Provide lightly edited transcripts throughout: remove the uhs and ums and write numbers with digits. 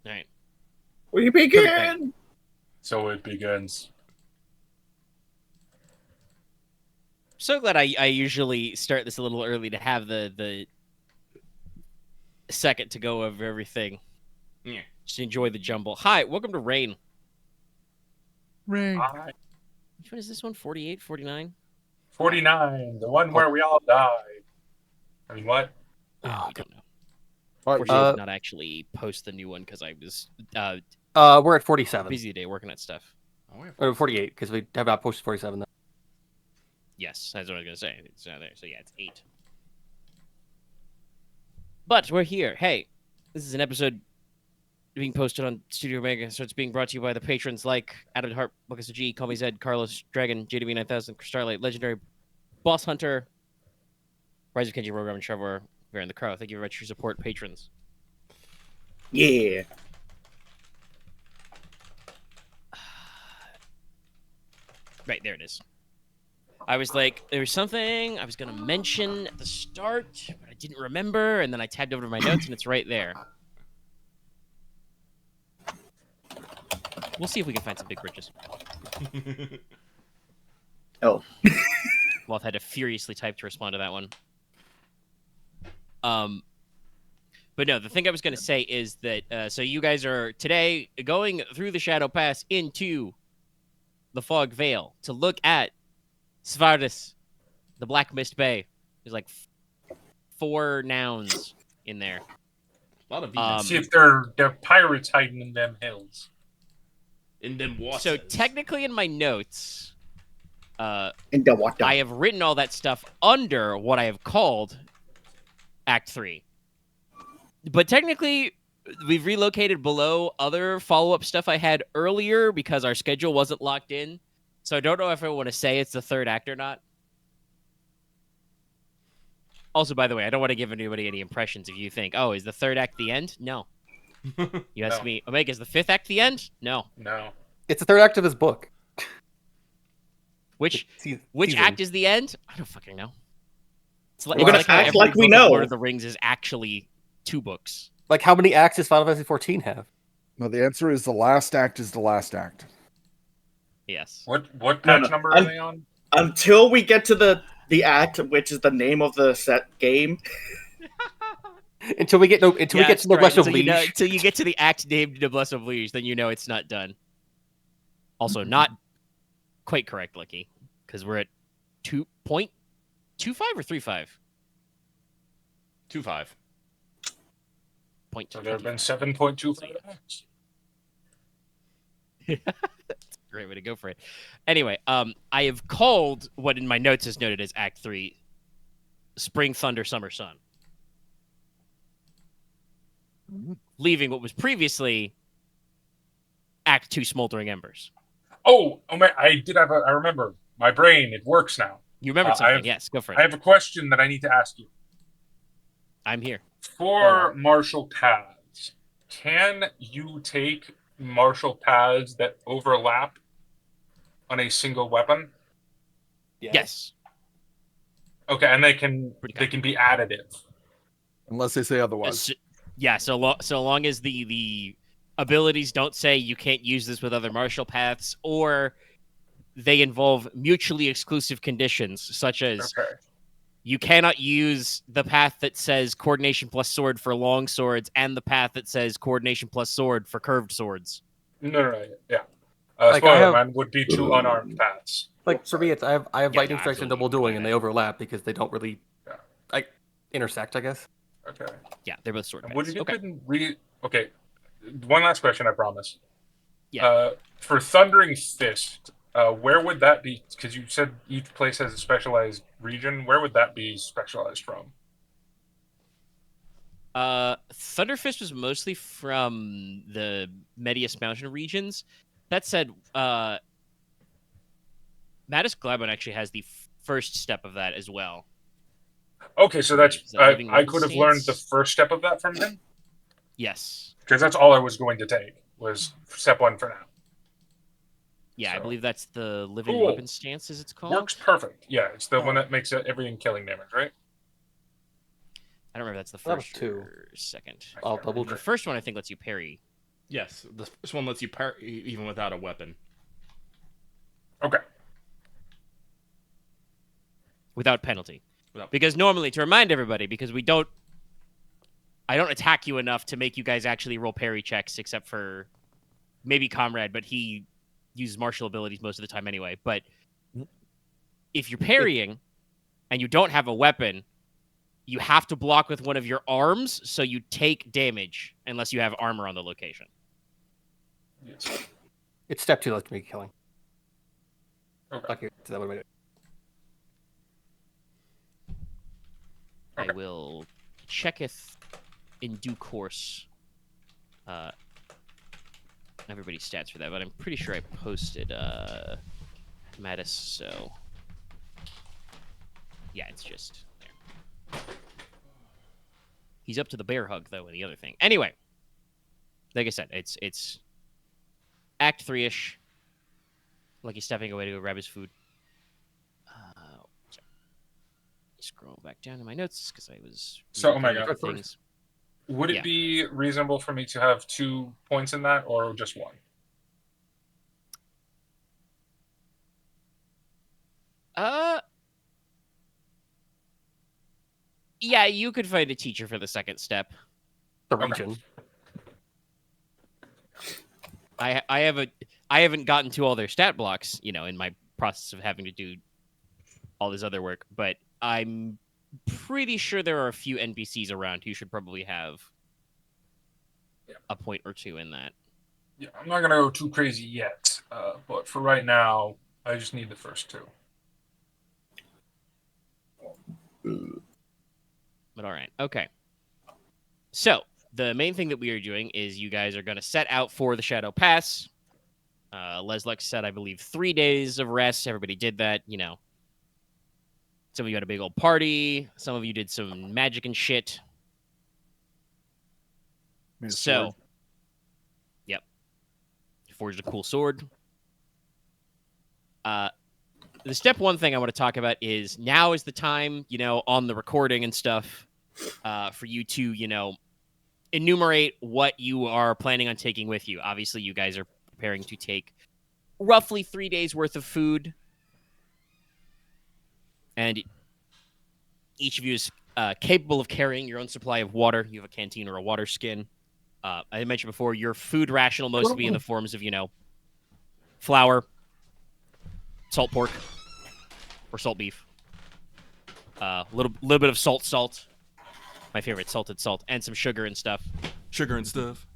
All right. We Perfect. begin! So it begins. So glad I usually start this a little early to have the second to go over everything. Yeah. Just enjoy the jumble. Hi, welcome to Rain. Rain. Which one is this one? 48, 49? 49, the one where we all died. I mean, what? Oh, we don't know. What, Fortunately, I did not actually post the new one because I was we're at 47. busy today working at stuff. Or 48, because we have not posted 47 though. Yes, that's what I was gonna say. It's not there, so yeah, it's 8. But we're here. Hey, this is an episode being posted on Studio Omega, so it's being brought to you by the patrons like Adam Hart, Lucas G, Call Me Zed, Carlos, Dragon, JDB9000, Starlight, Legendary, Boss Hunter, Rise of Kenji, Rogram, and Trevor, Baron the Crow. Thank you very much for your support, patrons. Yeah. Right, there it is. I was like, there was something I was going to mention at the start, but I didn't remember, and then I tabbed over to my notes, and it's right there. We'll see if we can find some big bridges. Oh. Loth had to furiously type to respond to that one. But no, the thing I was going to say is that, so you guys are today going through the Shadow Pass into the Fogveil to look at Svardis, the Black Mist Bay. There's like 4 nouns in there. A lot of See if they're pirates hiding in them hills. in them waters. So technically in my notes, In the water. I have written all that stuff under what I have called Act 3. But technically, we've relocated below other follow-up stuff I had earlier because our schedule wasn't locked in. So I don't know if I want to say it's the 3rd act or not. Also, by the way, I don't want to give anybody any impressions if you think, oh, is the 3rd act the end? No. You ask me, Omega, is the 5th act the end? No. No. It's the 3rd act of his book. Which Season. act is the end? I don't fucking know. It's We're gonna how act every like we book of know. Lord of the Rings is actually 2 books. Like, how many acts does Final Fantasy 14 have? No, the answer is the last act is the last act. Yes. What No, patch no. number are they on? Until we get to the act, which is the name of the set game. Until we get to Noblesse Oblige. Until you get to the act named Noblesse Oblige, then you know it's not done. Also, not quite correct, Lucky, because we're at 2.25 or 3.5? 2-5. So there have been 7.25 acts. That's a great way to go for it. Anyway, I have called what in my notes is noted as Act 3, Spring, Thunder, Summer, Sun. Leaving what was previously Act 2, Smoldering Embers. Oh man, I remember. My brain, it works now. You remembered something? Yes, go for it. I have a question that I need to ask you. I'm here. For martial paths, can you take martial paths that overlap on a single weapon? Yes. Okay, and they can be additive. Unless they say otherwise. So long as the abilities don't say you can't use this with other martial paths, or they involve mutually exclusive conditions, such as you cannot use the path that says coordination plus sword for long swords and the path that says coordination plus sword for curved swords. No, yeah. Like, Spoiler-Man would be 2 unarmed paths. Like, for me, I have lightning strikes and absolutely. double dueling, and they overlap because they don't really intersect, I guess. Okay. Yeah, they're both sword paths. Would you Okay. Okay. One last question, I promise. Yeah. For Thundering Fist, where would that be? Because you said each place has a specialized region. Where would that be specialized from? Thunderfist was mostly from the Medius Mountain regions. That said, Mattis Glabon actually has the first step of that as well. Okay, so that's I could have stance? learned the first step of that from him, Yes. because that's all I was going to take was step 1 for now. Yeah, I So- believe that's the living Cool. weapon stance, as it's called. Works perfect. Yeah, it's the one that makes everything killing damage, right? I don't remember if that's the That was first 2. or second. I'll double The check. first one I think lets you parry Yes, the first one lets you parry even without a weapon. Okay. Without penalty. Without- Because normally, to remind everybody, because I don't attack you enough to make you guys actually roll parry checks, except for maybe Konrad, but he uses martial abilities most of the time anyway. But if you're parrying and you don't have a weapon, you have to block with one of your arms, so you take damage unless you have armor on the location. Yes. It's step 2 lets me killing. Okay. Okay, so that would I will checketh in due course everybody's stats for that, but I'm pretty sure I posted Mattis, so yeah, it's just there. He's up to the bear hug though, and the other thing. Anyway, like I said, it's Act 3-ish. Like he's stepping away to go grab his food. Scroll back down to my notes because I was So, reading Omega, things. Would it Yeah. be reasonable for me to have 2 points in that, or just 1? Yeah, you could find a teacher for the second step. the Okay. region. I haven't gotten to all their stat blocks, in my process of having to do all this other work, but I'm pretty sure there are a few NPCs around who should probably have a point or 2 in that. Yeah, I'm not gonna go too crazy yet, but for right now, I just need the first 2. But all right, okay. So the main thing that we are doing is you guys are going to set out for the Shadow Pass. Leslok said, I believe, 3 days of rest. Everybody did that, Some of you had a big old party. Some of you did some magic and shit. Made a So, sword. yep. Forged a cool sword. The step 1 thing I want to talk about is now is the time, on the recording and stuff, for you to, enumerate what you are planning on taking with you. Obviously, you guys are preparing to take roughly 3 days worth of food. And each of you is capable of carrying your own supply of water. You have a canteen or a water skin. I mentioned before, your food ration will mostly be in the forms of, flour, salt pork, or salt beef. Little bit of salt. My favorite, salted salt, and some sugar and stuff. Sugar and stuff.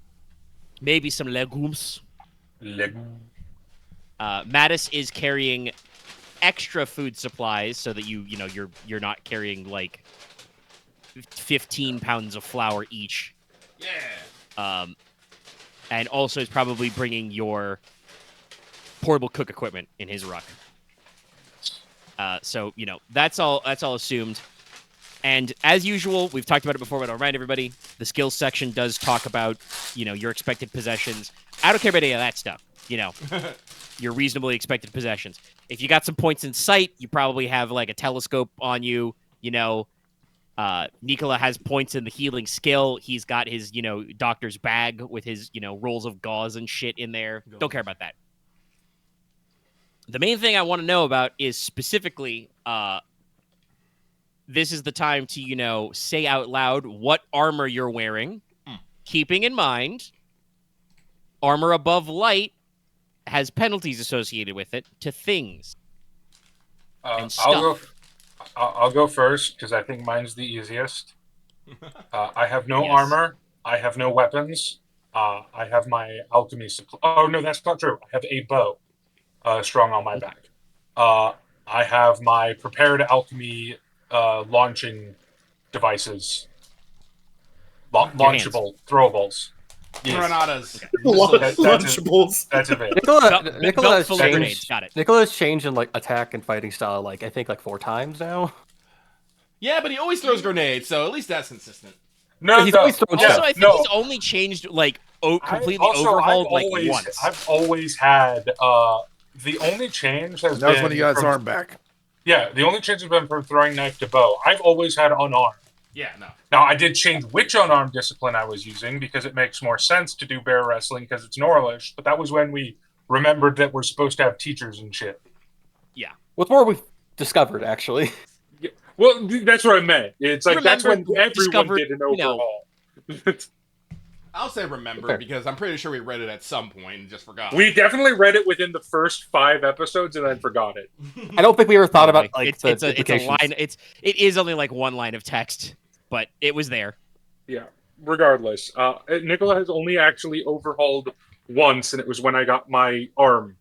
Maybe some legumes. Legume. Mattis is carrying extra food supplies so that you're not carrying like 15 pounds of flour each. Yeah. And also is probably bringing your portable cook equipment in his ruck. So that's all assumed. And as usual, we've talked about it before, but I'll remind everybody, the skills section does talk about, your expected possessions. I don't care about any of that stuff, your reasonably expected possessions. If you got some points in sight, you probably have like a telescope on you, Nicola has points in the healing skill. He's got his, doctor's bag with his, rolls of gauze and shit in there. Don't care about that. The main thing I want to know about is specifically, this is the time to, say out loud what armor you're wearing, keeping in mind armor above light has penalties associated with it to things and stuff. I'll go first because I think mine's the easiest. I have no Yes. armor. I have no weapons. I have my alchemy supply. Oh no, that's not true. I have a bow, strung on my back. I have my prepared alchemy launching devices, launchable throwables. Yes. Granadas. Lunchables. That's it. Nicola has full of grenades. changed. Got it. Nicola's changed in like attack and fighting style, like I think like 4 times now. Yeah, but he always throws grenades, so at least that's consistent. No, He's always throwing Also, stuff. I think he's only changed completely overhauled once. I've always had the only change has That was been when he got his from- arm back. Yeah, the only change has been from throwing knife to bow. I've always had unarmed. Yeah, no. Now, I did change which unarmed discipline I was using because it makes more sense to do bear wrestling because it's Norlish, but that was when we remembered that we're supposed to have teachers and shit. Yeah. What's more, we've discovered, actually. Yeah. Well, that's what I meant. It's like that's when everyone discovered, did an overhaul. I'll say remember because I'm pretty sure we read it at some point and just forgot. We definitely read it within the first 5 episodes and then forgot it. I don't think we ever thought about like it's a line. It is only like one line of text, but it was there. Yeah. Regardless, Nicola has only actually overhauled once, and it was when I got my arm.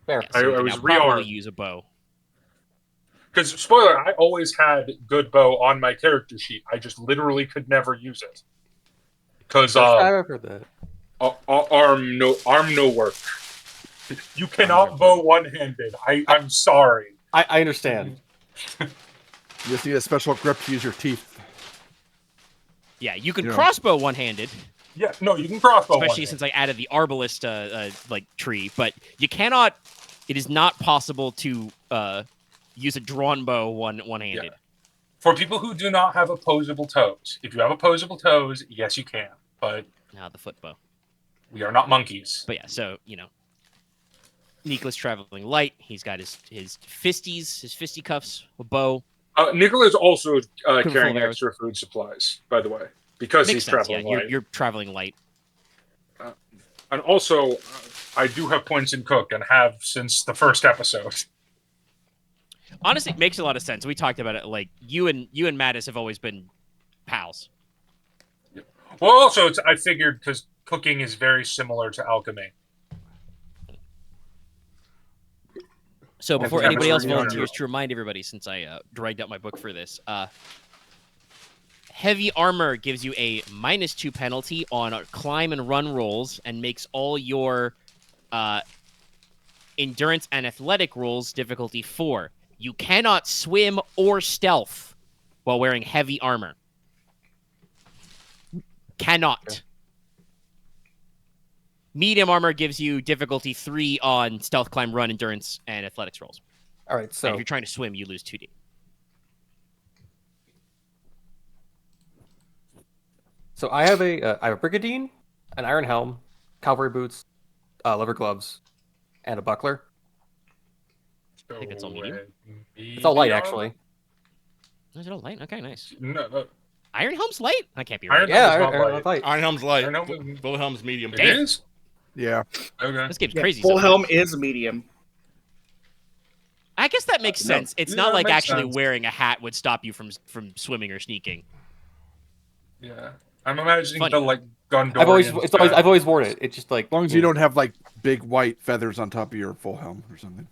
Fair. Yeah, so I was probably rearmed. use a bow. Because, spoiler, I always had good bow on my character sheet. I just literally could never use it. Because I've heard that. arm no work. You cannot bow one-handed. I'm sorry. I understand. You just need a special grip to use your teeth. Yeah, you can crossbow one-handed. Yeah, no, you can crossbow especially since I added the arbalist like tree, but you cannot. It is not possible to use a drawn bow one-handed. Yeah. For people who do not have opposable toes, if you have opposable toes, yes, you can. But the foot bow. We are not monkeys. But yeah, so Nicola's traveling light. He's got his fisties, his fisticuffs, a bow. Nicola's also full carrying of extra food supplies, by the way, because Makes he's sense, traveling yeah. light. You're traveling light. And also, I do have points in cook and have since the first episode. Honestly, it makes a lot of sense. We talked about it. Like you and Mattis have always been pals. Well, also, I figured because cooking is very similar to alchemy. So before anybody else volunteers, to remind everybody, since I dragged out my book for this, heavy armor gives you a -2 penalty on climb and run rolls and makes all your endurance and athletic rolls difficulty 4. You cannot swim or stealth while wearing heavy armor. Cannot. Okay. Medium armor gives you difficulty 3 on stealth, climb, run, endurance, and athletics rolls. All right, so and if you're trying to swim, you lose 2d. So I have a brigadine, an iron helm, cavalry boots, leather gloves, and a buckler. I think it's all medium. It's all light, actually. Is it all light? Okay, nice. No. Iron helm's light? I can't be right. Iron light. Iron helm's light. Full helm's medium. It is? Yeah. Okay. This game's crazy. Full helm is medium. I guess that makes sense. It's not like actually sense. Wearing a hat would stop you from swimming or sneaking. Yeah. I'm imagining Funny. the like Gondorian. I've always worn it. It's just like As long as you don't have like big white feathers on top of your full helm or something.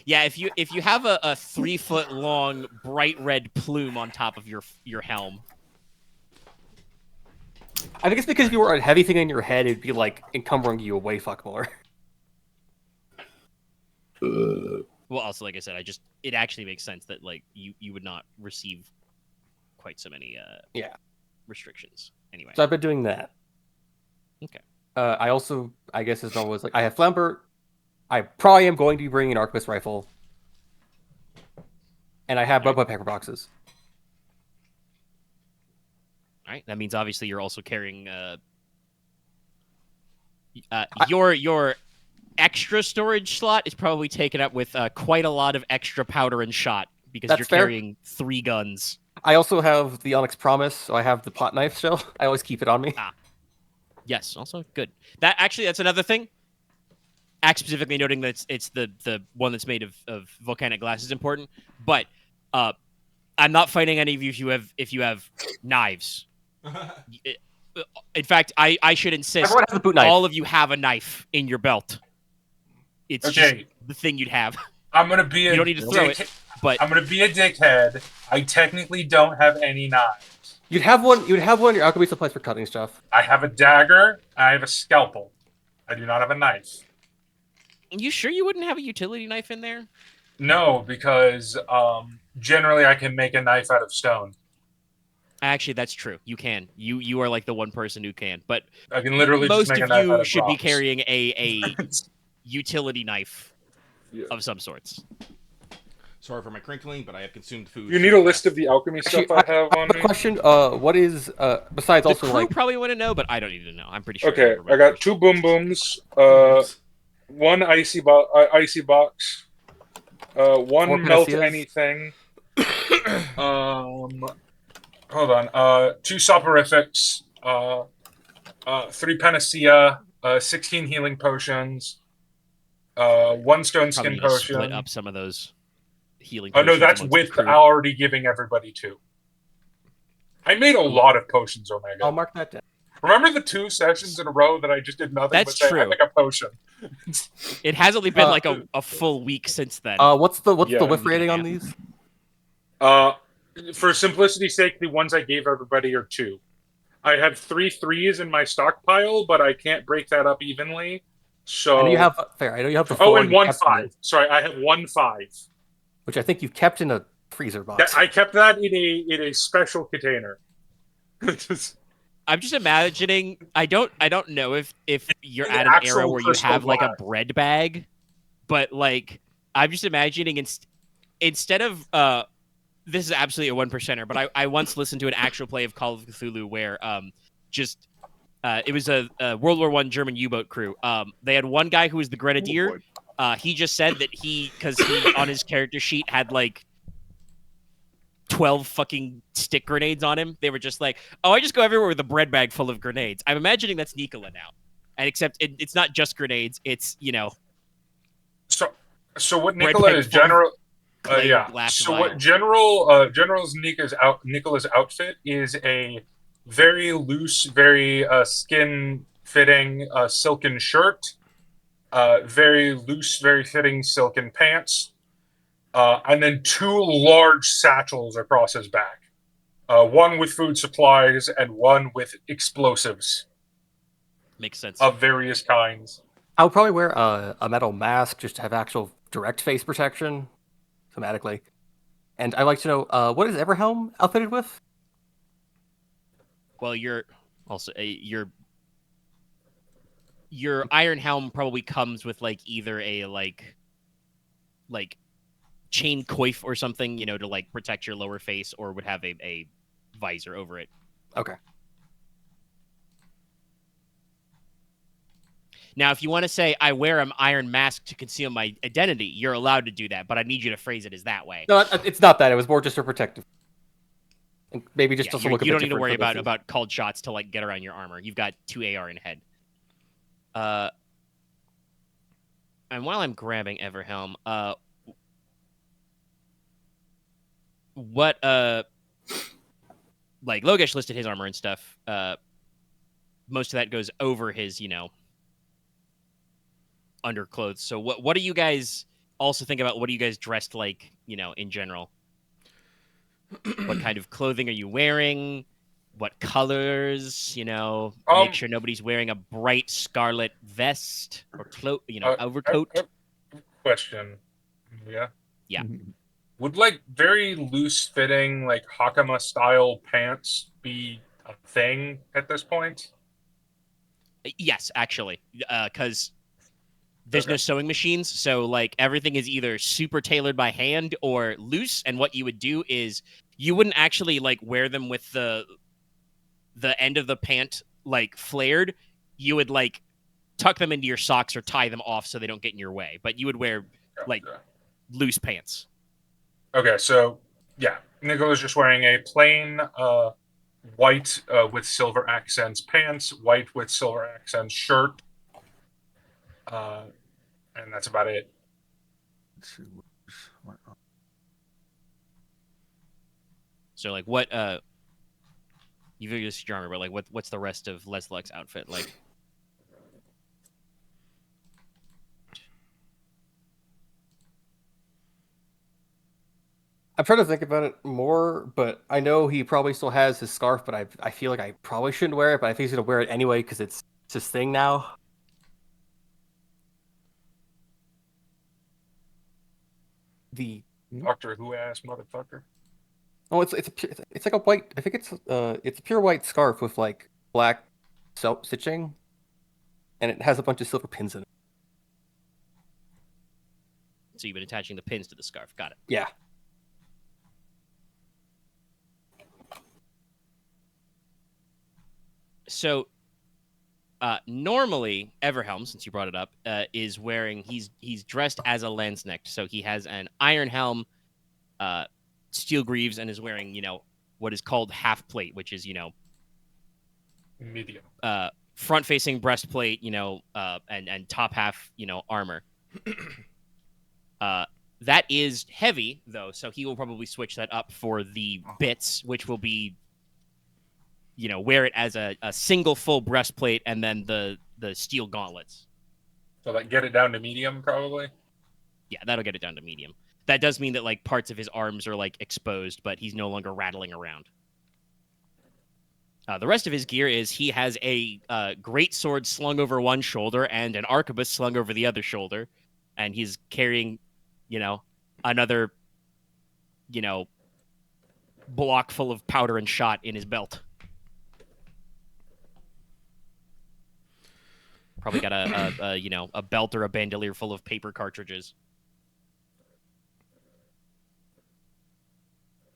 Yeah, if you have a 3-foot long bright red plume on top of your helm. I think it's because if you wore a heavy thing on your head, it'd be like encumbering you way fuck more. Well, also, like I said, it actually makes sense that like you would not receive quite so many restrictions anyway. So I've been doing that. Okay. I also, I guess, as always, like I have Flambert. I probably am going to be bringing an arquebus rifle, and I have bug packer boxes. All right, that means obviously you're also carrying your extra storage slot is probably taken up with quite a lot of extra powder and shot because you're carrying 3 guns. I also have the Onyx Promise, so I have the pot knife still. I always keep it on me. Yes, also good. That's another thing. Act specifically noting that it's the one that's made of volcanic glass is important, but I'm not fighting any of you if you have knives. In fact, I should insist everyone has a boot knife. All of you have a knife in your belt. It's just the thing you'd have. I'm gonna be. You don't need to throw it, but I'm gonna be a dickhead. I technically don't have any knives. You'd have one. You'd have one in your alchemy supplies for cutting stuff. I have a dagger. I have a scalpel. I do not have a knife. You sure you wouldn't have a utility knife in there? No, because generally I can make a knife out of stone. Actually, that's true. You can. You are like the one person who can. But I can literally most just make of a knife you out of should rocks. be carrying a utility knife of some sorts. Sorry for my crinkling, but I have consumed food. You need a list of the alchemy Actually, stuff I have on a me? question. What is besides The also crew like probably want to know, but I don't need to know. I'm pretty sure. Okay, I got 2 boom booms, one icy box, one 4 melt panaceas? anything. Hold on. 2 soporifics, 3 panacea, 16 healing potions, 1 stone Probably skin need to potion. split up some of those healing Oh potions. no, that's amongst the with crew. already giving everybody 2. I made a lot of potions, Omega. I'll mark that down. Remember the 2 sessions in a row that I just did nothing That's but say, true. I make a potion? It has only been like a full week since then. What's the Yeah. whiff rating on these? For simplicity's sake, the ones I gave everybody are 2. I have 3 3s in my stockpile, but I can't break that up evenly. So I know you have fair. I know you have the 4. Oh, and you 1 kept 5. in- Sorry, I have 1 5. which I think you kept in a freezer box. I kept that in a special container. I'm just imagining. I don't know if you're An at an era actual where you crystal have like a glass. bread bag, but like I'm just imagining instead of this is absolutely a 1%er, but I once listened to an actual play of Call of Cthulhu where it was a World War I German U-boat crew. They had one guy who was the grenadier. He just said that because he on his character sheet had like 12 fucking stick grenades on him. They were just like, oh, I just go everywhere with a bread bag full of grenades. I'm imagining that's Nicola now. And except it's not just grenades. It's, So what bread Nicola bag is full of general clay yeah. glass So vial. what General's Nicola's outfit is a very loose, very skin fitting silken shirt, very loose, very fitting silken pants, and then 2 large satchels across his back. One with food supplies and one with explosives Makes sense. of various kinds. I would probably wear a metal mask just to have actual direct face protection, thematically. And I'd like to know what is Everhelm outfitted with? Well, you're also your iron helm probably comes with like either a like chain coif or something, to like protect your lower face, or would have a visor over it. Okay. Now, if you want to say I wear an iron mask to conceal my identity, you're allowed to do that, but I need you to phrase it as that way. No, it's not that. It was more just a protective. And maybe just Yeah, also you look a bit don't need to different worry for this. about called shots to like get around your armor. You've got 2 AR in head. And while I'm grabbing Everhelm, what like Logesh listed his armor and stuff. Most of that goes over his, underclothes. So what do you guys also think about? What do you guys dressed like, in general? What kind of clothing are you wearing? What colors? Make sure nobody's wearing a bright scarlet vest or overcoat. Question. Yeah. Yeah. Would like very loose fitting, like Hakama style pants be a thing at this point? Yes, actually, because there's Okay. no sewing machines, so like everything is either super tailored by hand or loose. And what you would do is you wouldn't actually like wear them with the end of the pant like flared. You would like tuck them into your socks or tie them off so they don't get in your way. But you would wear like loose pants. Okay, so yeah, Nicola's just wearing a plain white with silver accents pants, white with silver accents shirt, and that's about it. Let's see. So like what you've used your armor, but like what's the rest of Leslok's outfit like? I'm trying to think about it more, but I know he probably still has his scarf, but I feel like I probably shouldn't wear it, but I think he's going to wear it anyway because it's his thing now. The Doctor Who ass motherfucker. Oh, it's like a white. I think it's a pure white scarf with like black stitching, and it has a bunch of silver pins in it. So you've been attaching the pins to the scarf. Got it. Yeah. So normally Everhelm, since you brought it up, is wearing he's dressed as a Lanzknecht. So he has an iron helm, steel greaves, and is wearing, what is called half plate, which is, Medium. front facing breastplate, and top half, armor. That is heavy though, so he will probably switch that up for the bits, which will be, wear it as a single full breastplate and then the steel gauntlets. So like get it down to medium, probably. Yeah, that'll get it down to medium. That does mean that like parts of his arms are like exposed, but he's no longer rattling around. The rest of his gear is he has a great sword slung over one shoulder and an arquebus slung over the other shoulder, and he's carrying, another, block full of powder and shot in his belt. Probably got a belt or a bandolier full of paper cartridges.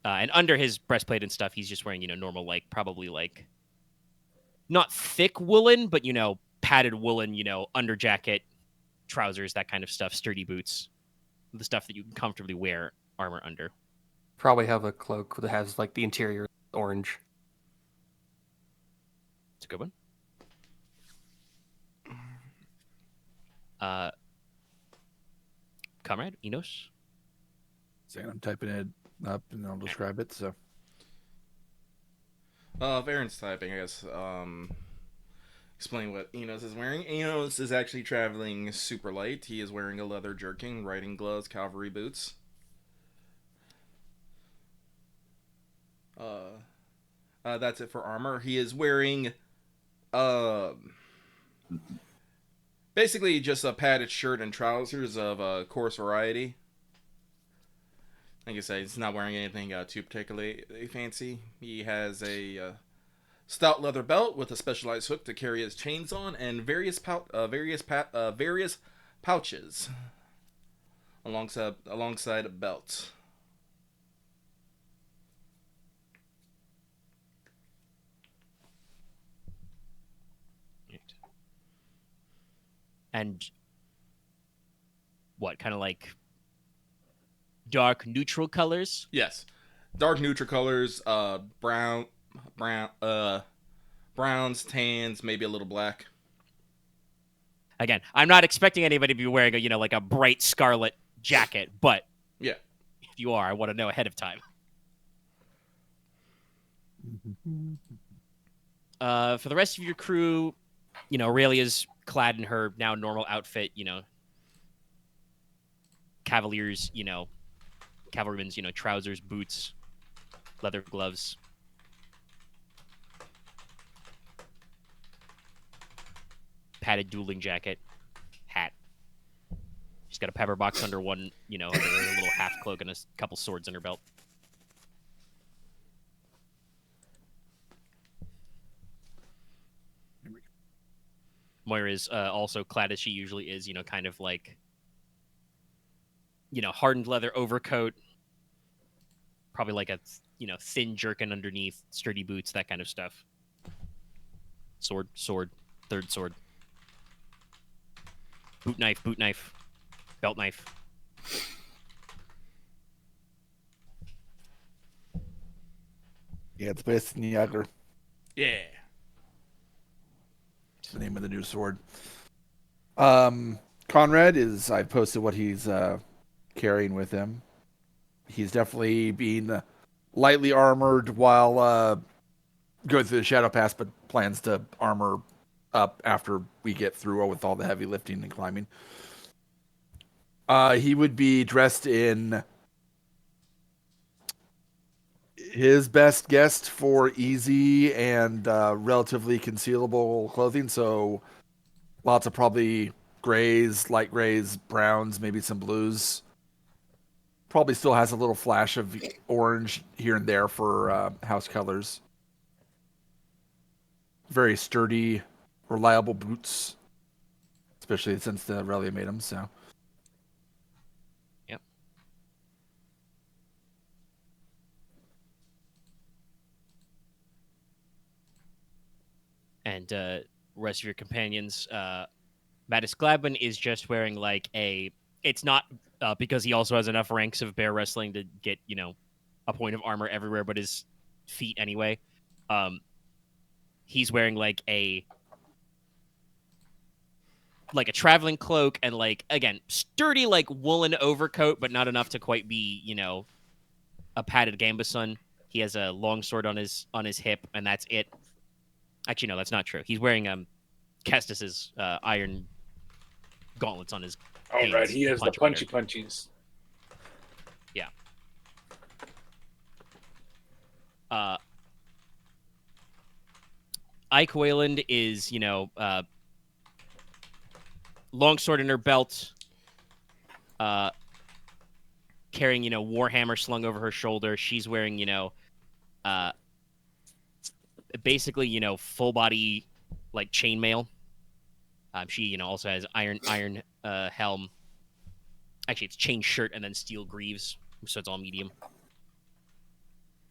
And under his breastplate and stuff, he's just wearing, normal, probably not thick woolen, but, padded woolen, under jacket, trousers, that kind of stuff, sturdy boots, the stuff that you can comfortably wear armor under. Probably have a cloak that has like the interior orange. It's a good one. Comrade, Inos? Saying I'm typing it up and I'll describe it. So, Varen's typing, I guess. Explain what Enos is wearing. Enos is actually traveling super light. He is wearing a leather jerkin, riding gloves, cavalry boots. That's it for armor. He is wearing, basically just a padded shirt and trousers of a coarse variety. Like I said, he's not wearing anything too particularly fancy. He has a stout leather belt with a specialized hook to carry his chains on, and various pouches alongside a belt. And what, kind of like dark neutral colors? Yes, dark neutral colors. Browns, tans, maybe a little black. Again, I'm not expecting anybody to be wearing a bright scarlet jacket, but Yeah. if you are, I want to know ahead of time. For the rest of your crew, Aurelia's clad in her now normal outfit, Cavalier's, cavalryman's, trousers, boots, leather gloves. Padded dueling jacket, hat. She's got a pepper box under one, under a little half cloak and a couple swords in her belt. Moira is also clad as she usually is, kind of like, hardened leather overcoat, probably like a, thin jerkin underneath, sturdy boots, that kind of stuff. Sword, third sword. Boot knife, belt knife. yeah, it's based in Yager. Yeah. It's the name of the new sword. Konrad is, I've posted what he's carrying with him. He's definitely being lightly armored while going through the Shadow Pass, but plans to armor up after we get through with all the heavy lifting and climbing. He would be dressed in his best guess for easy and relatively concealable clothing. So lots of probably grays, light grays, browns, maybe some blues. Probably still has a little flash of orange here and there for house colors. Very sturdy, reliable boots, especially since the Aurelia made them. So and rest of your companions. Mattis Gladwin is just wearing like it's not because he also has enough ranks of bear wrestling to get, a point of armor everywhere but his feet anyway. He's wearing like a traveling cloak and again, sturdy woolen overcoat, but not enough to quite be, a padded gambeson. He has a long sword on his hip, and that's it. Actually, no, that's not true. He's wearing Kestis's iron gauntlets on his hands. All right, he has the punchies. punchies. Yeah. Ike Wayland is, long sword in her belt, carrying, warhammer slung over her shoulder. She's wearing, basically, full body chainmail. She, also has iron helm. Actually, it's chain shirt and then steel greaves, so it's all medium.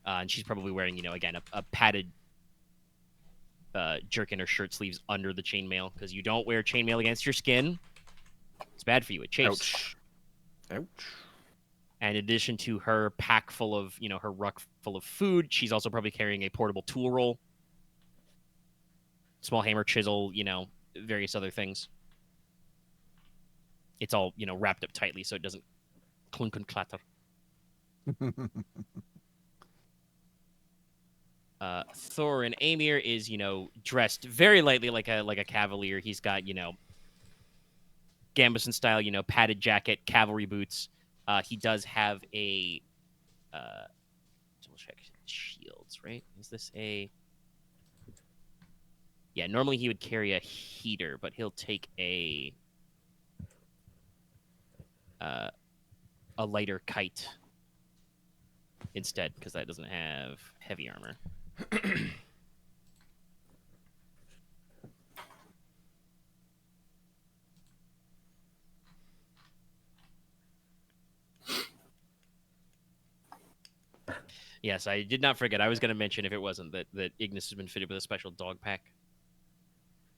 And she's probably wearing, again, a padded jerkin or shirt sleeves under the chainmail, because you don't wear chainmail against your skin. It's bad for you. It chafes. Ouch. And in addition to her pack full of, her ruck full of food, she's also probably carrying a portable tool roll, small hammer, chisel, various other things. It's all, wrapped up tightly so it doesn't clunk and clatter. Thorin Amir is, dressed very lightly like a cavalier. He's got, gambeson style, padded jacket, cavalry boots. He does have a double check shields, right? Is this a? Yeah, normally he would carry a heater, but he'll take a lighter kite instead, because that doesn't have heavy armor. Yes, I did not forget. I was going to mention, if it wasn't, that Ignis has been fitted with a special dog pack.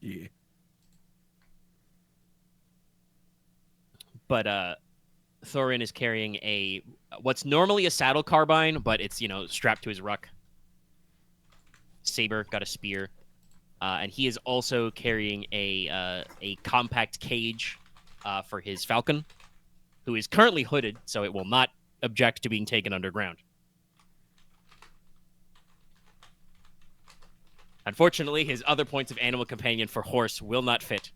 Yeah. But Thorin is carrying what's normally a saddle carbine, but it's, strapped to his ruck. Saber, got a spear. And he is also carrying a compact cage for his falcon, who is currently hooded, so it will not object to being taken underground. Unfortunately, his other points of animal companion for horse will not fit.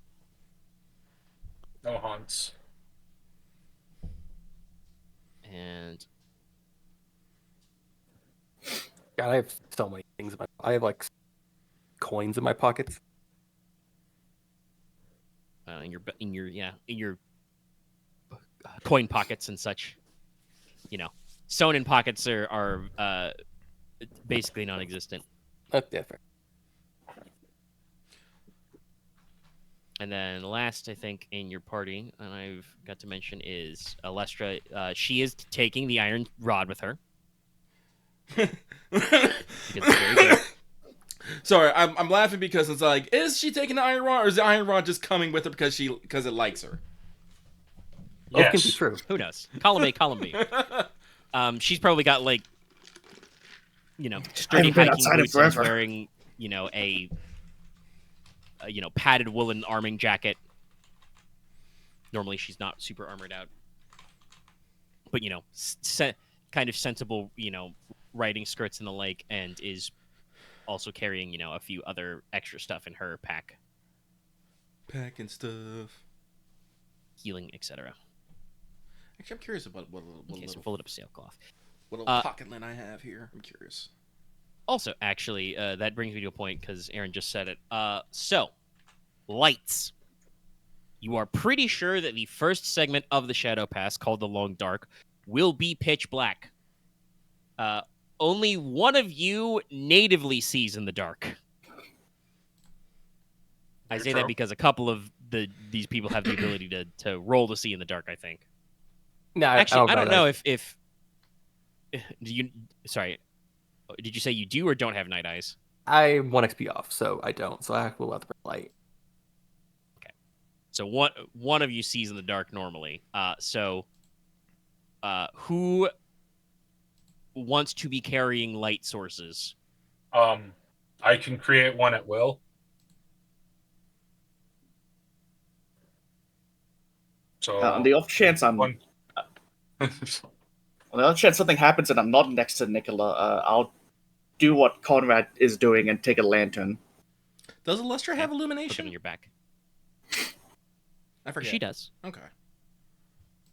No haunts. And God, I have so many things. I have coins in my pockets. in your coin pockets and such. Sewn in pockets are basically non-existent. Yeah, fair. And then last, I think, in your party, and I've got to mention, is Alestra. She is taking the iron rod with her. Sorry, I'm laughing because it's is she taking the iron rod, or is the iron rod just coming with her because it likes her? Both can be true. Who knows? Column A, column B. She's probably got sturdy hiking boots and wearing a padded woolen arming jacket. Normally she's not super armored out, but kind of sensible riding skirts and the like, and is also carrying a few other extra stuff in her pack, packing stuff, healing, etc. Actually, I'm curious about what So fold it up sailcloth. What little pocket lint I have here. I'm curious. Also, actually, that brings me to a point, because Aren just said it. So, lights. You are pretty sure that the first segment of the Shadow Pass, called the Long Dark, will be pitch black. Only one of you natively sees in the dark. I say that because a couple of these people have the ability to roll to see in the dark, I think. No, actually, I don't know if do you. Sorry, did you say you do or don't have night eyes? I'm 1 XP off, so I don't. So I will have to bring light. So one of you sees in the dark normally. Who wants to be carrying light sources? I can create one at will. So On the off chance one. on the off chance something happens and I'm not next to Nicola, I'll do what Konrad is doing and take a lantern. Does Illustra have Put it on illumination? your back. I forget. She does. Okay.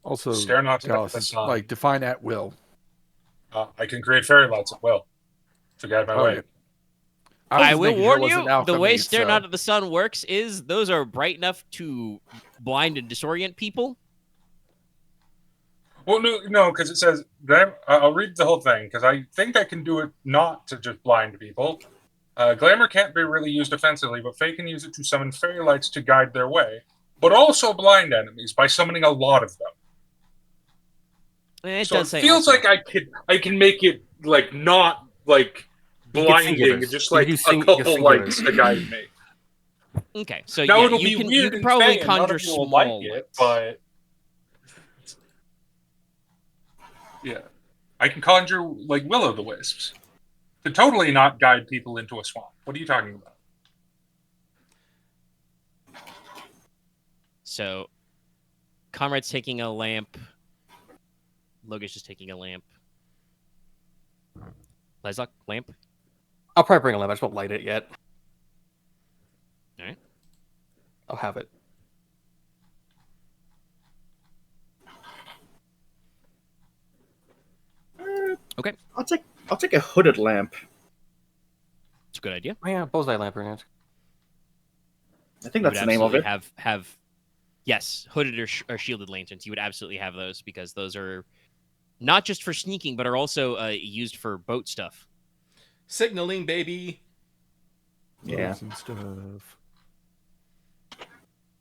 Also, Stare not to Dallas the is sun. like define at will. I can create fairy lights at will to guide my way. Okay. I was will making sure it warn wasn't you, alchemy, the way Stare so- Not at the Sun works is those are bright enough to blind and disorient people. Well, no, because it says I'll read the whole thing because I think I can do it not to just blind people. Glamour can't be really used offensively, but Fae can use it to summon fairy lights to guide their way, but also blind enemies by summoning a lot of them. It So does it say feels also. like I can make it like not like You get blinding, singulars. just You like do a singulars. couple lights to guide me. Okay, so Now yeah, it'll you be can weird and probably Fae, and none conjure of you will small like it, lights. but yeah, I can conjure like will-o'-the-wisps to totally not guide people into a swamp. What are you talking about? So, Comrade's taking a lamp. Logesh is taking a lamp. Leslok, lamp. I'll probably bring a lamp. I just won't light it yet. All right. I'll have it. Okay, I'll take a hooded lamp. it's a good idea. Oh yeah, bullseye lamp. Right? I think You that's would the name of absolutely it. have yes, hooded or shielded lanterns. You would absolutely have those because those are not just for sneaking, but are also used for boat stuff. Signaling, baby. Yeah. Boats and stuff.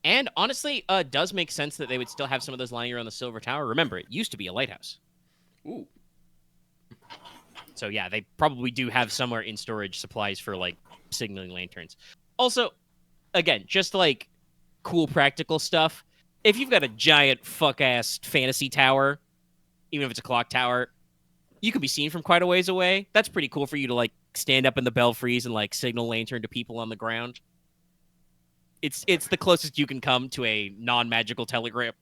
And honestly, does make sense that they would still have some of those lying around the Silver Tower. Remember, it used to be a lighthouse. Ooh. So yeah, they probably do have somewhere in storage supplies for like signaling lanterns. Also, again, just like cool practical stuff. If you've got a giant fuck-ass fantasy tower, even if it's a clock tower, you can be seen from quite a ways away. That's pretty cool for you to like stand up in the belfries and like signal lantern to people on the ground. It's the closest you can come to a non-magical telegram.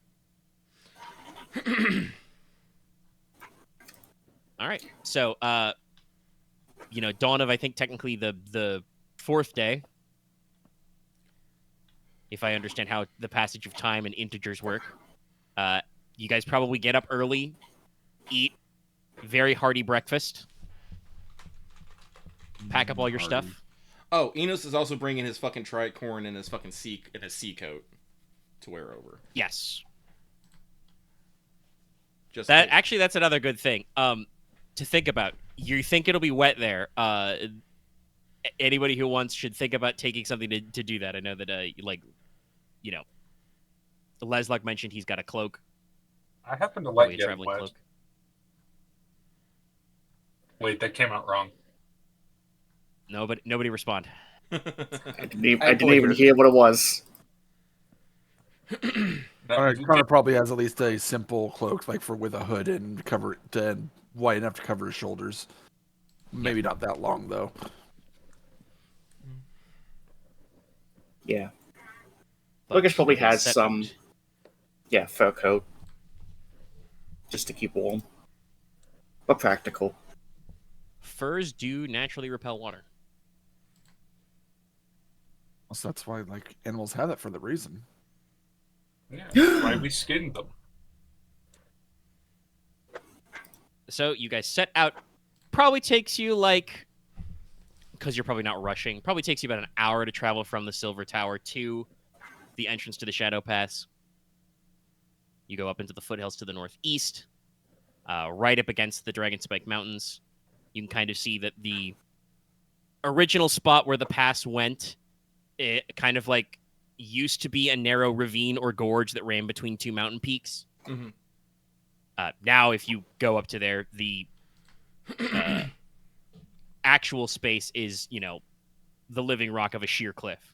All right. So, dawn of, I think, technically the fourth day, if I understand how the passage of time and integers work. You guys probably get up early, eat very hearty breakfast, pack up all your stuff. Oh, Inos is also bringing his fucking tricorn and his fucking sea coat to wear over. Yes. Just That in case. actually, that's another good thing. To think about. You think it'll be wet there. Anybody who wants should think about taking something to do that. I know that, Leslok mentioned he's got a cloak. I happen to Probably like a getting traveling wet. cloak. Wait, that came out wrong. No, but nobody respond. I didn't even hear what it was. Connor probably has at least a simple cloak, like with a hood and wide enough to cover his shoulders. Maybe not that long though. Yeah. But Logesh probably you guys has set some, out. fur coat. Just to keep warm. But practical. Furs do naturally repel water. So that's why like animals have that for the reason. Yeah, that's why we skinned them. So you guys set out. Probably takes you because you're probably not rushing, probably takes you about an hour to travel from the Silver Tower to the entrance to the Shadow Pass. You go up into the foothills to the northeast, right up against the Dragonspike Mountains. You can kind of see that the original spot where the pass went, it kind of like used to be a narrow ravine or gorge that ran between two mountain peaks. Mm-hmm. Now, if you go up to there, the actual space is, the living rock of a sheer cliff.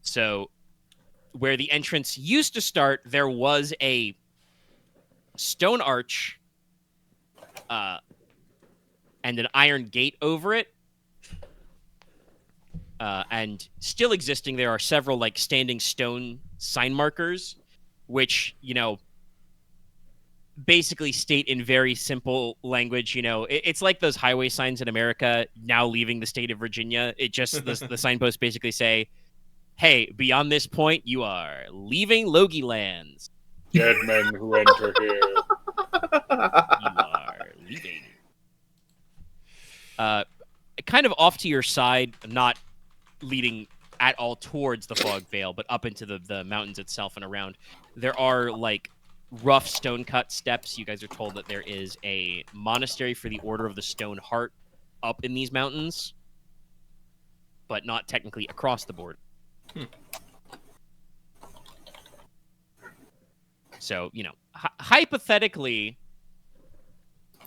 So where the entrance used to start, there was a stone arch and an iron gate over it. And still existing, there are several like standing stone sign markers, which, basically state in very simple language, it's like those highway signs in America now leaving the state of Virginia. It just, the signposts basically say, hey, beyond this point, you are leaving Logi lands. Dead men who enter here. You are leaving. Kind of off to your side, not leading at all towards the Fogveil, but up into the mountains itself and around. There are like rough stone cut steps. You guys are told that there is a monastery for the Order of the Stone Heart up in these mountains, but not technically across the board. So, hypothetically,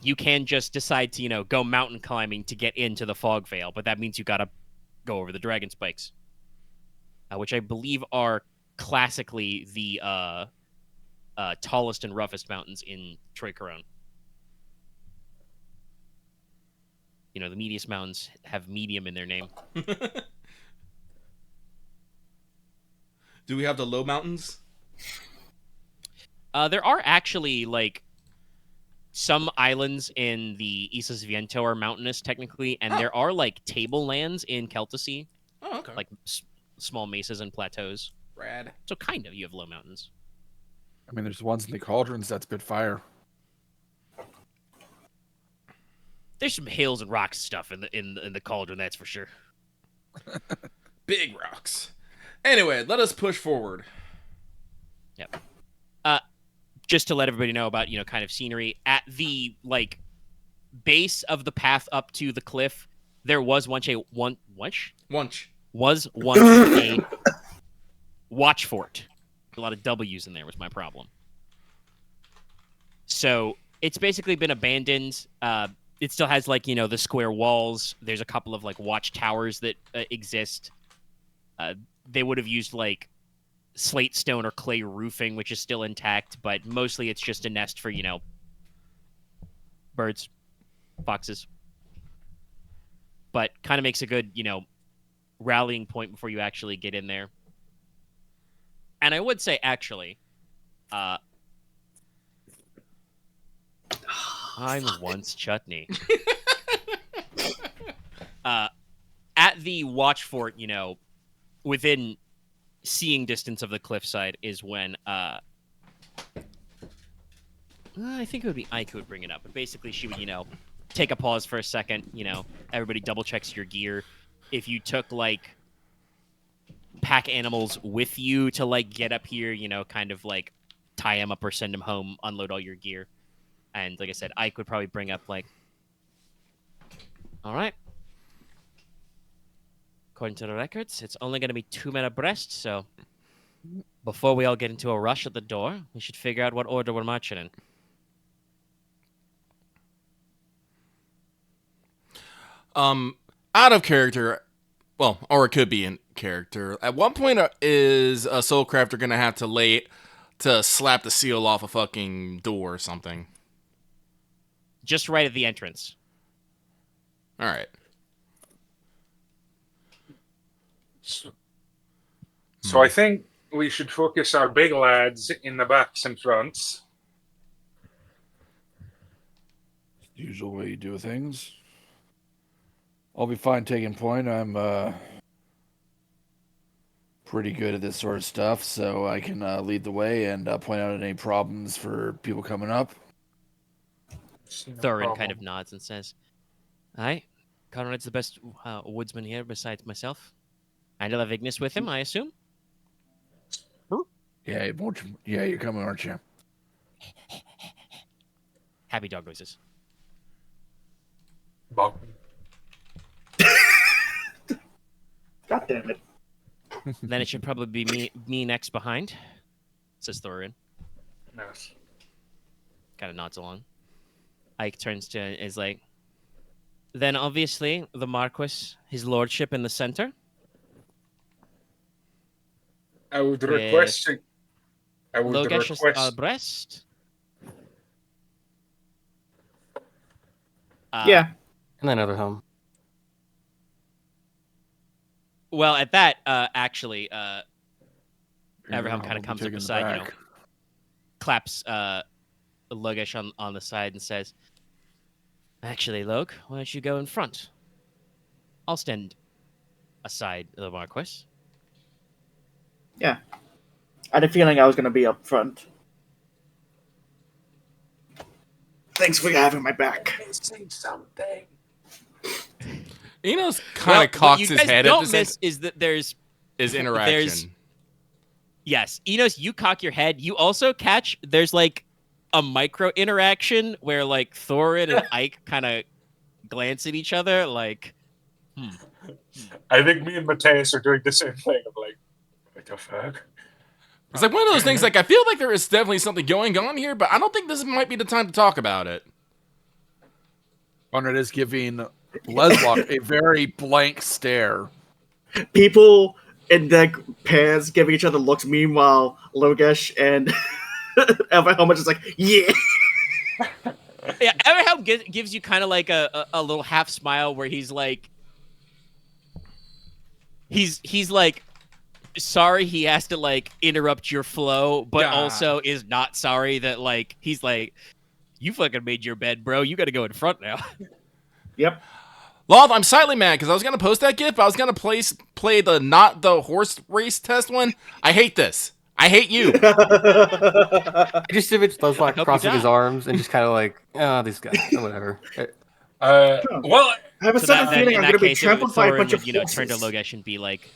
you can just decide to, go mountain climbing to get into the Fogveil, but that means you gotta go over the dragon spikes, which I believe are classically the tallest and roughest mountains in Troy-Caron. The Medius Mountains have medium in their name. Do we have the low mountains? There are actually, like, some islands in the Islas Viento are mountainous, technically, and there are, like, tablelands in Celticy. Oh, okay. Like, small mesas and plateaus. Rad. So, kind of, you have low mountains. I mean, there's ones in the cauldrons that spit fire. There's some hills and rocks stuff in the cauldron, that's for sure. Big rocks. Anyway, let us push forward. Yep. Just to let everybody know about, kind of scenery, at the, like, base of the path up to the cliff, there was once a watch fort. A lot of W's in there was my problem. So it's basically been abandoned. It still has, like, the square walls. There's a couple of, like, watch towers that exist. They would have used, like, slate stone or clay roofing, which is still intact, but mostly it's just a nest for, birds, foxes. But kind of makes a good, rallying point before you actually get in there. And I would say, actually, I'm once chutney. At the watch fort, within seeing distance of the cliffside is when I think it would be Ike who would bring it up, but basically she would take a pause for a second. Everybody double checks your gear. If you took like pack animals with you to like get up here, kind of like tie them up or send them home, unload all your gear. And like I said, Ike would probably bring up like, all right, according to the records, it's only going to be 2 men abreast, so before we all get into a rush at the door, we should figure out what order we're marching in. Out of character, well, or it could be in character. At one point, is a soul crafter going to have to slap the seal off a fucking door or something? Just right at the entrance. All right. So I think we should focus our big lads in the backs and fronts. Usual way you do things. I'll be fine taking point. I'm pretty good at this sort of stuff, so I can lead the way and point out any problems for people coming up. Thorin kind of nods and says, "Aye, Konrad's the best woodsman here besides myself. And he'll have Ignis with him, I assume?" Yeah, you're coming, aren't you? Happy dog noises. Bonk. God damn it. Then it should probably be me next behind, says Thorin. Yes. Kind of nods along. Ike turns to is like, Then obviously the Marquess, his lordship in the center. I would With request. I would Logesh request. abreast. Yeah. And then Everhelm. Well, at that, actually, Everhelm I'll kind of be comes up taking the beside, back. claps Logesh on the side and says, "Actually, Log, why don't you go in front? I'll stand aside the Marquess." Yeah. I had a feeling I was going to be up front. Thanks for having my back. Missing something. Inos kind of what cocks you his guys head don't at miss is that there's interaction. yes, Inos, you cock your head. You also catch there's like a micro interaction where like Thorin and Ike kind of glance at each other like, I think me and Mateus are doing the same thing. I'm like, what the fuck? It's like one of those things, like, I feel like there is definitely something going on here, but I don't think this might be the time to talk about it. Konrad is giving Leslok a very blank stare. People in their pairs giving each other looks. Meanwhile, Logesh and Everhelm are just like, yeah. yeah, Everhelm gives you kind of like a little half smile where he's like, he's like, sorry he has to like interrupt your flow, but Yeah. also is not sorry that like he's like, you fucking made your bed, bro. You got to go in front now. Yep. Loth, I'm slightly mad because I was gonna post that gif, but I was gonna play the not the horse race test one. I hate this. I hate you. I just imagine Leslok hope you crossing his die. arms and just kind of like, oh, these guys, whatever. Well, I have a So sudden that, feeling in I'm that going to be case, trampled by a Thorin bunch would, of turn to horses. Logesh and be like,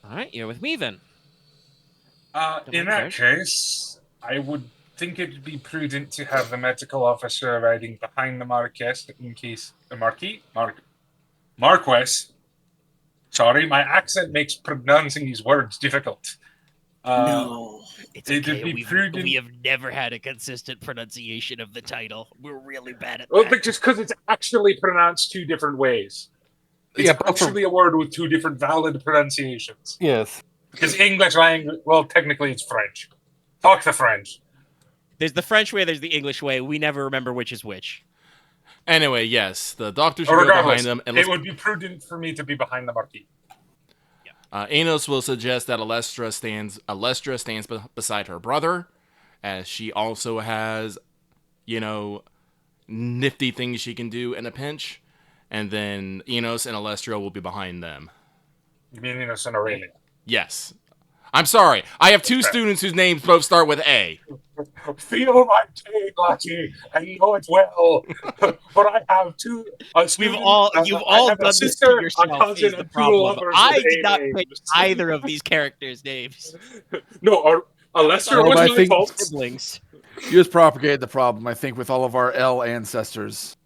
all right, you're with me then. in that case, I would think it'd be prudent to have the medical officer riding behind the Marquess in case the Marquess. Sorry, my accent makes pronouncing these words difficult. No. It's It'd okay. be prudent- We have never had a consistent pronunciation of the title. We're really bad at Well, that. but just because it's actually pronounced two different ways. It's Yeah, both actually a word with two different valid pronunciations. Yes. Because English language, well, technically it's French. Talk the French. There's the French way, there's the English way. We never remember which is which. Anyway, yes, the doctor should Or go regardless, behind them, and it would be prudent for me to be behind the Marquis. Inos will suggest that Alestra stands beside her brother, as she also has, nifty things she can do in a pinch, and then Inos and Alestra will be behind them. You mean Inos and Aurelia? Yes. I'm sorry. I have two students whose names both start with A. Feel my pain, Lottie. I know it well. But I have two. You've all I done have a this sister, to a yourself cousin, is the and two problem. lovers I with did A not names. pick either of these characters' names. No, Alestra Oh, was I my think- fault. Siblings. You just propagated the problem, I think, with all of our L ancestors.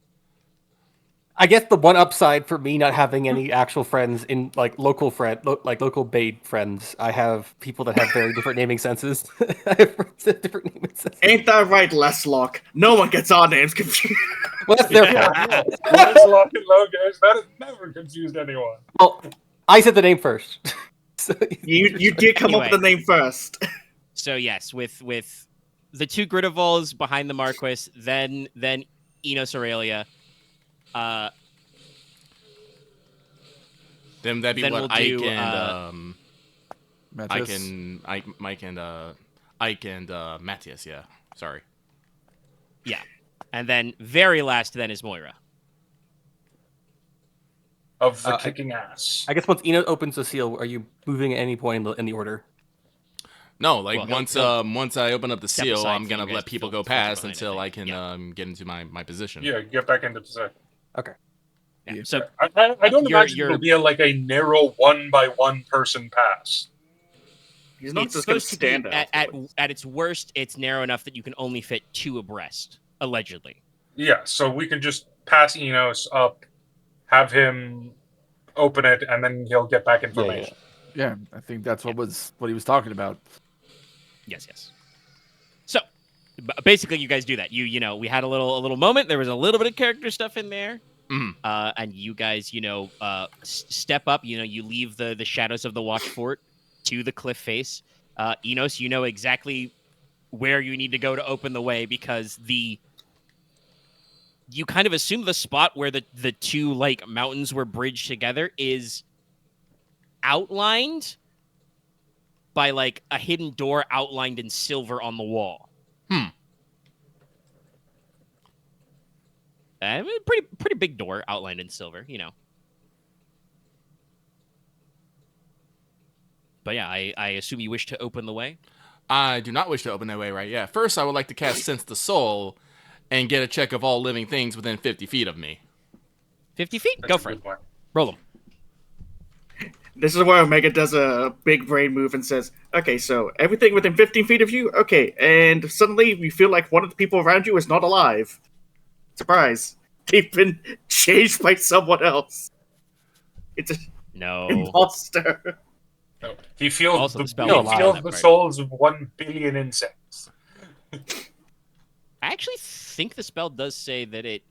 I guess the one upside for me not having any actual friends in like local Bade friends, I have people that have very different naming senses. I have friends that have different naming senses. Ain't that right, Leslok? No one gets our names confused. Well, that's their fault. Leslok and Logesh, that has never confused anyone. Well, I said the name first. So, You did come up with the name first. So yes, with the two Gridarvols behind the Marquess, then Inos Aurelia. Then that'd be Then what we'll Ike do, and Matis. Ike and Matthias. Yeah, sorry. Yeah. And then very last then is Moira. Of the kicking ass. I guess once Eno opens the seal, are you moving at any point in the order? No, like Well, he'll once I open up the step seal, aside I'm for gonna you guys let to people filter go past behind, until I I think. can get into my position. Yeah, get back into position. Okay. Yeah. So I don't imagine you're- it'll be like a narrow 1-by-1 person pass. He's not it's just going to supposed to stand be out. at its worst, it's narrow enough that you can only fit two abreast, allegedly. Yeah, so we can just pass Enos up, have him open it, and then he'll get back information. Yeah, I think that's what he was talking about. Yes. So basically, you guys do that. We had a little moment. There was a little bit of character stuff in there. And you guys, step up. You leave the shadows of the watch fort to the cliff face. Inos, you know exactly where you need to go to open the way because you kind of assume the spot where the two like mountains were bridged together is outlined by like a hidden door outlined in silver on the wall. Pretty big door outlined in silver, But yeah, I assume you wish to open the way. I do not wish to open the way right yet. First, I would like to cast Sense the Soul and get a check of all living things within 50 feet of me. 50 feet? Go for it. Roll them. This is where Omega does a big brain move and says, okay, so everything within 15 feet of you? Okay, and suddenly you feel like one of the people around you is not alive. Surprise. They've been changed by someone else. It's an imposter. No, he feels Also, the souls of 1 billion insects. I actually think the spell does say that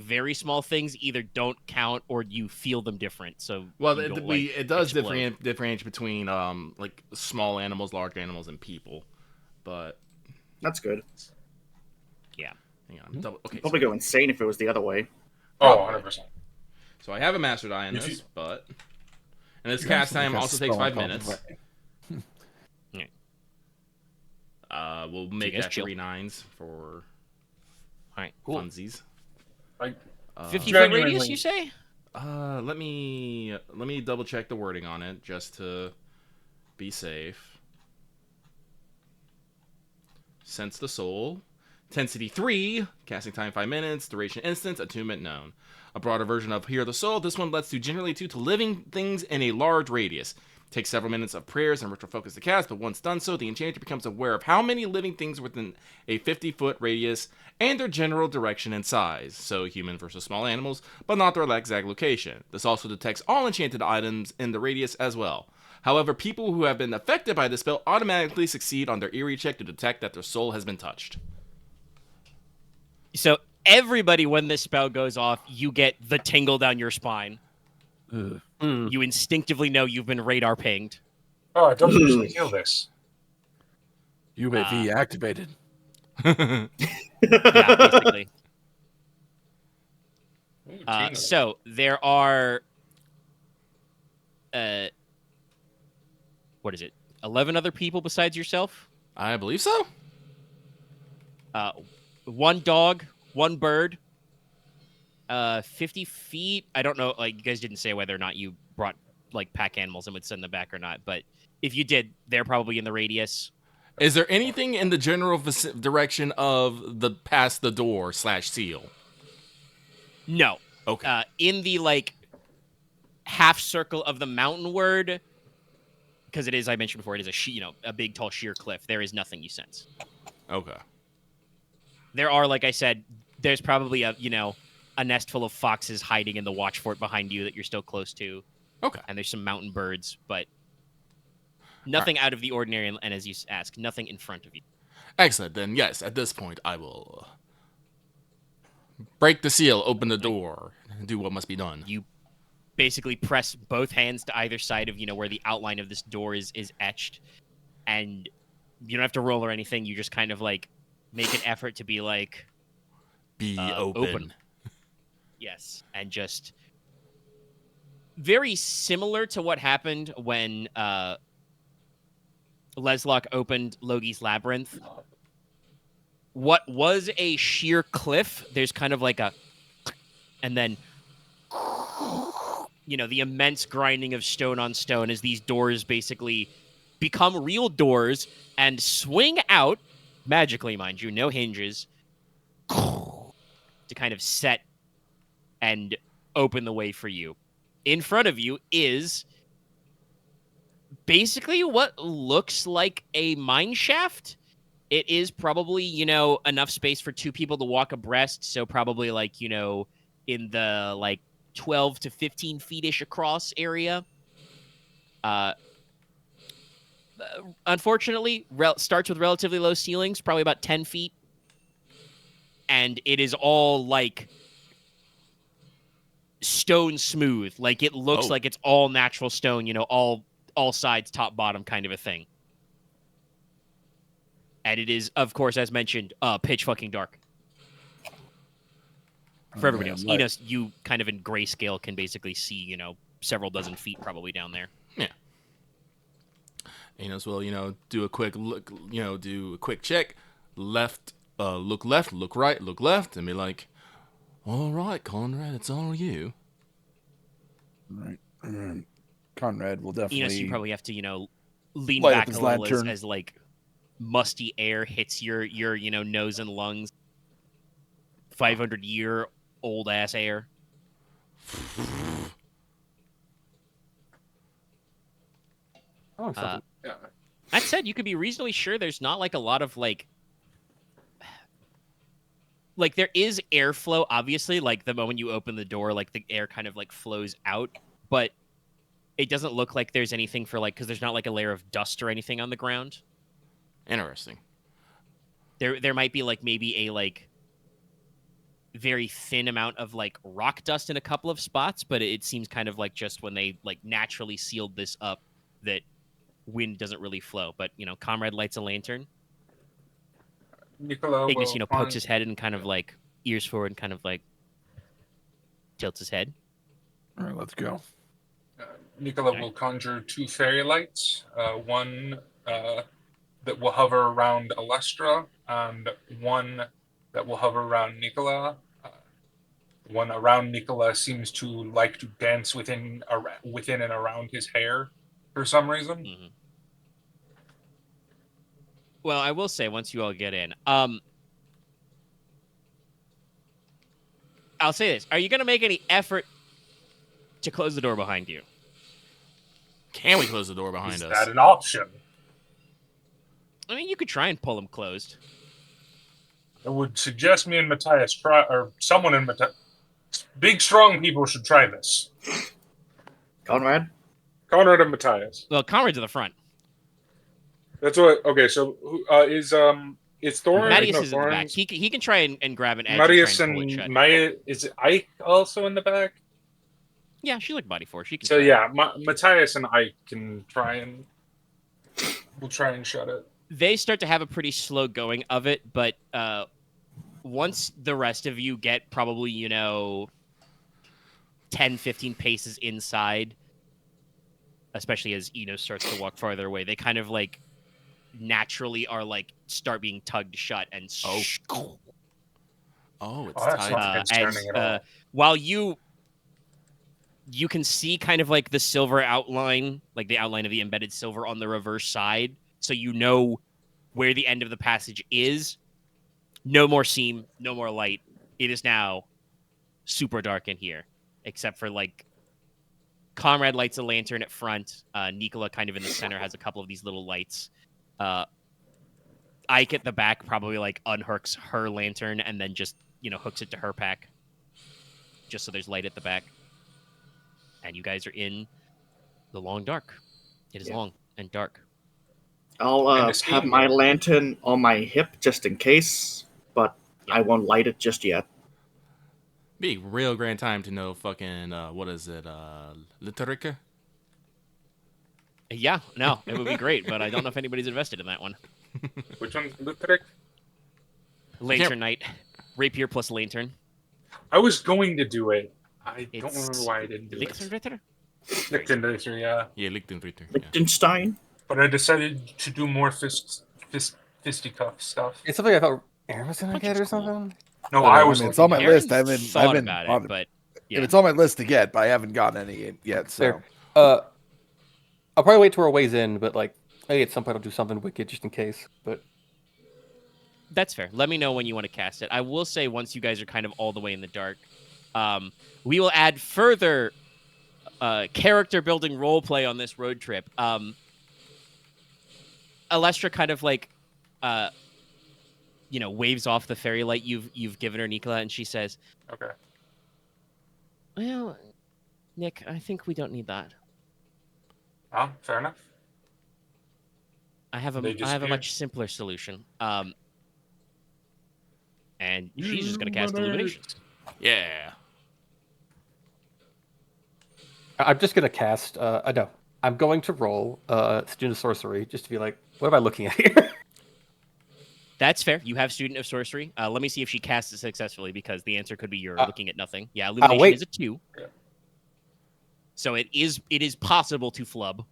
very small things either don't count or you feel them different. So it does differentiate between like small animals, large animals, and people. But that's good. Yeah. Hang on. Probably go insane if it was the other way. Oh, 100%. So I have a mastered eye in this, but and this cast time also takes 5 minutes. We'll make that 3 9s for funsies. 50-foot radius, you say? Let me double check the wording on it just to be safe. Sense the Soul. Intensity 3, casting time 5 minutes, duration instance, attunement known. A broader version of Hear the Soul, this one lets you generally attune to living things in a large radius. Takes several minutes of prayers and ritual focus to cast, but once done so, the enchanter becomes aware of how many living things within a 50-foot radius and their general direction and size, so human versus small animals, but not their exact location. This also detects all enchanted items in the radius as well. However, people who have been affected by this spell automatically succeed on their eerie check to detect that their soul has been touched. So everybody, when this spell goes off, you get the tingle down your spine. You instinctively know you've been radar pinged. Oh, I don't usually feel this. You may be activated. Yeah, basically. So there are, 11 other people besides yourself? I believe so. 1 dog, 1 bird. 50 feet. I don't know. Like, you guys didn't say whether or not you brought like pack animals and would send them back or not. But if you did, they're probably in the radius. Is there anything in the general direction of the past the door / seal? No. Okay. In the like half circle of the mountain word, because it is, I mentioned before, it is a big tall sheer cliff. There is nothing you sense. Okay. There are, like I said, there's probably a nest full of foxes hiding in the watch fort behind you that you're still close to. Okay. And there's some mountain birds, but nothing out of the ordinary, and as you ask, nothing in front of you. Excellent. Then, yes, at this point, I will break the seal, open the door, and do what must be done. You basically press both hands to either side of, where the outline of this door is etched, and you don't have to roll or anything. You just kind of, like, make an effort to be, like... Be open. Yes, and just very similar to what happened when Leslok opened Logi's Labyrinth. What was a sheer cliff, there's kind of like a... And then, the immense grinding of stone on stone as these doors basically become real doors and swing out, magically, mind you, no hinges, to kind of set and open the way for you. In front of you is basically what looks like a mine shaft. It is probably, enough space for 2 people to walk abreast, so probably like, in the like 12 to 15 feet-ish across area. Unfortunately, starts with relatively low ceilings, probably about 10 feet. and it is all like stone smooth. Like it looks like it's all natural stone, you know, all sides, top, bottom kind of a thing. And it is, of course, as mentioned, pitch fucking dark. For everybody else. Right. Inos, you kind of in grayscale can basically see, you know, several dozen feet probably down there. Yeah. Inos will, you know, do a quick look, you know, do a quick check. Left, look left, look right, look left, and be like, all right, Konrad, it's all you. Right. Konrad will definitely. Inos, you probably have to, you know, lean light up back a his little lantern. as like musty air hits your you know, nose and lungs. 500-year-old ass air. Oh, something. That said, you could be reasonably sure there's not like a lot of like there is airflow, obviously, like the moment you open the door, like the air kind of like flows out, but it doesn't look like there's anything for like, because there's not like a layer of dust or anything on the ground. Interesting. There might be like maybe a like very thin amount of like rock dust in a couple of spots, but it seems kind of like just when they like naturally sealed this up that wind doesn't really flow. But you know, Konrad lights a lantern. Nicola Ignis, will you know, pokes his head and kind of like ears forward and kind of like tilts his head. All right, let's go. Nicola will conjure 2 fairy lights. One that will hover around Alestra, and one that will hover around Nicola. One around Nicola seems to like to dance within and around his hair for some reason. Mm-hmm. Well, I will say once you all get in, I'll say this: are you going to make any effort to close the door behind you? Can we close the door behind Is us? that an option? I mean, you could try and pull them closed. I would suggest me and Matthias try, or someone in Matthias. Big, strong people should try this. Konrad? Konrad and Matthias. Well, Conrad's in the front. That's what. Okay, so is Thorin? Mattias no, is in the back. Thorin's- He can try and grab an edge Marius and try and pull it and shut. Maya. Is Ike also in the back? Yeah, she looked body force. She can. So try. yeah, Matthias and Ike can try and we'll try and shut it. They start to have a pretty slow going of it, but once the rest of you get probably, you know, 10, 15 paces inside, especially as Inos starts to walk farther away, they kind of like naturally are like start being tugged shut and it's that's tied. not concerning at all. while you can see kind of like the silver outline, like the outline of the embedded silver on the reverse side, so you know where the end of the passage is. No more seam, no more light. It is now super dark in here, except for like Konrad lights a lantern at front. Nicola kind of in the center has a couple of these little lights. Ike at the back probably like unhooks her lantern and then just, you know, hooks it to her pack, just so there's light at the back. And you guys are in the long dark. It is long and dark. I'll And the have steam my room. lantern on my hip just in case, but I won't light it just yet. Be a real grand time to know fucking, what is it, Literica? Yeah, no, it would be great, but I don't know if anybody's invested in that one. Which one's Lutheric? Lantern Knight. Rapier plus Lantern. I was going to do it. I don't It's remember why I didn't do it. Lichtenritter? Lichtenritter, yeah. Yeah, Lichtenritter. Yeah. Liechtenstein? But I decided to do more fisticuff stuff. It's something I thought Aren was gonna Punch get is or cool. something. No, I I mean, was. it's on my Aaron list. I thought haven't about bothered. it, but yeah. If it's on my list to get, but I haven't gotten any yet. So Fair. I'll probably wait till we're ways in, but like maybe at some point I'll do something wicked just in case. But That's fair. Let me know when you want to cast it. I will say once you guys are kind of all the way in the dark, we will add further character building role play on this road trip. Alestra kind of like, you know, waves off the fairy light you've given her, Nicola, and she says, Okay. "Well, Nick, I think we don't need that. Oh, fair enough. I have a They I have a disappear? much simpler solution. And she's just going to cast Illumination. Yeah. I'm just gonna cast. No, I'm going to roll Student of Sorcery just to be like, what am I looking at here? That's fair. You have Student of Sorcery. Let me see if she casts it successfully, because the answer could be you're looking at nothing. Yeah, Illumination wait. is a 2. So it is possible to flub.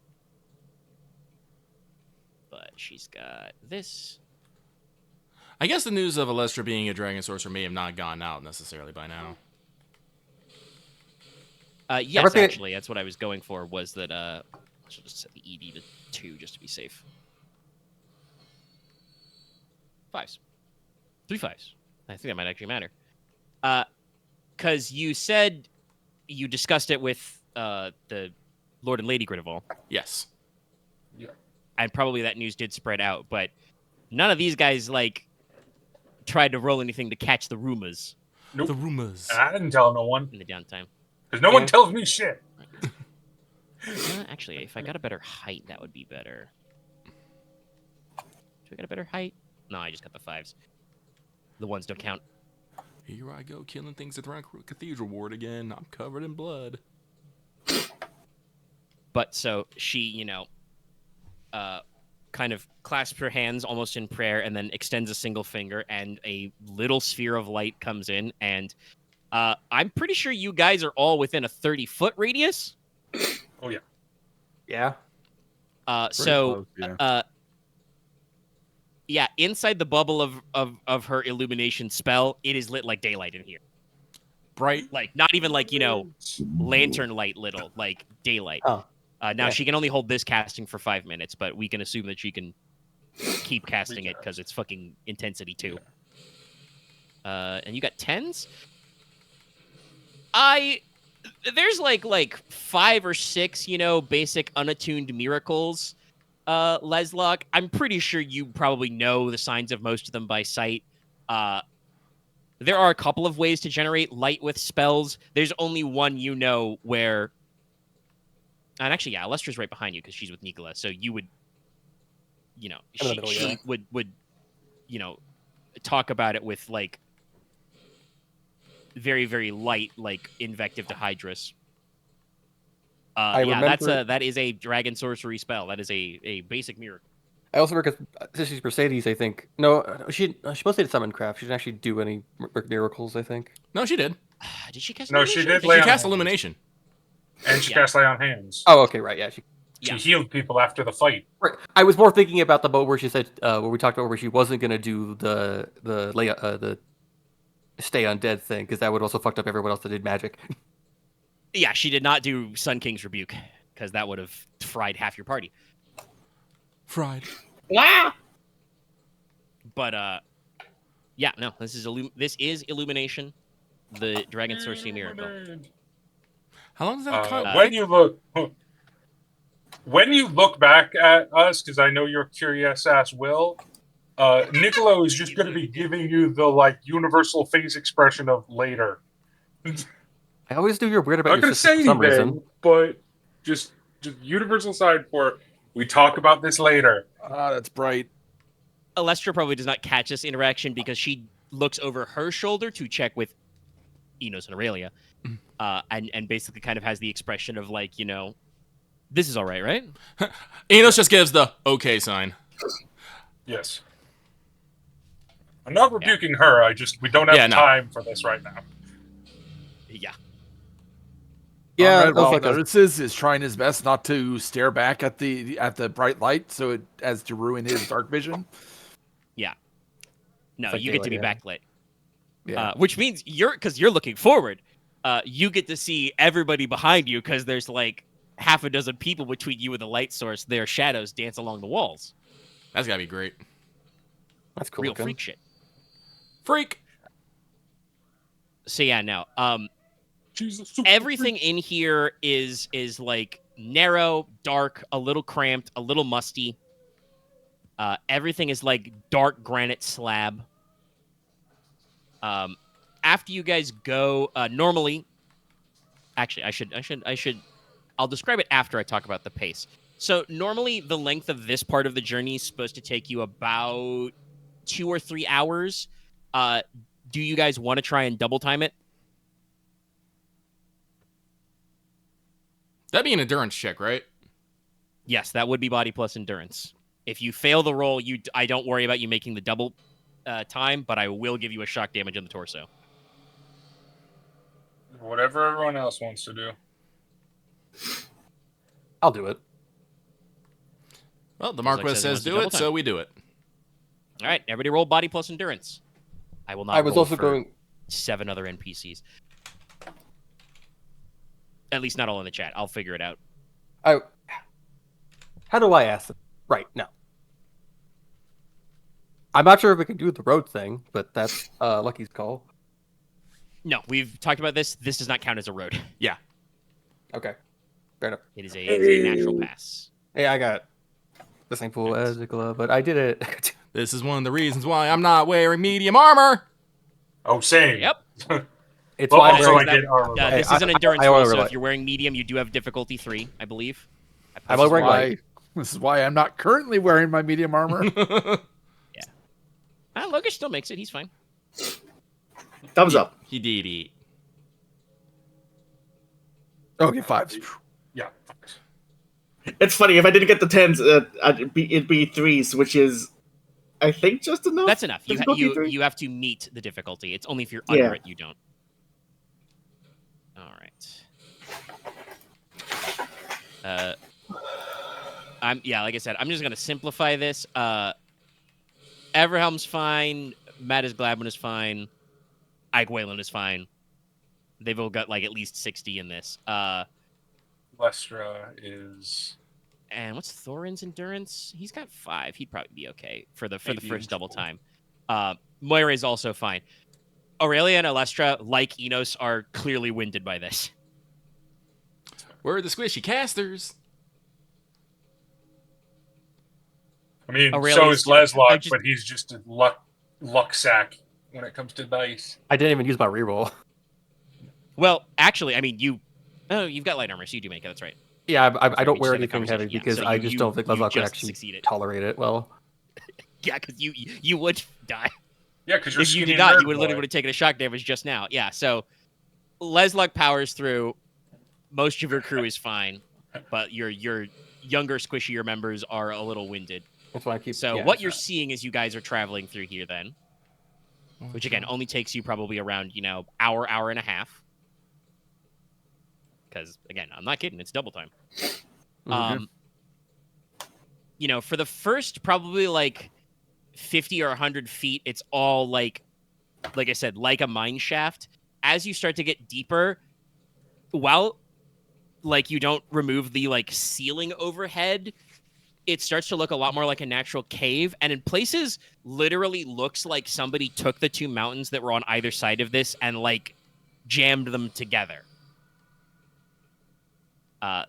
But she's got this. I guess the news of Alestra being a dragon sorcerer may have not gone out necessarily by now. Yes, Everything- actually, that's what I was going for, was that, I should just set the ED to 2 just to be safe. 5s. 3 5s. I think that might actually matter. Because you said you discussed it with the Lord and Lady Gridarvol. Yes. Yeah. And probably that news did spread out, but none of these guys, like, tried to roll anything to catch the rumors Nope. The rumors. I didn't tell no one. in the downtime. Because no one tells me shit. Actually, if I got a better height, that would be better. Do I got a better height? No, I just got the 5s. The 1s don't count. Here I go, killing things at the Cathedral Ward again. I'm covered in blood. But so she, kind of clasps her hands almost in prayer and then extends a single finger, and a little sphere of light comes in. And I'm pretty sure you guys are all within a 30-foot radius. Oh, yeah. Yeah. So, Close, yeah. yeah, inside the bubble of her illumination spell, it is lit like daylight in here. Bright. Like, not even like, lantern light little, like daylight. Oh. Now, Yeah. she can only hold this casting for 5 minutes, but we can assume that she can keep casting it because it's fucking intensity 2. And you got 10s? There's like 5 or 6, basic unattuned miracles. Leslok, I'm pretty sure you probably know the signs of most of them by sight. There are a couple of ways to generate light with spells. There's only one where... And actually, yeah, Alestra's right behind you because she's with Nicola. So you would, In the middle, yeah. she would, talk about it with, like, very, very light, like, invective to Hydrus. That is a dragon sorcery spell. That is a basic miracle. I also work as she's Mercedes, I think. No, she mostly did summon craft. She didn't actually do any miracles, I think. No, she did. Did she cast? No, she Illumination? did She lay on cast hands. Illumination. And she Yeah. cast Lay on Hands. Oh, okay, right, yeah. She Yeah. healed people after the fight. Right. I was more thinking about the boat where she said, where we talked about where she wasn't gonna do the stay undead thing, because that would also fucked up everyone else that did magic. Yeah, she did not do Sun King's Rebuke because that would have fried half your party. Fried. But yeah, no, this is Illumination, the dragon sorcery miracle. How long does that cut? When you look back at us, because I know you're curious ass Will, Nicola is just going to be giving you the universal face expression of later. I always knew you were weird I'm about not your going to sister say for some anything, reason. but just universal sign for we talk about this later. Ah, that's bright. Alestra probably does not catch this interaction because she looks over her shoulder to check with Inos and Aurelia, and basically kind of has the expression of like, this is all right? Inos just gives the okay sign. Yes. I'm not rebuking her. We don't have time for this right now. Yeah. Yeah, Konrad, that was while like a- notices, is trying his best not to stare back at the bright light, as to ruin his dark vision. No, It's like you get to be daylight, backlit. Yeah. Which means because you're looking forward, you get to see everybody behind you because there's like half a dozen people between you and the light source. Their shadows dance along the walls. That's gotta be great. That's cool. Real looking. freak shit. Freak. So yeah, no. Jesus. Everything in here is like narrow, dark, a little cramped, a little musty. Everything is like dark granite slab. After you guys go, normally, actually, I'll describe it after I talk about the pace. So normally, the length of this part of the journey is supposed to take you about 2 or 3 hours. do you guys want to try and double time it? That'd be an endurance check, right? Yes, that would be body plus endurance. If you fail the roll, I don't worry about you making the double time, but I will give you a shock damage in the torso. Whatever everyone else wants to do. I'll do it. Well, the Leslok Marquess says he says wants to do double it, time. so we do it. All right, everybody roll body plus endurance. I will not. I was roll also for going. 7 other NPCs. At least not all in the chat. I'll figure it out. How do I ask them? Right, no. I'm not sure if we can do the road thing, but that's Lucky's call. No, we've talked about this. This does not count as a road. Okay, fair enough. It is a natural pass. Hey, I got the same pool as Nicola, but I did it. This is one of the reasons why I'm not wearing medium armor. Oh, same. Yep. It's Well, why I'm also wearing. I get armor. Hey, This is an endurance I roll, wanna so rely- if you're wearing medium, you do have difficulty 3, I believe. I'm wearing Why? This is why I'm not currently wearing my medium armor. Logesh still makes it. He's fine. Thumbs up. He did eat. Okay, 5. Yeah. It's funny, if I didn't get the 10s, it'd be 3s, which is, I think, just enough. That's enough. Difficulty 3? You have to meet the difficulty. It's only if you're under it, you don't. All right. Like I said, I'm just gonna simplify this. Everhelm's fine. Mattis Gladwin is fine. Ike Whalen is fine. They've all got like at least 60 in this. Lestra is. And what's Thorin's endurance? He's got 5. He'd probably be okay for the Maybe first double cool. time. Moira is also fine. Aurelia and Alestra, like Enos, are clearly winded by this. We're the squishy casters. I mean, so Aurelius- is Leslok, just- but he's just a luck sack when it comes to dice. I didn't even use my reroll. Well, actually, I mean, you've got light armor, so you do make it. That's right. Yeah, I Sorry, don't we wear just had the anything heavy conversation. Yeah, because so I just don't think Leslok would just actually succeeded. tolerate it well. Yeah, because you would die. Yeah, because you're If you skinny did not, nerd you would literally boy. would have taken a shock damage just now. Yeah, so Leslok powers through. Most of your crew is fine, but your younger, squishier members are a little winded. That's why I keep. So yeah, what it's you're fine. seeing as you guys are traveling through here then, which again only takes you probably around, hour and a half. Because again, I'm not kidding, it's double time. For the first probably like 50 or 100 feet, it's all like I said, like a mine shaft. As you start to get deeper, while like you don't remove the like ceiling overhead, it starts to look a lot more like a natural cave, and in places literally looks like somebody took the 2 mountains that were on either side of this and like jammed them together.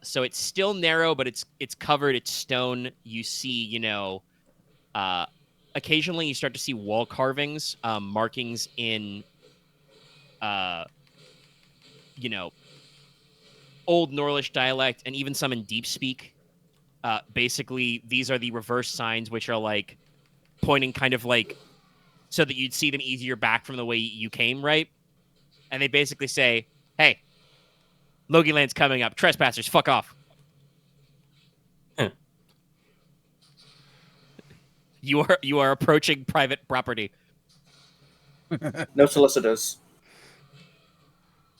So it's still narrow, but it's covered, it's stone. You see, occasionally you start to see wall carvings, markings in Old Norlish dialect, and even some in Deep Speak. Basically, these are the reverse signs, which are like pointing kind of like so that you'd see them easier back from the way you came, right? And they basically say, hey, Logi Land's coming up. Trespassers, fuck off. You are approaching private property. No solicitors.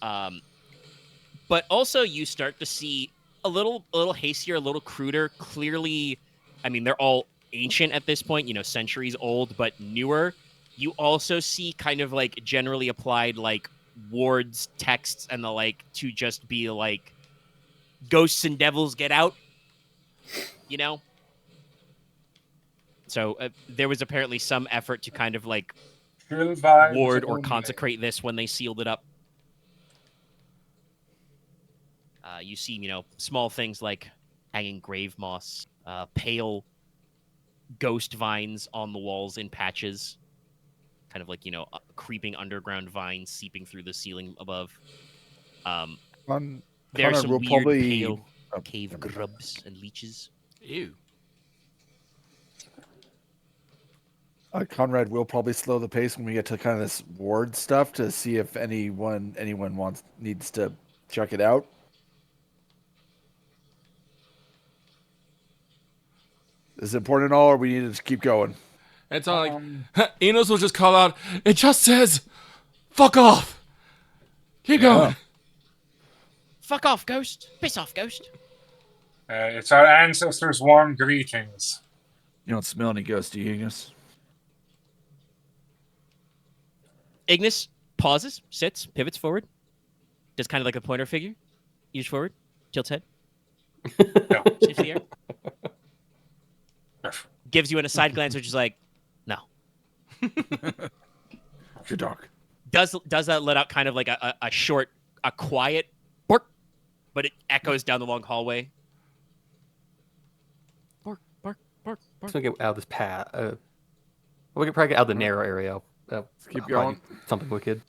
But also you start to see a little hastier, a little cruder. Clearly, I mean, they're all ancient at this point, centuries old, but newer. You also see kind of like generally applied like wards, texts, and the like to just be like ghosts and devils get out. So there was apparently some effort to kind of like ward or consecrate this when they sealed it up. You see, small things like hanging grave moss, pale ghost vines on the walls in patches, kind of like, creeping underground vines seeping through the ceiling above. There are some we'll weird probably... pale cave grubs and leeches. Ew. Konrad will probably slow the pace when we get to kind of this ward stuff to see if anyone needs to check it out. Is it important at all, or we need to just keep going? It's all like Inos will just call out. It just says, "Fuck off." Keep going. Fuck off, ghost. Piss off, ghost. It's our ancestors' warm greetings. You don't smell any ghosts, do you, Ignis? Ignis pauses, sits, pivots forward, does kind of like a pointer figure, ears forward, tilts head, No. sniffs the air, gives you an aside glance, which is like, no. Your dog. Does that let out kind of like a short, a quiet bark, but it echoes down the long hallway. Bark, bark, bark, bark. So we get out of this path. We can probably get out of the narrow area. Let's keep Probably going. Something wicked.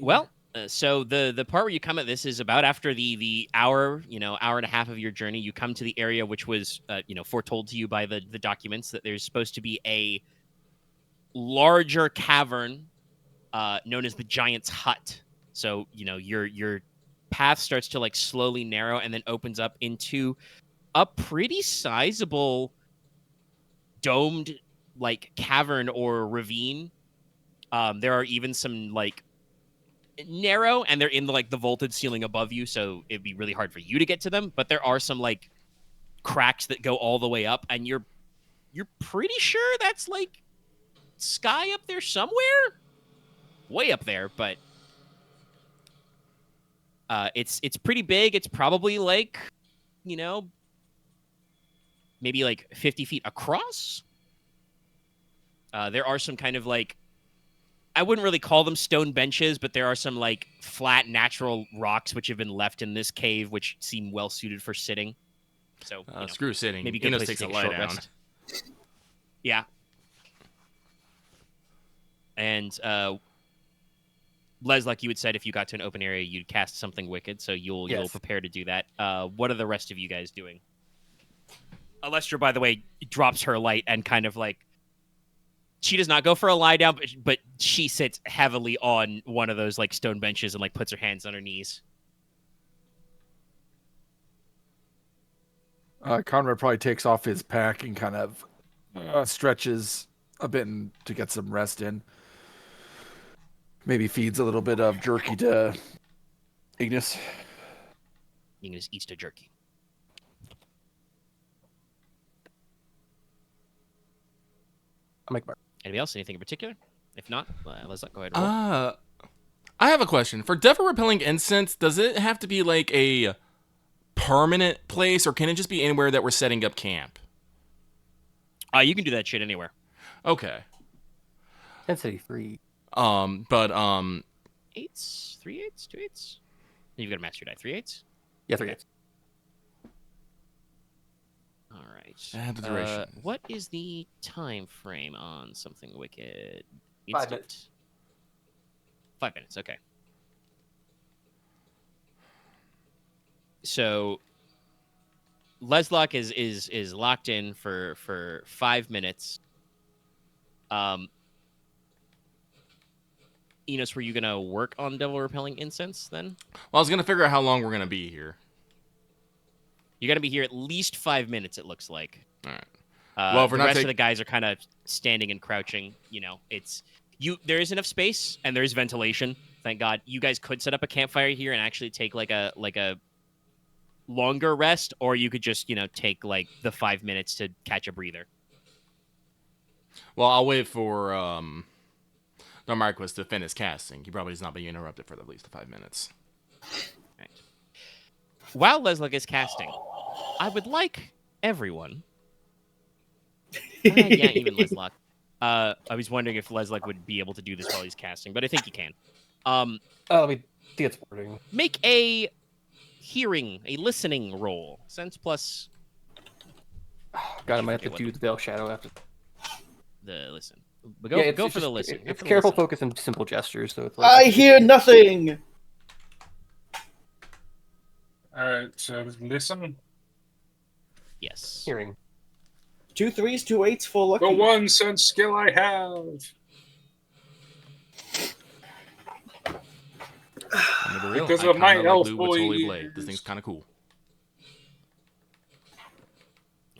Well, so the part where you come at this is about after the hour, hour and a half of your journey. You come to the area which was, foretold to you by the documents that there's supposed to be a larger cavern known as the Giant's Hut. So, your path starts to like slowly narrow and then opens up into a pretty sizable domed like cavern or ravine. There are even some like narrow, and they're in the vaulted ceiling above you, so it'd be really hard for you to get to them. But there are some like cracks that go all the way up, and you're pretty sure that's like sky up there somewhere, way up there. But it's pretty big. It's probably like maybe like 50 feet across. There are some kind of like, I wouldn't really call them stone benches, but there are some like flat natural rocks which have been left in this cave, which seem well suited for sitting. So screw sitting. maybe good Inos place takes to a take lie short down. rest. Yeah. And Leslok, you had said if you got to an open area, you'd cast something wicked, so you'll prepare to do that. What are the rest of you guys doing? Alestra, by the way, drops her light and kind of like, she does not go for a lie down, but she sits heavily on one of those like stone benches and like puts her hands on her knees. Konrad probably takes off his pack and kind of stretches a bit to get some rest in. Maybe feeds a little bit of jerky to Ignis. Ignis eats the jerky. I'll make my... Anybody else? Anything in particular? If not, let's go ahead. I have a question. For devil repelling incense, does it have to be like a permanent place, or can it just be anywhere that we're setting up camp? You can do that shit anywhere. Okay. Density 3. But 8s, 3 8s, 2 8s. You've got a master die. 3 8s. Yeah, 3 8. All right. And the duration. What is the time frame on something wicked? 5 minutes. 5 minutes. Okay. So Leslok is locked in for 5 minutes. Inos, were you gonna work on devil repelling incense then? Well, I was gonna figure out how long we're gonna be here. You're gonna be here at least 5 minutes. It looks like. All right. Well, if we're the not rest of the guys are kind of standing and crouching. There is enough space and there is ventilation. Thank God. You guys could set up a campfire here and actually take like a longer rest, or you could just take like the 5 minutes to catch a breather. Well, I'll wait for the Marquess to finish casting. He probably is not being interrupted for at least 5 minutes. Right. While Leslok is casting, I would like everyone. Yeah, even Leslok. I was wondering if Leslok would be able to do this while he's casting, but I think he can. Let me see it's wording. Make a listening roll. Sense plus. God, I might have to do the Veil Shadow after. The listen. But go for the listen. It's careful focus and simple gestures, so it's like... I hear nothing! Alright, so listen. Yes. Hearing. 2 3s, 2 8s, 4 lucky. The 1 sense skill I have. I'm gonna be real. Because I of my kinda elf like Lou with Holy boys. Blade. This thing's kind of cool.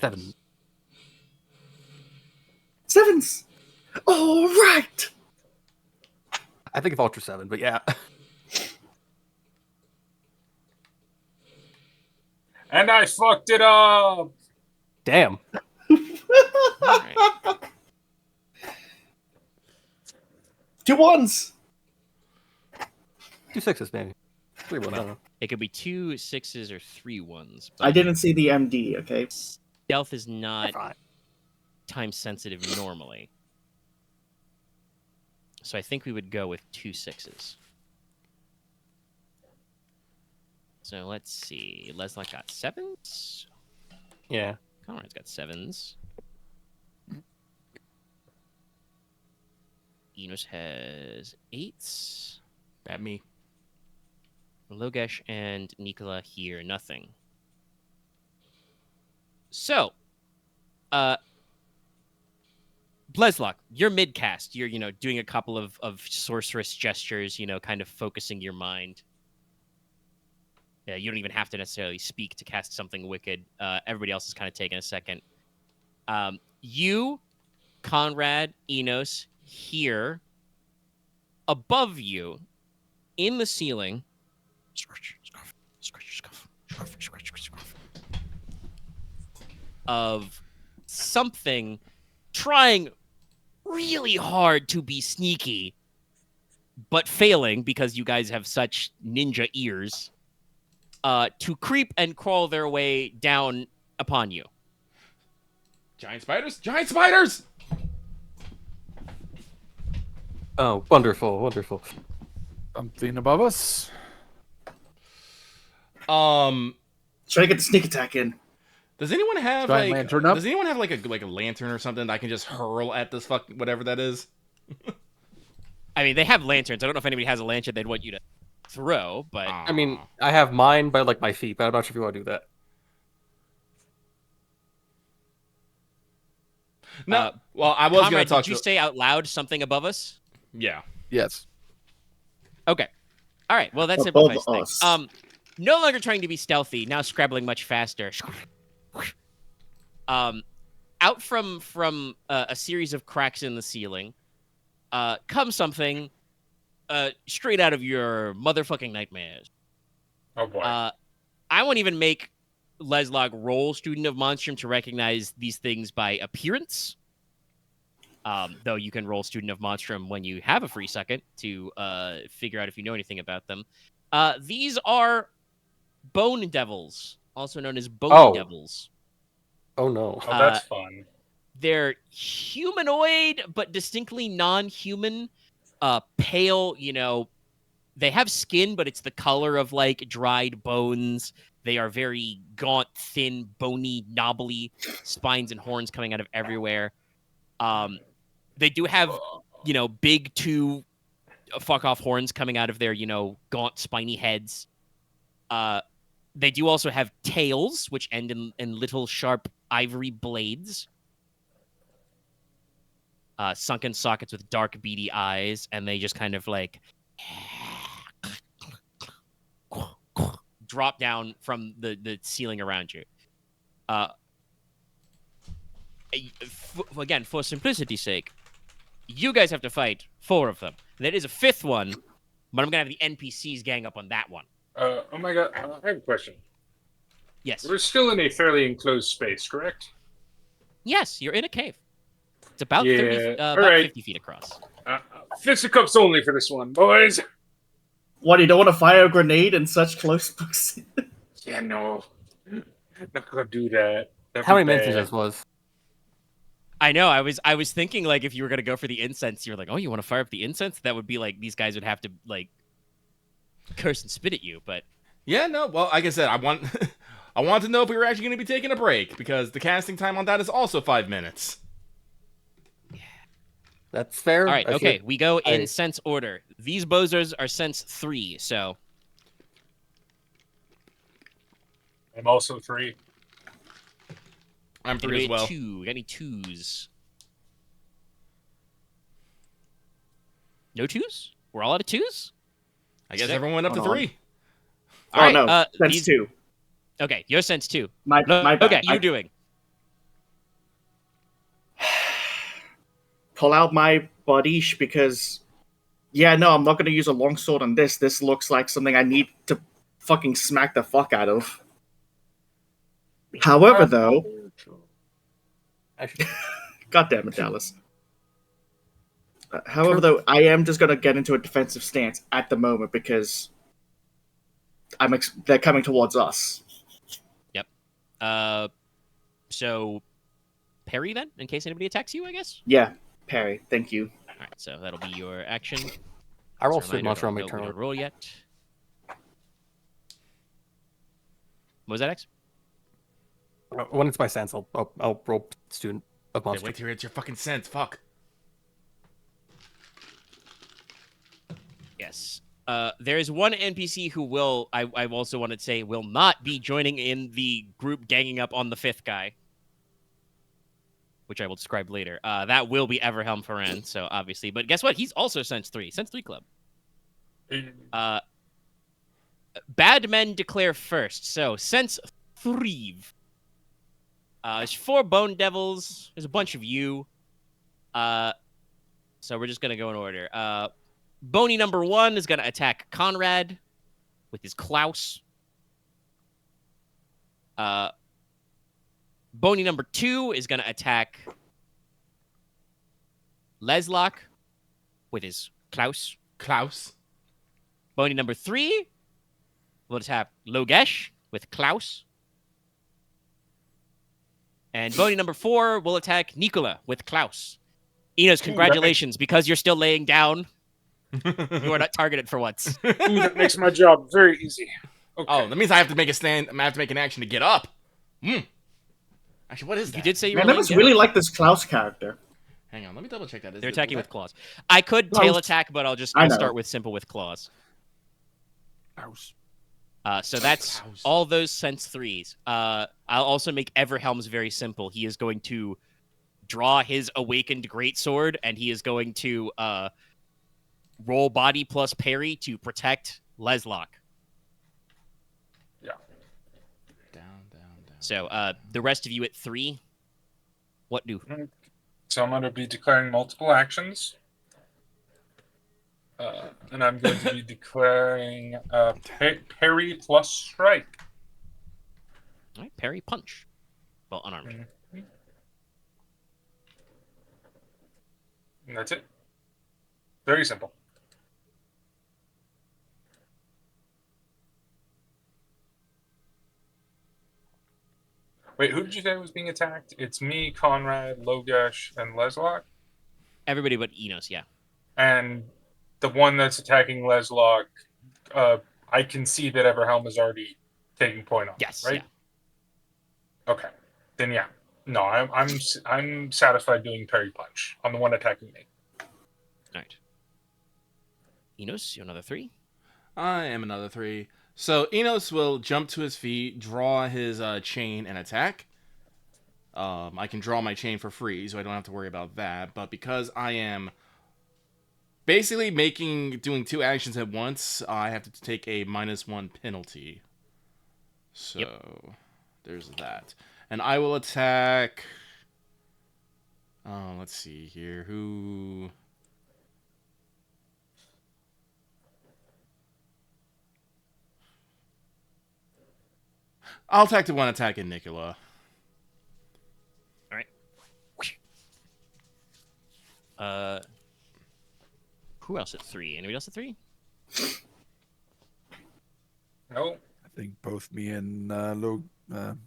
7. 7s. All right. I think of Ultra 7, but yeah. And I fucked it up. Damn. All right. 2 1s. 2 6s, maybe. 3 1, I don't know. It could be 2 6s or 3 1s. I didn't see the MD, okay? Stealth is not Fine. time sensitive normally. So I think we would go with 2 6s. So let's see. Leslok got 7s. Yeah. Konrad's got 7s. Inos has 8s. At me. Logesh and Nicola here, nothing. So, Leslok, you're mid-cast. You're, doing a couple of sorceress gestures, kind of focusing your mind. Yeah, you don't even have to necessarily speak to cast something wicked. Everybody else is kind of taking a second. You, Konrad, Inos, here, above you, in the ceiling, of something trying really hard to be sneaky, but failing because you guys have such ninja ears, to creep and crawl their way down upon you. Giant spiders! Giant spiders! Oh, wonderful, wonderful. Something above us. Try to get the sneak attack in. Does anyone have Giant lantern up? Does anyone have like a lantern or something that I can just hurl at this whatever that is? I mean, they have lanterns. I don't know if anybody has a lantern they'd want you to throw, but I mean, I have mine by like my feet, but I'm not sure if you want to do that. No. Well, I was Konrad, gonna talk did you to. say out loud something above us? Yeah. Yes. Okay. All right. Well, that Above simplifies things. us. No longer trying to be stealthy, now scrabbling much faster. Out from a series of cracks in the ceiling, comes something straight out of your motherfucking nightmares. Oh boy. I won't even make Leslok roll Student of Monstrum to recognize these things by appearance. Though you can roll Student of Monstrum when you have a free second to figure out if you know anything about them. These are Bone Devils, also known as Bony Devils. Oh no. Oh, that's fun. They're humanoid, but distinctly non-human. Pale, they have skin, but it's the color of like dried bones. They are very gaunt, thin, bony, knobbly, spines and horns coming out of everywhere. They do have, big 2 fuck-off horns coming out of their, gaunt, spiny heads. They do also have tails, which end in little, sharp ivory blades. Sunken sockets with dark, beady eyes, and they just kind of like drop down from the ceiling around you. Again, for simplicity's sake, you guys have to fight 4 of them. There is a 5th one, but I'm going to have the NPCs gang up on that one. Oh my god, I have a question. Yes. We're still in a fairly enclosed space, correct? Yes, you're in a cave. It's about, Yeah, 30, about alright. 50 feet across. Fisticuffs only for this one, boys. What, you don't want to fire a grenade in such close proximity? Yeah, no. Not gonna do that. That'd How be many bad. minutes this was? I know. I was thinking like if you were gonna go for the incense, you were like, oh, you want to fire up the incense? That would be like these guys would have to like curse and spit at you. But Yeah. No. Well, like I said, I want to know if we were actually going to be taking a break because the casting time on that is also 5 minutes. That's fair. all right, I okay, feel- we go in I- sense order. These bozos are sense 3, so I'm also 3. I'm 3 Anybody as well. 2? Got any 2s? No 2s? We're all out of 2s? I guess Sick. everyone went up to Hold on. 3. All right, no, that's these... 2. Okay, your sense 2. My bad. Okay, you doing? Pull out my Bodish because, yeah, no, I'm not going to use a longsword on this. This looks like something I need to fucking smack the fuck out of. However, though, God damn it, Dallas. However, though, I am just going to get into a defensive stance at the moment because they're coming towards us. Yep. So parry then, in case anybody attacks you, I guess. Yeah, parry. Thank you. All right, so that'll be your action. I roll As a straight reminder, monster on my we turn. don't roll yet. What was that, X? When it's my sense, I'll roll student of Okay, monster. wait till it's your fucking sense. Fuck. Yes. There is one NPC who will, I also want to say, will not be joining in the group ganging up on the 5th guy, which I will describe later. That will be Everhelm Ferran, so obviously. But guess what? He's also Sense 3. Sense 3 Club. Bad men declare first. So, Sense 3. There's 4 Bone Devils. There's a bunch of you. So we're just going to go in order. Bony number 1 is going to attack Konrad with his Klaus. Bony number 2 is going to attack Leslok with his Klaus. Bony number 3 will attack Logesh with Klaus. And Bony number 4 will attack Nicola with Klaus. Enos, congratulations, because you're still laying down. You are not targeted for once. Ooh, that makes my job very easy. Okay. Oh, that means I have to make a stand. I have to make an action to get up. Actually, what is that? You did say you Man, were I must laying down. really like this Klaus character. Hang on, let me double check that. They're attacking with claws. I could tail attack, but I'll start with simple with claws. So that's all those sense 3s. I'll also make Everhelm's very simple. He is going to draw his awakened greatsword, and he is going to roll body plus parry to protect Leslok. Yeah. Down. So the rest of you at 3, what do? So I'm going to be declaring multiple actions. And I'm going to be declaring parry plus strike. All right, parry, punch. Well, unarmed. And that's it. Very simple. Wait, who did you say was being attacked? It's me, Konrad, Logesh, and Leslok? Everybody but Enos, yeah. And the one that's attacking Leslok, I can see that Everhelm is already taking point on. Yes, right? Yeah. Okay, then yeah. No, I'm satisfied doing parry punch on the one attacking me. All right. Enos, you're another 3. I am another 3. So Inos will jump to his feet, draw his chain, and attack. I can draw my chain for free, so I don't have to worry about that. But because I am basically doing 2 actions at once, I have to take a -1 penalty. So there's that. And I will attack. Oh, let's see here. Who? I'll attack the one attacking Nicola. All right. Who else at 3? Anybody else at 3? No. I think both me and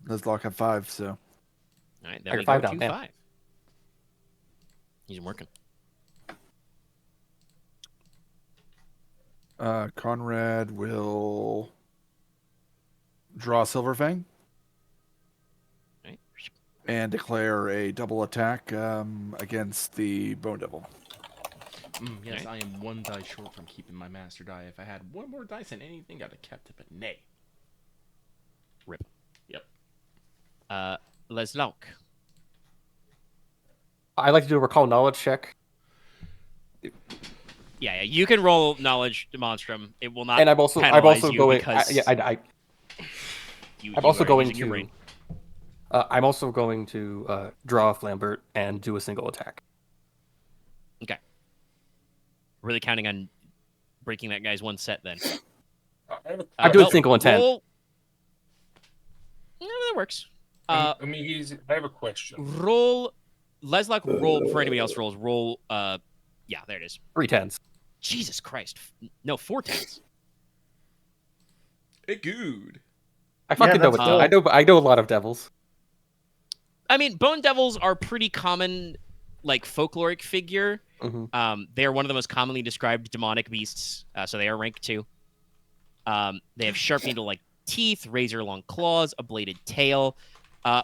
Leslok have 5, so. All right, I then we got 5 go down, to yeah. 5. He's working. Konrad will draw Silverfang Right. and declare a double attack against the Bone Devil. Yes, Right. I am 1 die short from keeping my master die. If I had 1 more dice and anything, I'd have kept it, but nay. Rip. Yep. Leslok. I like to do a recall knowledge check, Yeah, you can roll knowledge demonstrum. It will not. and I'm also you going. because I'm also are going using your brain. to. I'm also going to draw a Flambert and do a single attack. Okay. Really counting on breaking that guy's one set then. I'm doing single intent. No, that works. I have a question. Roll. Leslok, roll before anybody else rolls. Roll. Yeah, there it is. 3 10s. Jesus Christ. No, 4 10s. Hey, good. I fucking know what I know a lot of devils. I mean, bone devils are pretty common, like folkloric figure. Mm-hmm. They are one of the most commonly described demonic beasts. So they are rank 2. They have sharp needle-like teeth, razor-long claws, a bladed tail.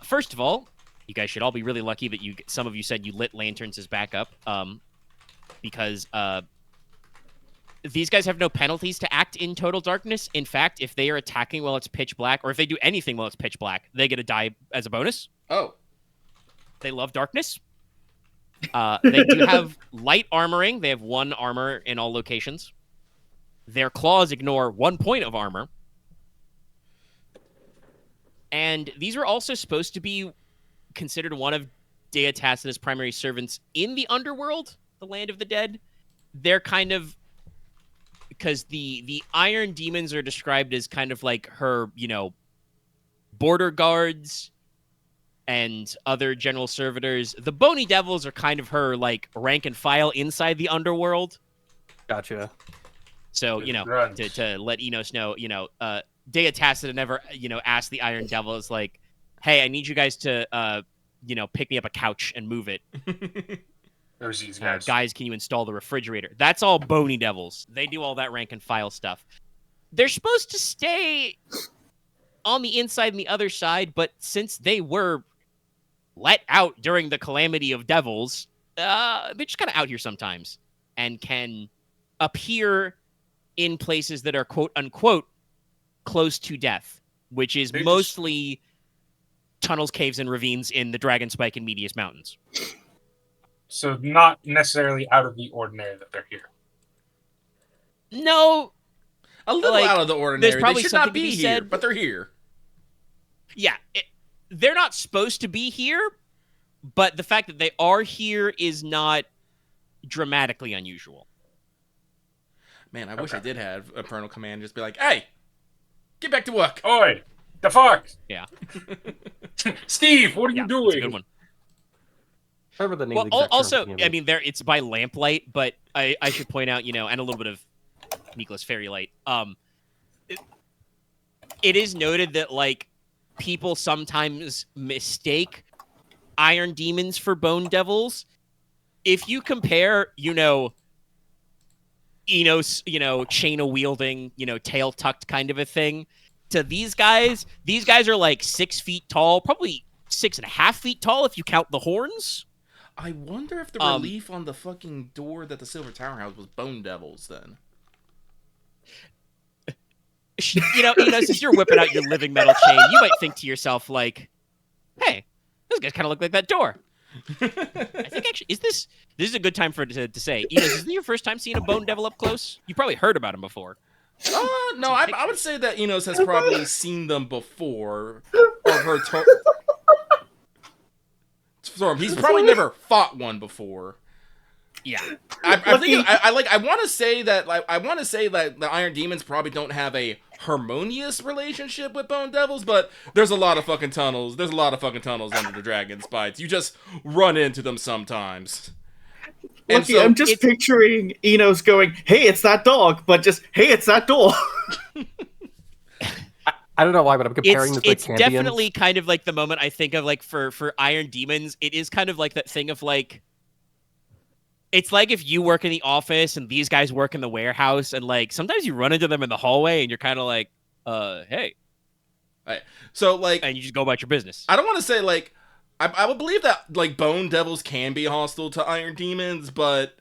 First of all, you guys should all be really lucky that some of you said you lit lanterns as backup. Because these guys have no penalties to act in total darkness. In fact, if they are attacking while it's pitch black, or if they do anything while it's pitch black, they get to die as a bonus. Oh. They love darkness. They do have light armoring. They have 1 armor in all locations. Their claws ignore 1 point of armor. And these are also supposed to be considered one of Deotacida's primary servants in the underworld, the land of the dead. They're kind of... Because the Iron Demons are described as kind of like her, border guards and other general servitors. The Bony Devils are kind of her, like, rank and file inside the underworld. Gotcha. So, to let Inos know, Deotacida never, asked the Iron Devils, like, hey, I need you guys to, pick me up a couch and move it. There's these guys. Guys, can you install the refrigerator? That's all Bony Devils. They do all that rank and file stuff. They're supposed to stay on the inside and the other side, but since they were let out during the calamity of devils, they're just kind of out here sometimes and can appear in places that are quote-unquote close to death, which is mostly tunnels, caves, and ravines in the Dragon Spike and Medius Mountains. So not necessarily out of the ordinary that they're here. No. A little out of the ordinary. Probably they should not be here, but they're here. Yeah. They're not supposed to be here, but the fact that they are here is not dramatically unusual. Man, I wish I did have a parental command. Just be like, hey, get back to work. Oi, the fuck? Yeah. Steve, what are you doing? That's a good one. Remember the name well, also, I mean, it's by lamplight, but I should point out, and a little bit of Nicola's fairy light. It is noted that, like, people sometimes mistake Iron Demons for Bone Devils. If you compare, Enos, chain-wielding, tail-tucked kind of a thing, to these guys are, like, 6 feet tall, probably 6.5 feet tall if you count the horns. I wonder if the relief on the fucking door that the Silver Tower has was Bone Devils, then. Since you're whipping out your living metal chain, you might think to yourself, like, hey, those guys kind of look like that door. I think, actually, this is a good time for it to say, Enos, is this your first time seeing a Bone Devil up close? You probably heard about him before. No, I would say that Enos has probably seen them before, or heard he's probably never fought one before. Yeah, I want to say that the Iron Demons probably don't have a harmonious relationship with Bone Devils, but there's a lot of fucking tunnels. There's a lot of fucking tunnels under the Dragon Spites. You just run into them sometimes. Lucky, so I'm just picturing Enos going, "Hey, it's that dog," but just, "Hey, it's that door." I don't know why, but I'm comparing this. It's definitely kind of like the moment I think of, like, for Iron Demons. It is kind of like that thing of, like, it's like if you work in the office and these guys work in the warehouse, and, like, sometimes you run into them in the hallway and you're kind of like, hey. Right. So, like, and you just go about your business. I don't want to say, like, I would believe that, like, Bone Devils can be hostile to Iron Demons, but,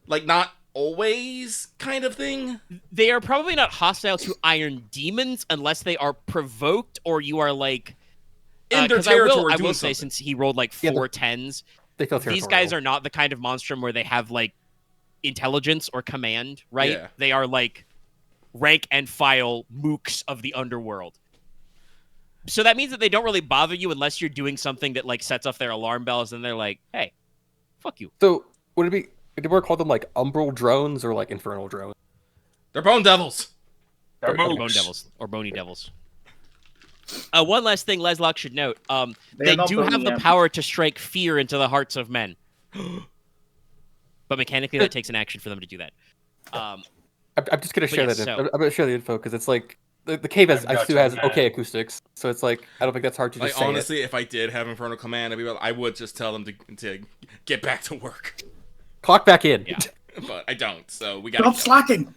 like, not always kind of thing. They are probably not hostile to Iron Demons unless they are provoked or you are, like, in their territory. I will say, since he rolled like 4 10s, They feel these territorial. guys are not the kind of monstrum where they have like intelligence or command, right? Yeah. They are like rank and file mooks of the underworld. So that means that they don't really bother you unless you're doing something that like sets off their alarm bells, and they're like, "Hey, fuck you." So would it be? Did we call them like umbral drones or like infernal drones? They're bone devils. They're Or bone mooks. devils or bony devils. One last thing Leslok should note: They they are not do have bony the ants. power to strike fear into the hearts of men, but mechanically that takes an action for them to do that. I'm just gonna But share yes, that. so- I'm gonna share the info because it's like the cave has I'm still has nuts on okay that. acoustics, so it's like I don't think that's hard to Like just say. honestly, if I did have Infernal Command, I would just tell them to get back to work. Clock back in. Yeah. But I don't, so we gotta Stop go. slacking.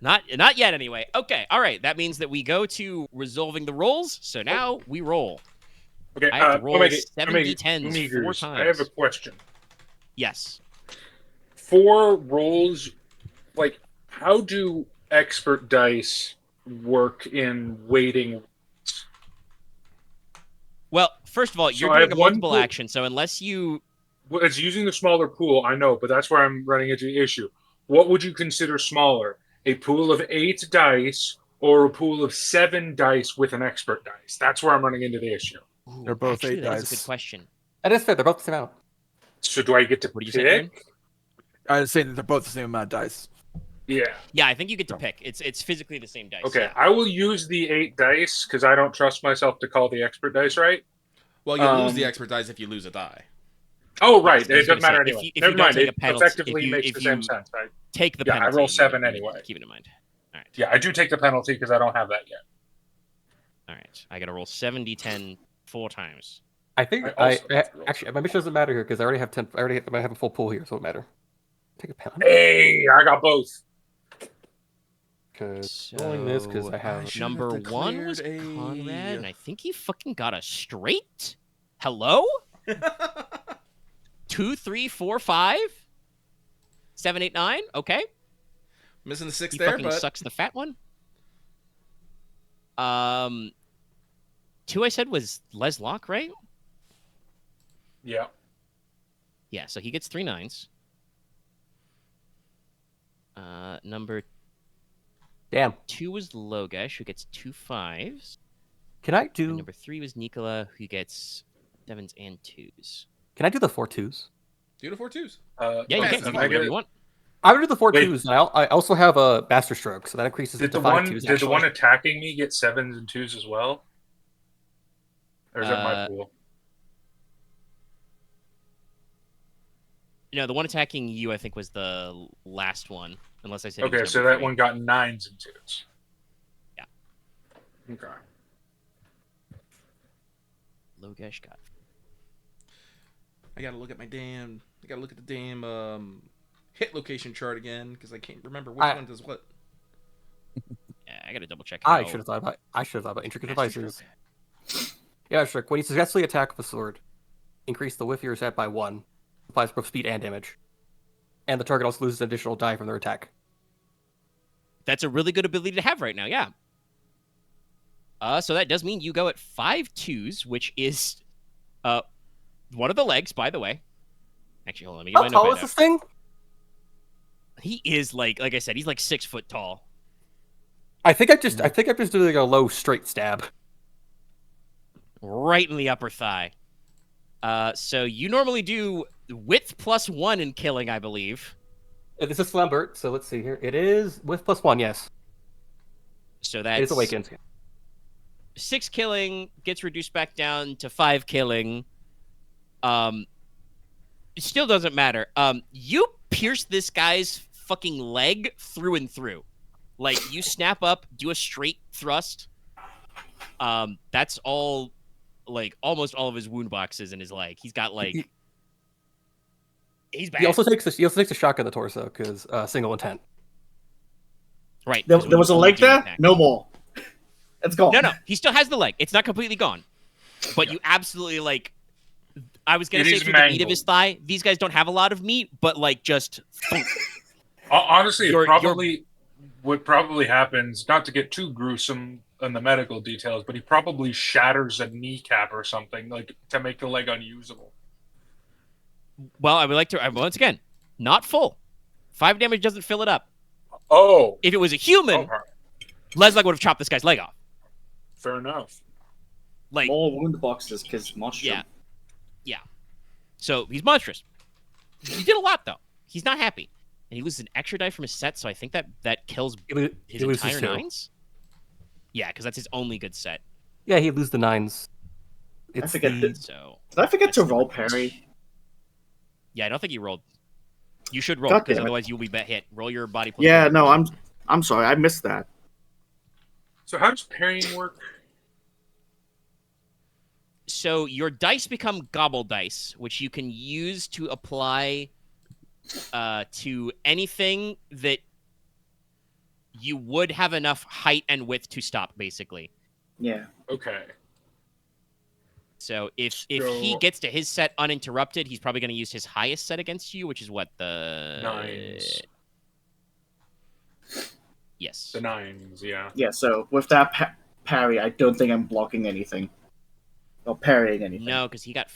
Not yet, anyway. Okay, all right. That means that we go to resolving the rolls. So now we roll. Okay, I have to roll Omega, 70 tens Omega, 4 I have a times. question. Yes. For rolls, like, how do expert dice work in weighting? Well, first of all, So you're I doing have a one multiple pool- action, so unless you Well, it's using the smaller pool, I know, but that's where I'm running into the issue. What would you consider smaller? A pool of 8 dice or a pool of 7 dice with an expert dice? That's where I'm running into the issue. They're both actually, 8 that is a dice. good question. That is fair. They're both the same amount. So do I get to What do you pick? say, Aren? I was saying that they're both the same amount of dice. Yeah. Yeah, I think you get to pick. It's physically the same dice. Okay, yeah. I will use the 8 dice because I don't trust myself to call the expert dice right. Well, you lose the Um, expert dice if you lose a die. Oh, right. Yes, I was It doesn't gonna matter say, anyway. if you Never don't mind. take It a penalty- effectively if makes you the same sense. Right? Take the Yeah, I penalty. roll you 7 would anyway. Keep it in mind. All right. Yeah, I do take the penalty because I don't have that yet. All right. I got to roll 70, 10, 4 times. I think I I, also have to roll. actually my mission doesn't matter here because I already have 10. I might have a full pool here, so it doesn't matter. Take a penalty Hey, I got both. because rolling this because I I have. should Number have 1 was declared a- Konrad, and I think he fucking got a straight. Hello? 2, 3, 4, 5, 7, 8, 9. Okay. Missing the 6 He there, fucking but sucks the fat one. 2 I said was Leslok, right? Yeah. Yeah, so he gets 3 9s. Number Damn. 2 was Logesh, who gets 2 5s. Can I And do? number 3 was Nicola, who gets 7s and 2s. Can I do the 4 2s? do the 4 2s. Yeah, you Okay, can. You so can I do whatever get- you want. I would do the 4 Wait. 2s, and I also have a master stroke, so that increases it Did to the 5 one 2s. did the actually. one attacking me get 7s and 2s as well? Or is it my pool? No, the one attacking you, I think, was the last one. Unless I said. he Okay, was so number that 3. one got 9s and 2s. Yeah. Okay. Logesh got. I gotta look at my damn. I gotta look at the damn hit location chart again because I can't remember which one does what. Yeah, I gotta double check. I how should have thought about intricate Master devices. Stroke- Yeah, sure. When you successfully attack with a sword, increase the whiff you're set by 1. Applies both speed and damage. And the target also loses an additional die from their attack. That's a really good ability to have right now. Yeah. So that does mean you go at 5 2s, which is one of the legs, by the way. Actually, hold on. Let me get How my tall notepad is out. this thing? He is like I said, he's like 6 foot tall. I think I'm just doing a low straight stab. Right in the upper thigh. So you normally do width plus 1 in killing, I believe. This is Slambert, so let's see here. It is with +1, yes. So It that's is awakened. 6 killing gets reduced back down to 5 killing. It still doesn't matter. You pierce this guy's fucking leg through and through. Like you snap up, do a straight thrust. That's all. Like almost all of his wound boxes in his leg. He's got like. He's bad. He also takes a shock in the torso because single intent. Right. There 'cause was a when leg you there? attack- No more. It's gone. No, he still has the leg. It's not completely gone. But you absolutely like. I was gonna It say is through the meat of mangled. his thigh. These guys don't have a lot of meat, but like just. Honestly, You're- what probably happens, not to get too gruesome in the medical details, but he probably shatters a kneecap or something like to make the leg unusable. Well, I would like to once again, not full. 5 damage doesn't fill it up. Oh, If it was a human, okay. Leslok would have chopped this guy's leg off. Fair enough. Like, More wound boxes, because monster. yeah. So he's monstrous. He did a lot though. He's not happy, and he loses an extra die from his set. So I think that kills his entire 9s. Yeah, because that's his only good set. Yeah, he loses the 9s. I forget the... So Did I forget to that's roll the- parry? Yeah, I don't think you rolled. You should roll God because damn it. otherwise you will be hit. Roll your body. Plus Yeah, 1. no, I'm sorry, I missed that. So how does parrying work? So your dice become gobble dice, which you can use to apply to anything that you would have enough height and width to stop, basically. Yeah. Okay. So if he So- gets to his set uninterrupted, he's probably going to use his highest set against you, which is what, the 9s. Yes. The 9s, yeah. Yeah, so with that parry, I don't think I'm blocking anything. Or parrying anything. No, because he got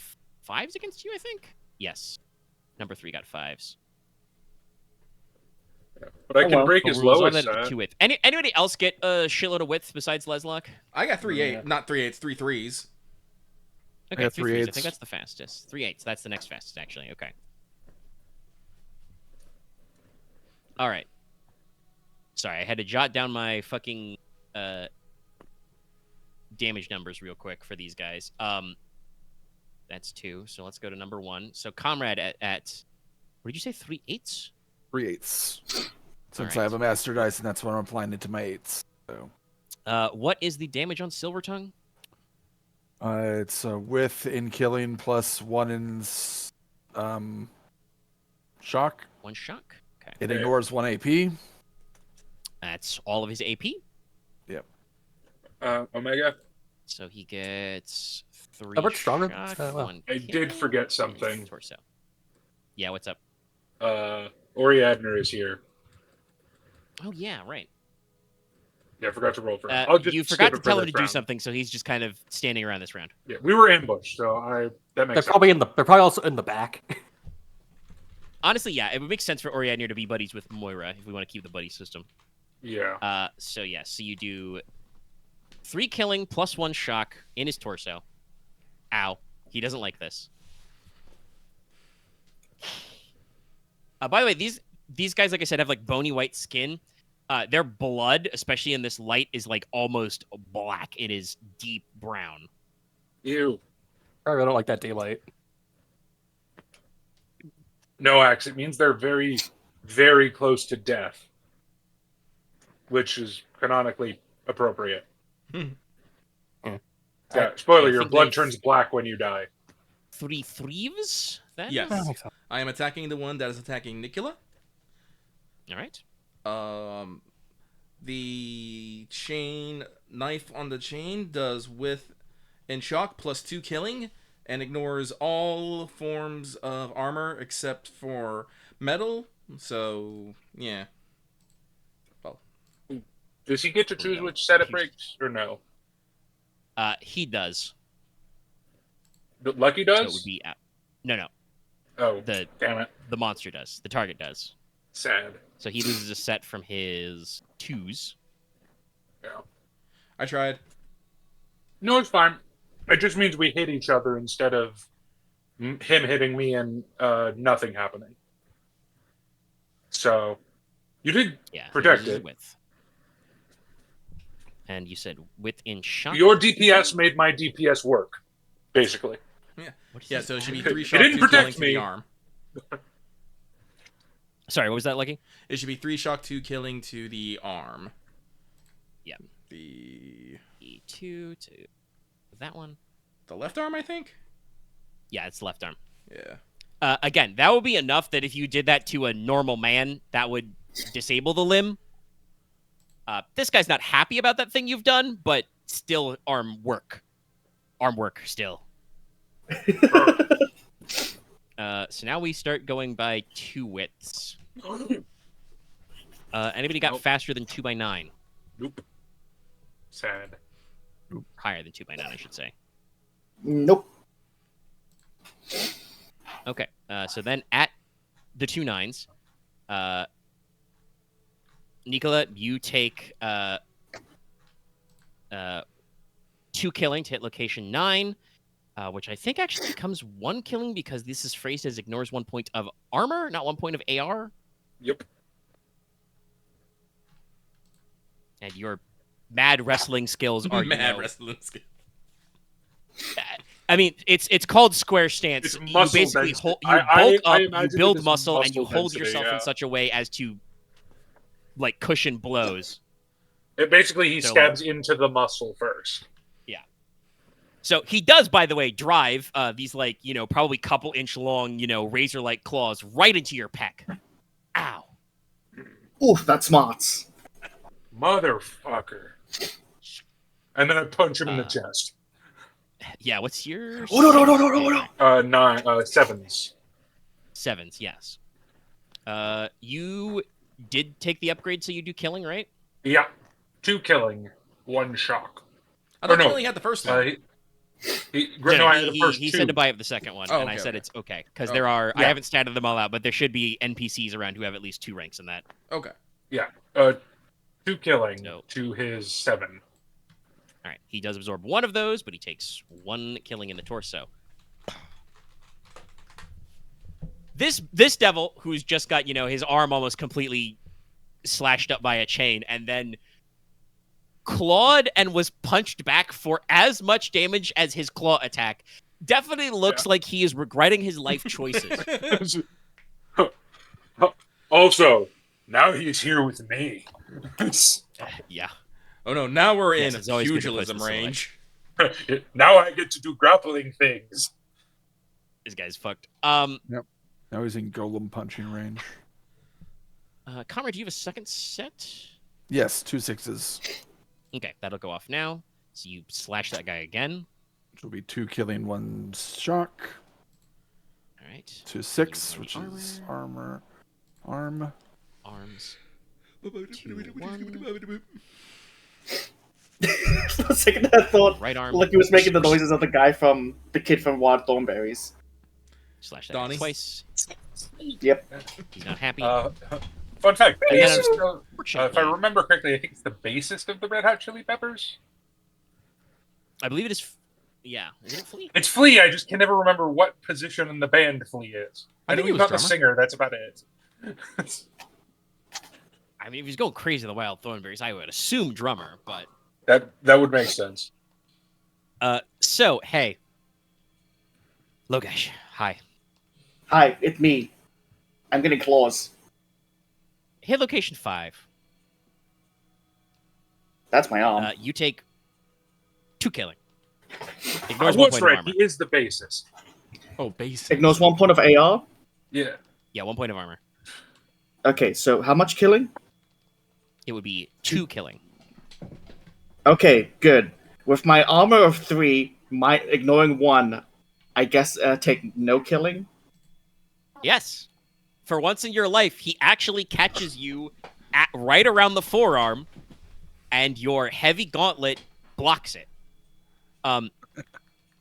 5s against you, I think. Yes. Number 3 got 5s. But I Oh, can well. break But his we're resolving lowest that at set. 2 width. Anybody else get a shitload of width besides Leslok? I got 3 8, Yeah. not 3 8s, 3 3s. Okay, got 3 3 3s. I 8s. think that's the fastest. 3 8s. That's the next fastest, actually. Okay. All right. Sorry, I had to jot down my fucking damage numbers real quick for these guys. That's 2. So let's go to number 1. So Konrad at what did you say? 3 8s? 3 8s. Since Alright. I have a master dice, and that's what I'm applying it to my 8s. So What is the damage on Silver Tongue? it's width in killing plus 1 in shock. 1 shock. Okay. It Okay. ignores 1 AP. That's all of his AP. Omega, So he gets 3 How much stronger? shock, Wow. 1 I did kill, forget and something. Torso. Yeah, what's up? Oriadner is here. Oh, yeah, right. Yeah, I forgot to roll for him. I'll just You skip forgot it to for tell him this to do round. something, so he's just kind of standing around this round. Yeah, we were ambushed, so that They're makes sense. probably they're probably also in the back. Honestly, yeah, it would make sense for Oriadner to be buddies with Moira if we want to keep the buddy system. Yeah. So you do 3 killing plus 1 shock in his torso. Ow. He doesn't like this. By the way, these guys, like I said, have like bony white skin. Their blood, especially in this light, is like almost black. It is deep brown. Ew. I don't like that daylight. No, Axe. It means they're very, very close to death, which is canonically appropriate. Yeah, spoiler, I your think blood they- turns black when you die. 3 thieves? That Yes. That makes sense. I am attacking the one that is attacking Nicola. All right. The chain knife on the chain does width and shock plus 2 killing and ignores all forms of armor except for metal. So yeah. Does he get to choose which set it breaks, or no? He does. Lucky So it does? would be no. Oh, The damn it. monster does. The target does. Sad. So he loses a set from his 2s. Yeah. I tried. No, it's fine. It just means we hit each other instead of him hitting me and nothing happening. So, you did Yeah. he Protect loses it. Width. And you said width in shock. Your DPS made my DPS work, basically. What is Yeah, this? so it should be It 3 didn't shock, 2 protect killing to me. the arm. Sorry, what was that, Lucky? It should be 3 shock, 2 killing to the arm. Yeah. The E2 to that one. left arm, I think. Yeah, it's left arm. Yeah. Again, that would be enough that if you did that to a normal man, that would disable the limb. This guy's not happy about that thing you've done, but still arm work. Arm work still. So now we start going by 2 widths. Anybody got Nope. faster than 2 by 9? Nope. Sad. Higher than 2 by 9, I should say. Nope. Okay. So then at the 2 9s, Nicola, you take 2 killing to hit location 9, which I think actually becomes 1 killing because this is phrased as ignores 1 point of armor, not 1 point of AR. Yep. And your mad wrestling skills are wrestling skills. I mean, it's called square stance. It's You muscle basically density. bulk up, you imagine build it is muscle, and you muscle hold density, yourself in yeah. such a way as to like cushion blows. It basically, he So, stabs into the muscle first. So he does, by the way, drive these like, probably couple inch long, razor-like claws right into your pec. Ow. Oof, that smarts. Motherfucker. And then I punch him in the Uh, chest. Yeah, what's your Oh, no. 9, 7s. 7s, yes. You did take the upgrade, so you do killing, right? Yeah. 2 killing, 1 shock. I thought no. you only had the first one. I had the first he 2. said to buy up the second one, Oh, and I okay, said okay. it's okay because Oh, there are. I yeah. haven't statted them all out, but there should be NPCs around who have at least 2 ranks in that. Okay. Yeah. 2 killing No. to his 7. All right, he does absorb 1 of those, but he takes 1 killing in the torso. This devil who's just got his arm almost completely slashed up by a chain, and then clawed and was punched back for as much damage as his claw attack. Definitely looks like he is regretting his life choices. Also, now he's here with me. Yeah. Oh no, now we're Yes, in it's always good to pugilism post this range. Now I get to do grappling things. This guy's fucked. Now he's in golem punching range. Konrad, do you have a second set? Yes, 2 6s, Okay, that'll go off now. So you slash that guy again. which will be 2 killing, 1 shock. All right. 2 6, Armor. which is armor, arm. Arms. For a second, I thought Right arm. like he was making the noises of the kid from Wild Thornberries. Slash that guy Donnie? twice. Yep. He's not happy. Fun fact, And then if I remember correctly, I think it's the bassist of the Red Hot Chili Peppers. I believe it is. Yeah. Is it Flea? It's Flea. I just can never remember what position in the band Flea is. I I know think he he's was not the drummer. singer. That's about it. I mean, if he's going crazy in the Wild Thornberries, I would assume drummer, but. that would make sense. So, hey. Logesh, hi. Hi, it's me. I'm getting claws. Hit location 5. That's my arm. You take 2 killing. I Ignores 1 was point right. of armor. He is the bassist. Oh, basic. Ignores 1 point of AR. Yeah. Yeah, 1 point of armor. Okay, so how much killing? It would be 2 killing. Okay, good. With my armor of 3, my ignoring 1, I guess take no killing. Yes. For once in your life, he actually catches you right around the forearm, and your heavy gauntlet blocks it.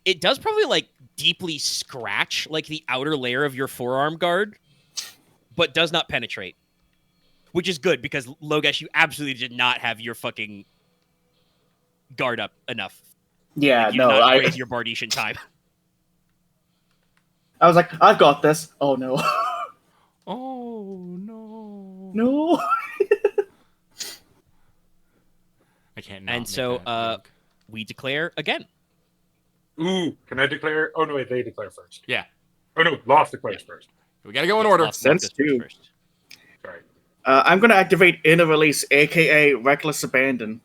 It does probably like deeply scratch like the outer layer of your forearm guard, but does not penetrate. Which is good because Logesh, you absolutely did not have your fucking guard up enough. Yeah, Like, you no, did not I raise your Bardishan in time. was like, I've got this. Oh no. Oh no. No. I can't. And so, we declare again. Ooh, can I declare? Oh no, wait, they declare first. Yeah. Oh no, Loth declares first. We gotta go in order. Lost Sense Marcus too. first. Sorry. I'm gonna activate Inner Release, aka Reckless Abandon.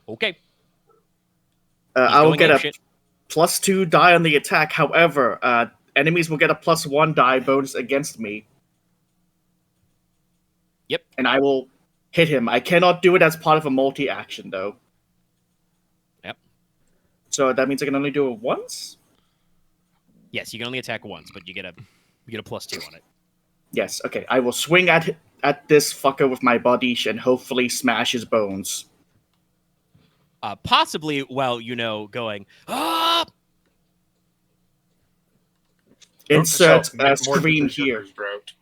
Okay. I He's will going get a apeshit. +2 die on the attack. However, enemies will get a +1 die bonus against me. Yep. And I will hit him. I cannot do it as part of a multi-action, though. Yep. So that means I can only do it once? Yes, you can only attack once, but you get a +2 on it. Yes, okay. I will swing at this fucker with my body and hopefully smash his bones. Possibly while, going, ah! Insert More scream division here. is wrote.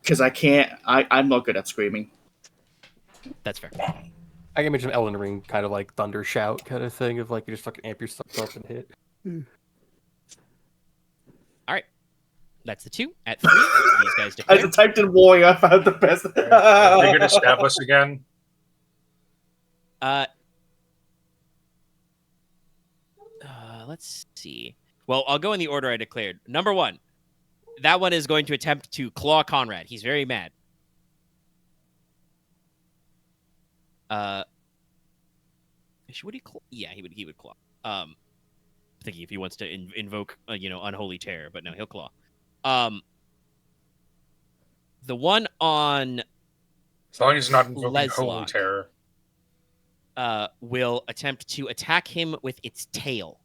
Because I can't. I'm not good at screaming. That's fair. I can imagine Elden Ring kind of like thunder shout kind of thing of like you just fucking amp yourself up and hit. All right. That's the 2. At 3, these guys As declare. a typed in warrior, I found the best. Are we going to establish again? Let's see. Well, I'll go in the order I declared. Number 1. That one is going to attempt to claw Konrad. He's very mad. Would he claw? Yeah, he would claw. Thinking if he wants to invoke, unholy terror, but no, he'll claw. The one on As long as he's not invoking Leslok. holy terror. Will attempt to attack him with its tail.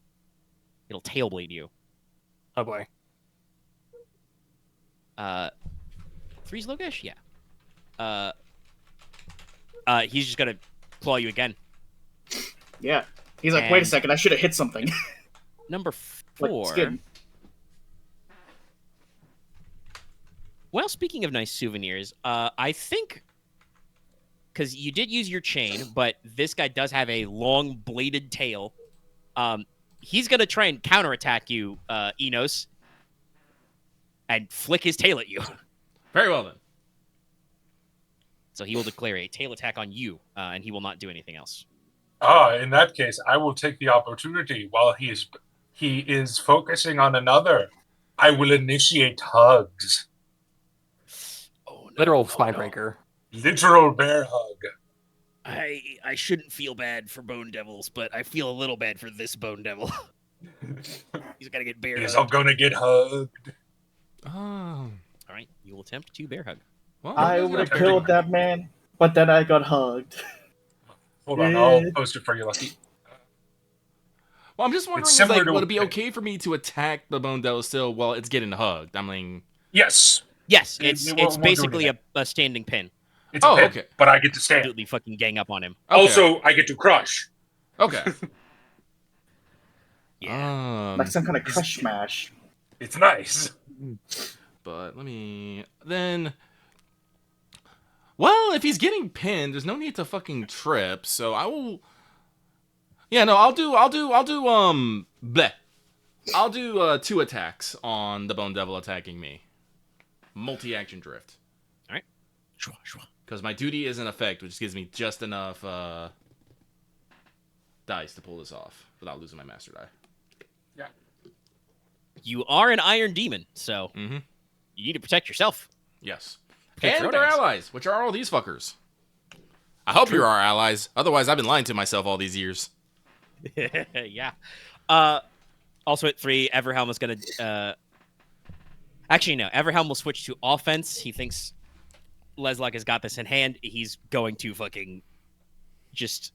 It'll tail blade you. Oh boy. 3's Logesh? Yeah. He's just gonna claw you again. Yeah. He's like, wait a And- second, I should have hit something. Number Like, 4. skin. Well, speaking of nice souvenirs, I think because you did use your chain, but this guy does have a long bladed tail. He's gonna try and counterattack you, Inos, and flick his tail at you. Very well then. So he will declare a tail attack on you, and he will not do anything else. In that case, I will take the opportunity while he is focusing on another. I will initiate hugs. Oh, no. Literal spine breaker. Literal bear hug. I shouldn't feel bad for Bone Devils, but I feel a little bad for this Bone Devil. He's got to get bear He's hugged. all gonna get hugged. Oh. All right, you will attempt to bear hug. Well, I would have killed that man, but then I got hugged. Hold on, I'll post it for you, Lucky. Well, I'm just wondering, similar to would it be a- okay for me to attack the Bone Devil still while it's getting hugged? I mean, Yes, Yes, It it's won't do basically anything. a standing pin. it's a Oh, pin, okay. but I get to stand. Completely fucking gang up on him. okay. Also, I get to crush. Okay. Yeah. Like some kind of crush smash. It's nice. But let me then. Well, if he's getting pinned, there's no need to fucking trip. So I will. Yeah, no, I'll do. Bleh. I'll do 2 attacks on the Bone Devil attacking me. Multi-action drift. All right. Shwa, shwa. Because my duty is in effect, which gives me just enough dice to pull this off without losing my master die. Yeah. You are an Iron Demon, so Mm-hmm. you need to protect yourself. Yes. Protect And your their own ass. allies, which are all these fuckers. I hope you're our allies. Otherwise, I've been lying to myself all these years. Yeah. Also at 3, Everhelm is going to... Actually, no. Everhelm will switch to offense. He thinks Leslok has got this in hand. He's going to fucking just...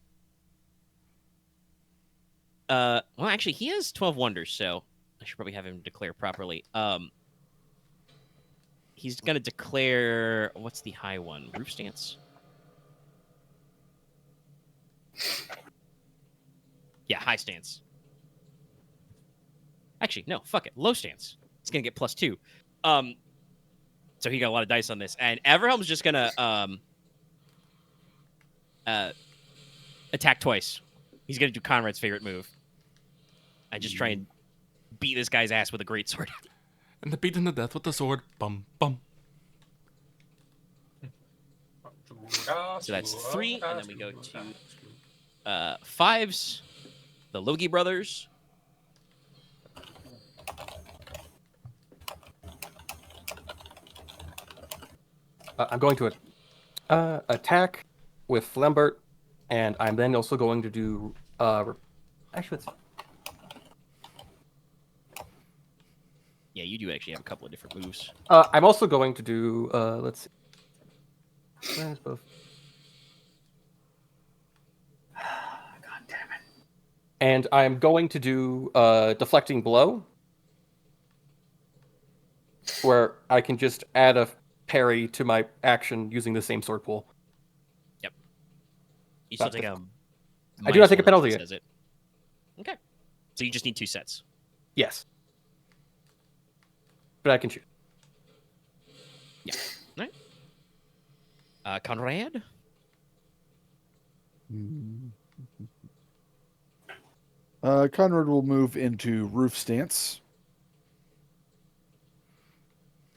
well, actually, he has 12 Wonders, so I should probably have him declare properly. He's going to declare... What's the high one? Roof Stance? Yeah, high stance. Actually, no, fuck it. Low stance. He's gonna get +2. So he got a lot of dice on this. And Everhelm's just gonna attack twice. He's gonna do Konrad's favorite move. And just try and beat this guy's ass with a great sword. And the beaten to death with the sword. Bum, bum. So that's 3, and then we go to 5s. The Logi brothers. I'm going to attack with Flambert, and I'm then also going to do. Actually, let's. Yeah, you do actually have a couple of different moves. I'm also going to do. Let's see. Where's both? God damn it! And I'm going to do deflecting blow, where I can just add a parry to my action using the same sword pool. You still That's take a... I do not take a -1 penalty. that says it. Okay. So you just need 2 sets. Yes. but I can choose. Konrad? Konrad will move into roof stance.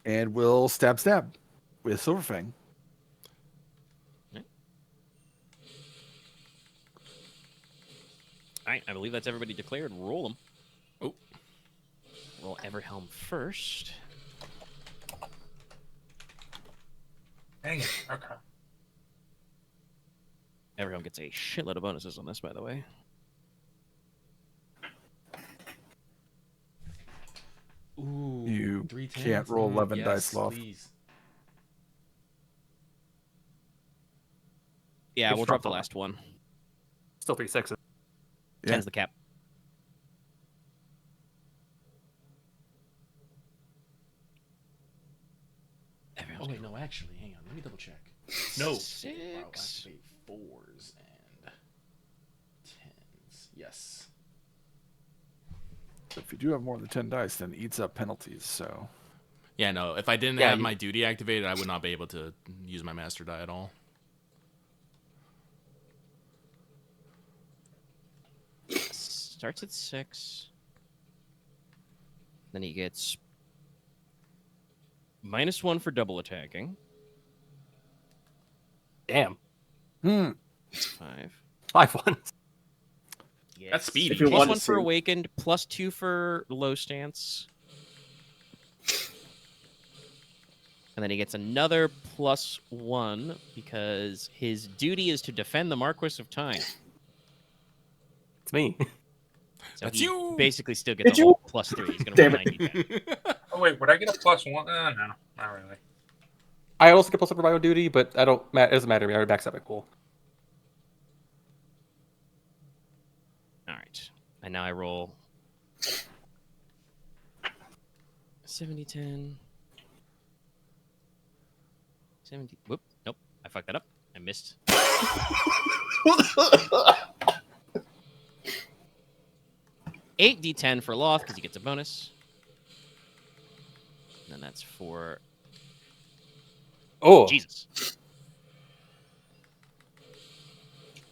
And will stab with Silverfang. All right, I believe that's everybody declared. Roll them. Oh. Roll Everhelm first. Dang it. Okay. Everhelm gets a shitload of bonuses on this, by the way. Ooh, You 3 can't tens? roll 11 yes, dice, Loth. Please. Yeah, Good we'll drop shot, the fella. last one. Still 3 6s. Yeah. 10's the cap. Oh wait, no, actually, hang on. Let me double check. No. 6. Wow, activate 4s and 10s. Yes. If you do have more than 10 dice, then it eats up penalties. So Yeah, no. If I didn't Yeah, have you- my duty activated, I would not be able to use my master die at all. Starts at 6. Then he gets -1 for double attacking. Damn. 5. 5 ones. Yes. That's speedy. If you want +1 to for see. awakened, +2 for low stance. And then he gets another +1 because his duty is to defend the Marquess of Teine. It's me. So That's he you! basically still gets It's a you! whole +3. He's going to roll Damn it. 90 then. Oh wait, would I get a +1? No, not really. I also get +1 for my own duty, but I don't. It doesn't matter to me. I already maxed out my pool. All right. And now I roll 70, 10. 70. Whoop. Nope. I fucked that up. I missed. 8d10 for Loth because he gets a bonus. And then that's for Oh, Jesus.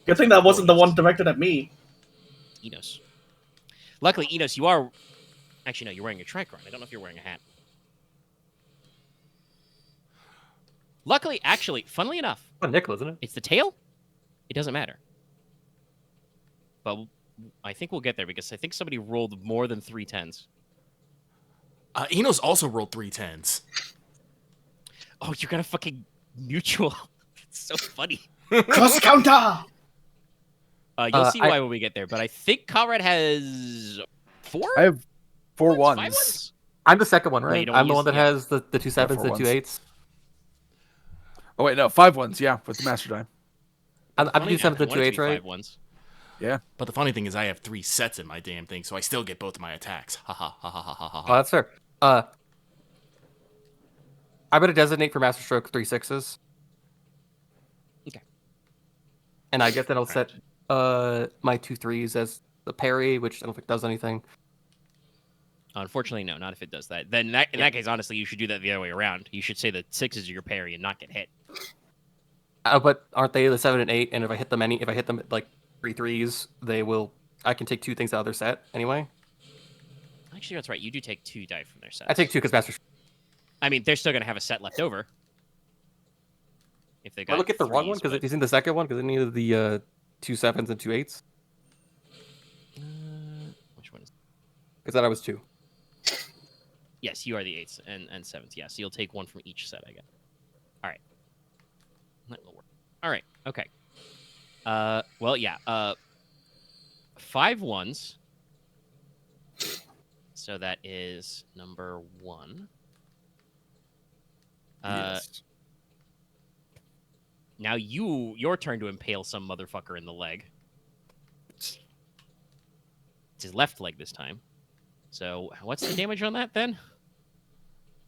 Good thing that wasn't the one directed at me. Inos. Luckily, Inos, you are... Actually, no, you're wearing a tricorn. I don't know if you're wearing a hat. Luckily, actually, funnily enough, oh, Nicola, isn't it? it's the tail. It doesn't matter. But I think we'll get there because I think somebody rolled more than 3 10s. Enos also rolled 3 10s. Oh, you got a fucking mutual. It's so funny. Cross counter! You'll see why when we get there, but I think Konrad has 4? I have 4 5 ones. ones? I'm the second one, No, you right? don't I'm the use- one that yeah. has the 2 7s four and ones. 2 8s. Oh wait, no, 5 ones. Yeah, with the master die. I'm the Funny, 2 7s I and want 2 it to 8s, be right? 5 ones. Yeah. But the funny thing is I have 3 sets in my damn thing, so I still get both of my attacks. Ha ha ha ha ha ha Oh, ha. that's fair. I'm gonna designate for Master Stroke 3 6s. Okay. And I guess then I'll Alright. set my 2 3s as the parry, which I don't think does anything. Unfortunately, no, not if it does that. Then in that case, honestly, you should do that the other way around. You should say the 6s are your parry and not get hit. But aren't they the 7 and 8? And if I hit them at like 3 3s, they will. I can take 2 things out of their set anyway. Actually, that's right. You do take 2 die from their sets. I take 2 because Master. I mean, they're still going to have a set left over. If they got I look at the wrong one 3s, because but- he's in the second one because it needed the 2 7s and 2 8s. Which one is? Because then I was 2. Yes, you are the 8s and 7s. Yeah, so you'll take 1 from each set, I guess. All right. That will work. All right. Okay. Well, yeah. 5 ones. So that is number 1. Yes. Now your turn to impale some motherfucker in the leg. It's his left leg this time. So what's the damage on that then?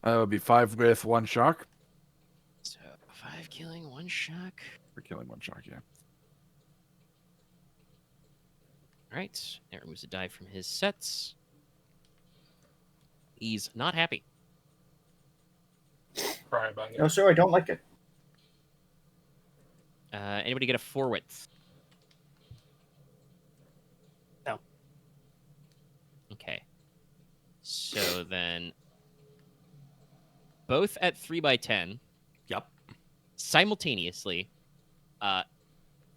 That would be 5 with 1 shock. So 5 killing, 1 shock. For killing 1 shock, yeah. All right. That removes a die from his sets. He's not happy. cry about it. No, sir, I don't like it. Anybody get a 4 width? No. Okay. So then, both at 3x10. Yep. Simultaneously,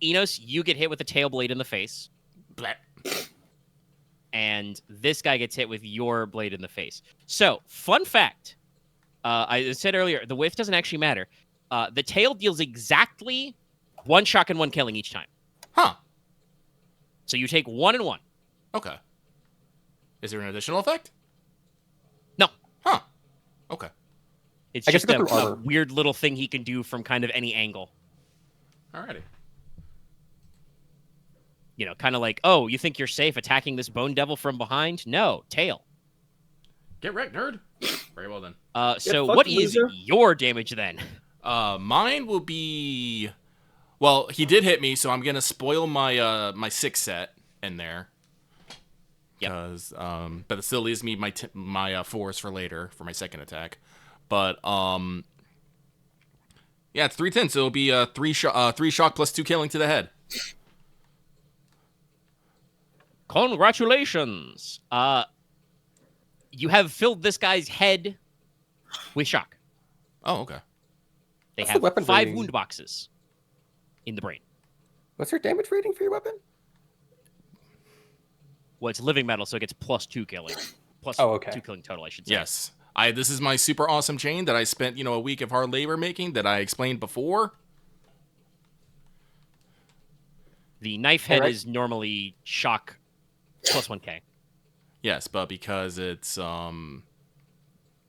Inos, you get hit with a tail blade in the face. Blah. And this guy gets hit with your blade in the face. So, fun fact. I said earlier, the width doesn't actually matter. The tail deals exactly 1 shock and 1 killing each time. Huh. So you take 1 and 1. Okay. Is there an additional effect? No. Huh. Okay. It's I guess just it goes through a armor. weird little thing he can do from kind of any angle. Alrighty. You know, kind of like, oh, you think you're safe attacking this bone devil from behind? No, tail. Get wrecked, nerd. Very well then. So fucked, what is loser. your damage then? Mine will be. Well, he did hit me, so I'm gonna spoil my my 6 set in there. Yep. Because but it still leaves me my my 4s for later for my second attack. But yeah, it's 310, so it'll be 3 shock plus 2 killing to the head. Congratulations. You have filled this guy's head with shock. Oh, okay. They What's the have weapon 5 rating? wound boxes in the brain. What's your damage rating for your weapon? Well, it's living metal, so it gets plus 2 killing. Plus Oh, okay. 2 killing total, I should say. Yes. This is my super awesome chain that I spent, a week of hard labor making that I explained before. The knife head Alright. is normally shock plus 1k. Yes, but because it's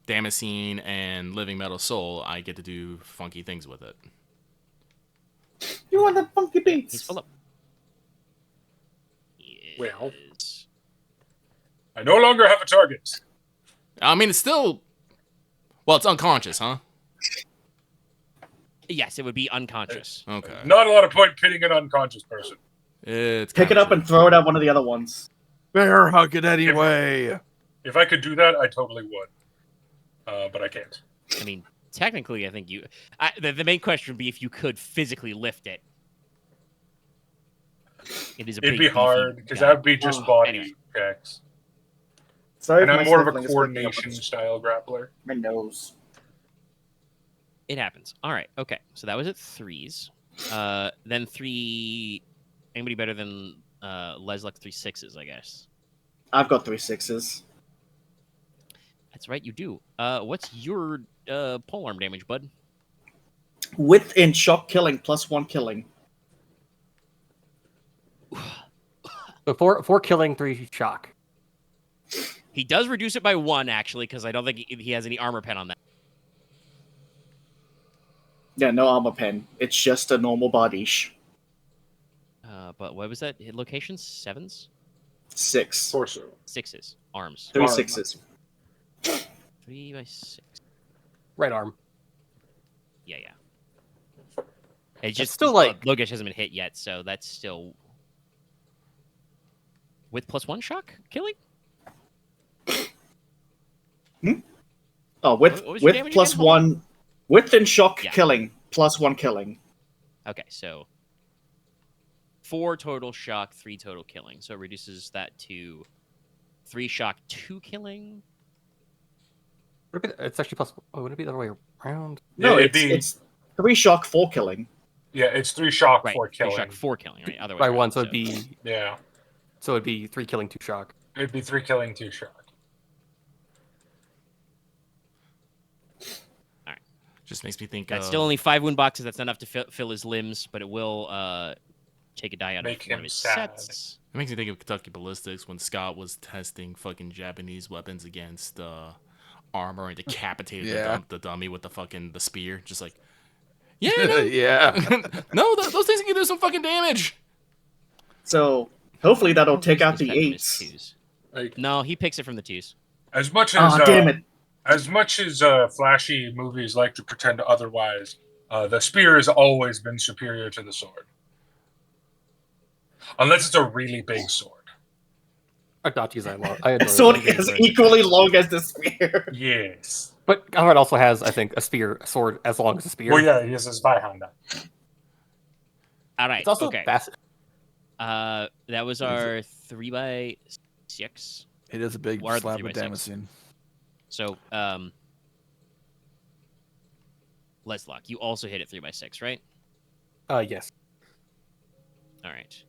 Damascene and Living Metal Soul, I get to do funky things with it. You want the funky He's beats? full up. Well. Yes. I no longer have a target. I mean, it's still... Well, it's unconscious, huh? Yes, it would be unconscious. Okay. Not a lot of point pitting an unconscious person. It's Pick it kinda up true. and throw it at one of the other ones. Bear hug it anyway. If I could do that, I totally would. But I can't. I mean, technically, I think you... the main question would be if you could physically lift it. It is a It'd big, be beefy hard, because guy. that would be just body Anyway. checks. Sorry, And if I'm my more of a sniffling is picking up coordination style grappler. my nose. It happens. All right. Okay. So that was at 3s. Then 3... Anybody better than Leslok 3 6s, I guess. I've got 3 6s. That's right, you do. What's your polearm damage, bud? Width in shock killing plus 1 killing. So 4 killing, 3 shock. He does reduce it by 1, actually, because I don't think he has any armor pen on that. Yeah, no armor pen. It's just a normal body-ish. But what was that? Hit locations? 7s? 6. Torso. 6s. Arms. 3 Arm. 6s. 3 by 6. Right arm. Yeah. It's just still like- Logesh hasn't been hit yet, so that's still with plus 1 shock killing. Oh, width, What was your damage plus again? 1. Width and shock Yeah. killing plus 1 killing. Okay, so 4 total shock, 3 total killing. So it reduces that to 3 shock, 2 killing. It's actually plus. Oh, would it be the other way around? No, Yeah, it'd it's 3 shock, 4 killing. Yeah, it's 3 shock Right, for 3 killing. shock, 4 killing. Right, other way By around, 1, so it'd be Yeah. 3 killing, 2 shock. It'd be 3 killing, 2 shock. Just makes me think That's of... still only 5 wound boxes. That's not enough to fill his limbs, but it will take a die out Make of one him of his sad. sets. It makes me think of Kentucky Ballistics when Scott was testing fucking Japanese weapons against armor and decapitated Yeah. the dummy with the spear. Just like, yeah, no, Yeah. no, those things can do some fucking damage. So, hopefully that'll take out Is the that from his 8s. 2s? Like, No, he picks it from the 2s. as much as Oh, damn it. as much as flashy movies like to pretend otherwise, the spear has always been superior to the sword. Unless it's a really big sword. Not I enjoy Sword it. is equally long as the spear. Yes. But Konrad also has, I think, a sword as long as a spear. Well, yeah, he has his Zweihander. All right. It's also okay. fast. That was our 3x6. It is a big Or the slab 3 of by 6. Damascene. So, Leslok, you also hit it 3x6, right? Yes. All right.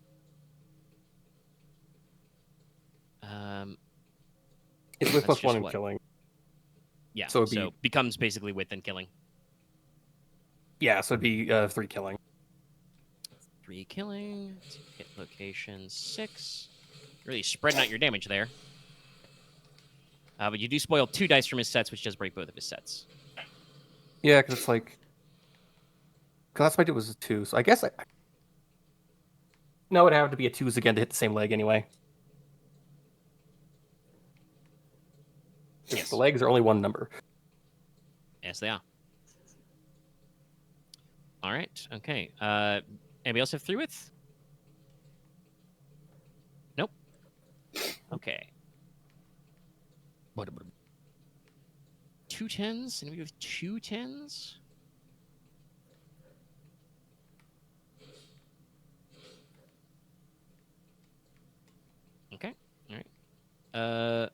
It's with That's +1 in what? killing. Yeah. So So, it'd be- becomes basically within killing. Yeah, so it'd be 3 killing. 3 killing. Hit location 6. Really spreading out your damage there. But you do spoil 2 dice from his sets, which does break both of his sets. Yeah, because it's like... Because last fight it was a 2, so I guess I... No, it'd have to be a 2s again to hit the same leg anyway. Yes. The legs are only one number. Yes, they are. All right. Okay. Anybody else have 3 width? Nope. Okay. What? 2 10s? Anybody with 2 10s? Okay. All right.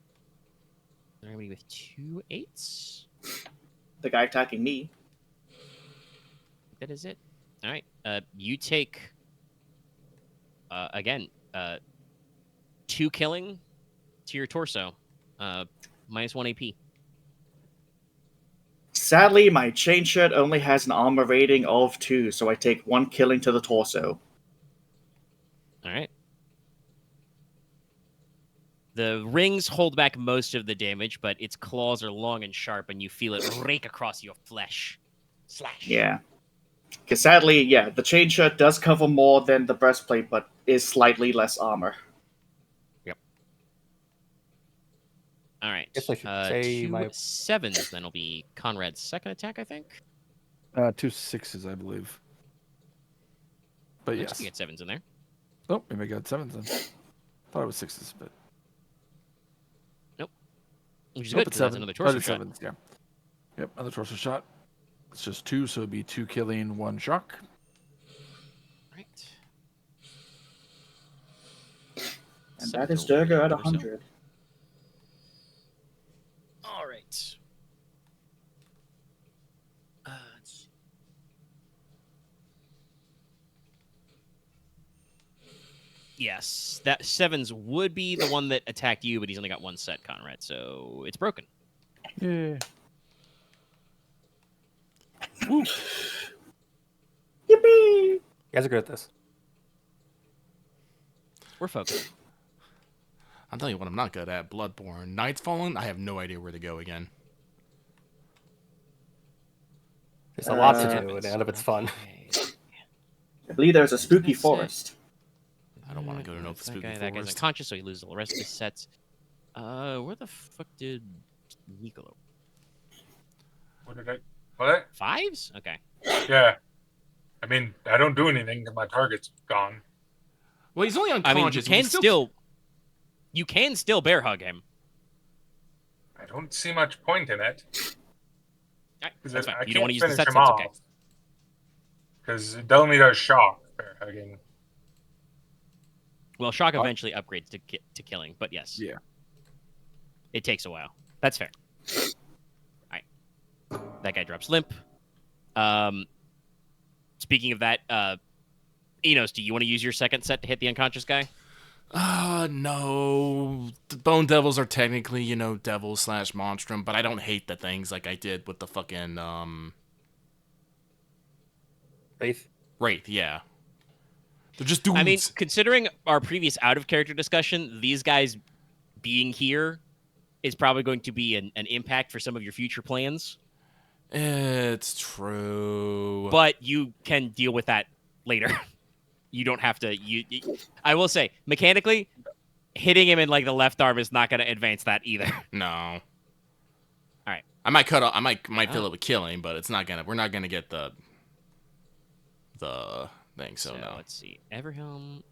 Anybody with 2 8s? The guy attacking me. That is it. All right. You take again 2 killing to your torso. -1 AP. Sadly, my chain shirt only has an armor rating of 2, so I take 1 killing to the torso. All right. The rings hold back most of the damage, but its claws are long and sharp, and you feel it rake across your flesh. Slash. Yeah. Because sadly, yeah, the chain shirt does cover more than the breastplate, but is slightly less armor. All right. Guess I should say 2 my- 7s, then will be Konrad's second attack, I think. 2 6s, I believe. But Looks yes. like you get 7s in there. Oh, maybe I got 7s then. Thought it was 6s, but Which is nope, good, it's because that's 7. another Oh, torso it's shot. 7s, yeah. Yep, another torso shot. It's just 2, so it'd be 2 killing, 1 shock. Right. And Seven that is total Durga at torso. 100. All right. Let's see. Yes, that 7s would be the one that attacked you, but he's only got 1 set, Konrad, so it's broken. Yeah. Yippee! You guys are good at this. We're focused. I'll tell you what I'm not good at. Bloodborne. Night's Fallen, I have no idea where to go again. There's a lot to Uh, do, and none of it's fun. Okay. I believe there's a spooky That's it. forest. I don't want to go to no That spooky guy, that guy's forest. unconscious, so he loses the rest of his sets. Where the fuck did Nicola? What did I? What? 5s? Okay. Yeah. I mean, I don't do anything because my target's gone. Well, he's only I unconscious. mean, you can still bear hug him. I don't see much point in it. Alright, Because that's fine. I You don't want can't to use the finish sets, him that's off. okay. Because it only does shock. Bear hugging. Well, shock eventually upgrades to killing, but yes. Yeah. It takes a while. That's fair. Alright. That guy drops limp. Speaking of that, Inos, do you want to use your second set to hit the unconscious guy? No. The Bone Devils are technically, devil / monstrum, but I don't hate the things like I did with the fucking, Faith? Wraith, yeah. They're just dudes. I mean, considering our previous out-of-character discussion, these guys being here is probably going to be an impact for some of your future plans. It's true. But you can deal with that later. You don't have to. I will say, mechanically, hitting him in like the left arm is not going to advance that either. No. All right. I might cut off. I might fill it with killing, but it's not gonna. We're not gonna get the thing. So no. Let's see. Everhelm.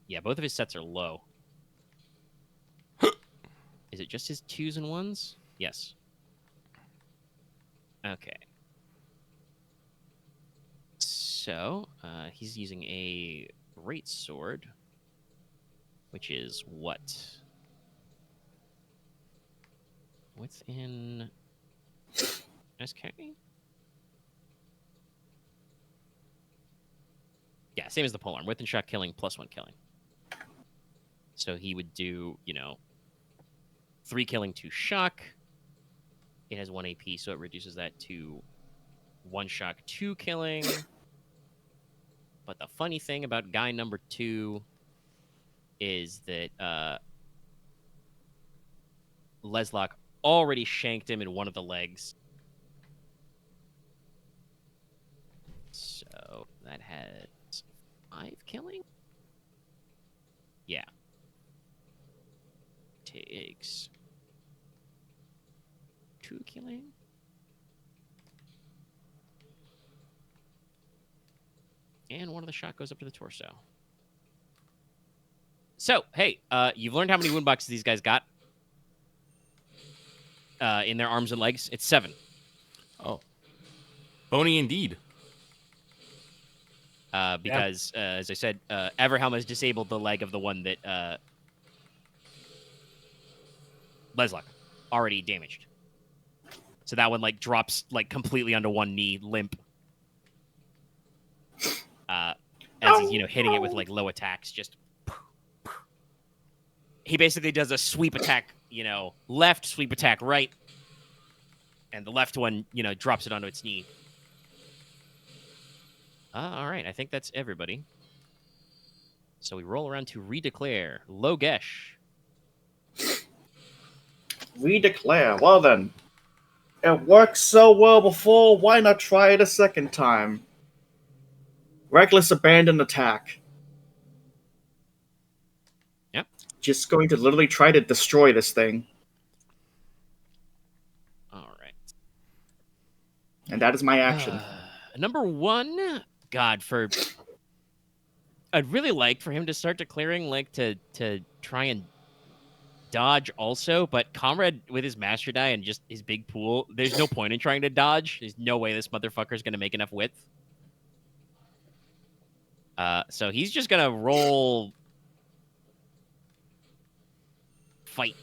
Yeah, both of his sets are low. Is it just his 2s and 1s? Yes. Okay. So, he's using a great sword, which is what? What's in SK? Yeah, same as the polearm. Within shot killing, +1 killing. So he would do, 3 killing, 2 shock. It has 1 AP, so it reduces that to 1 shock, 2 killing. But the funny thing about guy number 2 is that Leslok already shanked him in one of the legs. So that has 5 killing? Yeah. Takes 2 killing? And one of the shot goes up to the torso. So, hey, you've learned how many wound boxes these guys got in their arms and legs. It's 7. Oh. Bony indeed. Because, as I said, Everhelm has disabled the leg of the one that Leslok already damaged. So that one, drops, completely onto one knee, limp. As he's, hitting it with, low attacks, just... He basically does a sweep attack, left, sweep attack right, and the left one, drops it onto its knee. All right, I think that's everybody. So we roll around to redeclare. Logesh. Redeclare. Well then. It worked so well before, why not try it a second time? Reckless abandon attack. Yep. Just going to literally try to destroy this thing. All right. And that is my action. Number 1, God, I'd really like for him to start declaring, to try and dodge also, but Konrad with his master die and just his big pool, there's no point in trying to dodge. There's no way this motherfucker's going to make enough width. So he's just going to roll fight.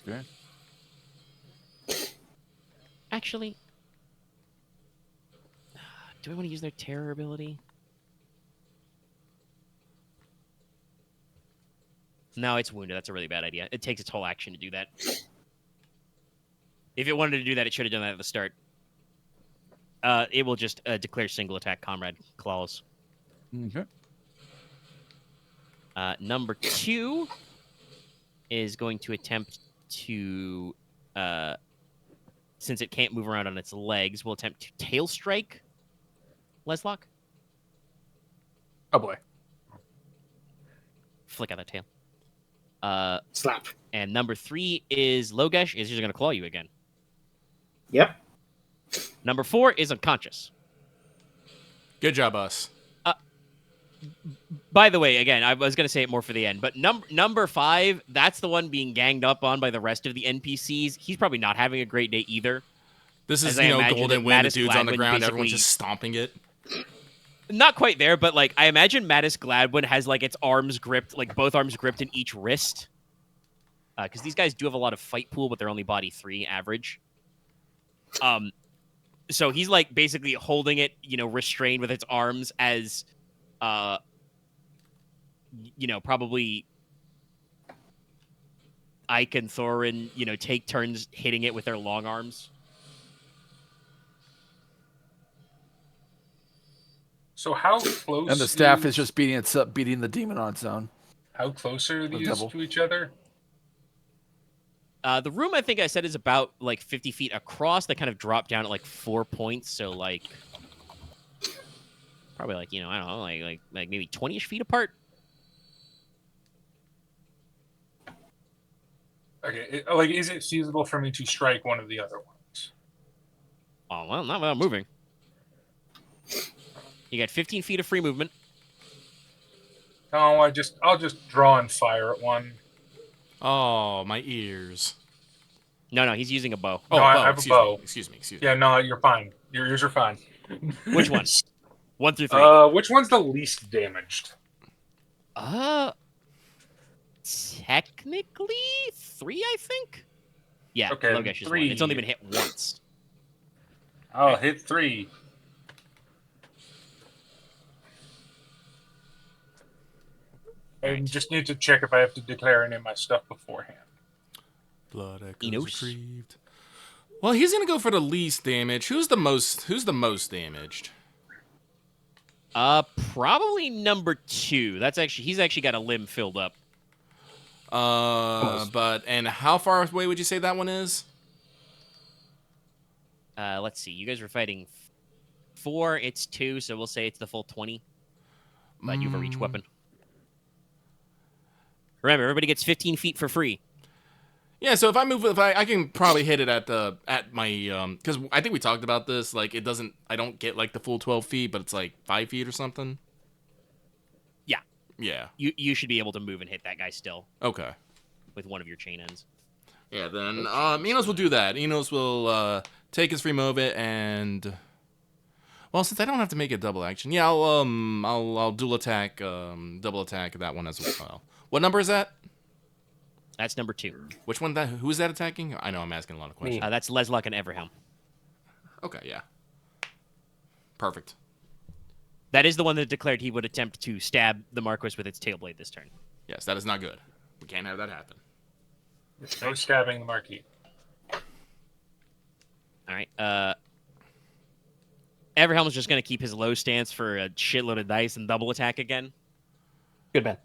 Okay. Actually, do we want to use their terror ability? No, it's wounded. That's a really bad idea. It takes its whole action to do that. If it wanted to do that, it should have done that at the start. It will just declare single attack Konrad claws. Okay. Number 2 is going to attempt to, since it can't move around on its legs, will attempt to tail strike Leslok. Oh boy. Flick out that tail. Slap. And number 3 is Logesh is just going to claw you again. Yep. Number 4 is unconscious. Good job, us. By the way, again, I was going to say it more for the end, but number 5, that's the one being ganged up on by the rest of the NPCs. He's probably not having a great day either. This is, As I imagine Golden that Wind, the Mattis dude's on the Gladwin ground, basically- everyone's just stomping it. Not quite there, but I imagine Mattis Gladwin has its arms gripped, both arms gripped in each wrist. Because these guys do have a lot of fight pool, but they're only body 3 average. So he's basically holding it, restrained with its arms as, probably Ike and Thorin, take turns hitting it with their long arms. So how close? And the staff is just beating the demon on its own. How close are these devil. to each other? The room, I think I said, is about 50 feet across. They kind of drop down at 4 points, so probably I don't know, like maybe 20-ish feet apart. Okay, is it feasible for me to strike one of the other ones? Oh well, not without moving. You got 15 feet of free movement. No, I'll just draw and fire at one. Oh, my ears. No, he's using a bow. Oh, No, bow. I have a bow. Excuse me. Yeah, no, you're fine. Your ears are fine. Which one? 1 through 3. Which one's the least damaged? Technically 3, I think. Yeah, Okay, Logesh is 1. It's only been hit once. Oh, hit 3. I just need to check if I have to declare any of my stuff beforehand. Blood echoes Inos? retrieved. Well, he's gonna go for the least damage. Who's the most damaged? Probably number 2. He's actually got a limb filled up. And how far away would you say that one is? Let's see. You guys were fighting 4. It's 2, so we'll say it's the full 20. But you have a reach weapon. Remember, everybody gets 15 feet for free. Yeah, so if I can probably hit it at my because I think we talked about this. Like I don't get like the full 12 feet, but it's like 5 feet or something. Yeah. You should be able to move and hit that guy still. Okay. With one of your chain ends. Yeah, then Inos will do that. Enos will take his free move it and well, since I don't have to make a double action, yeah, I'll double attack that one as well. What number is that? That's number 2. Which one? Who is that attacking? I know I'm asking a lot of questions. That's Leslok and Everhelm. Okay, yeah. Perfect. That is the one that declared he would attempt to stab the Marquess with its tail blade this turn. Yes, that is not good. We can't have that happen. No stabbing the Marquis. All right. Everhelm is just going to keep his low stance for a shitload of dice and double attack again. Good man.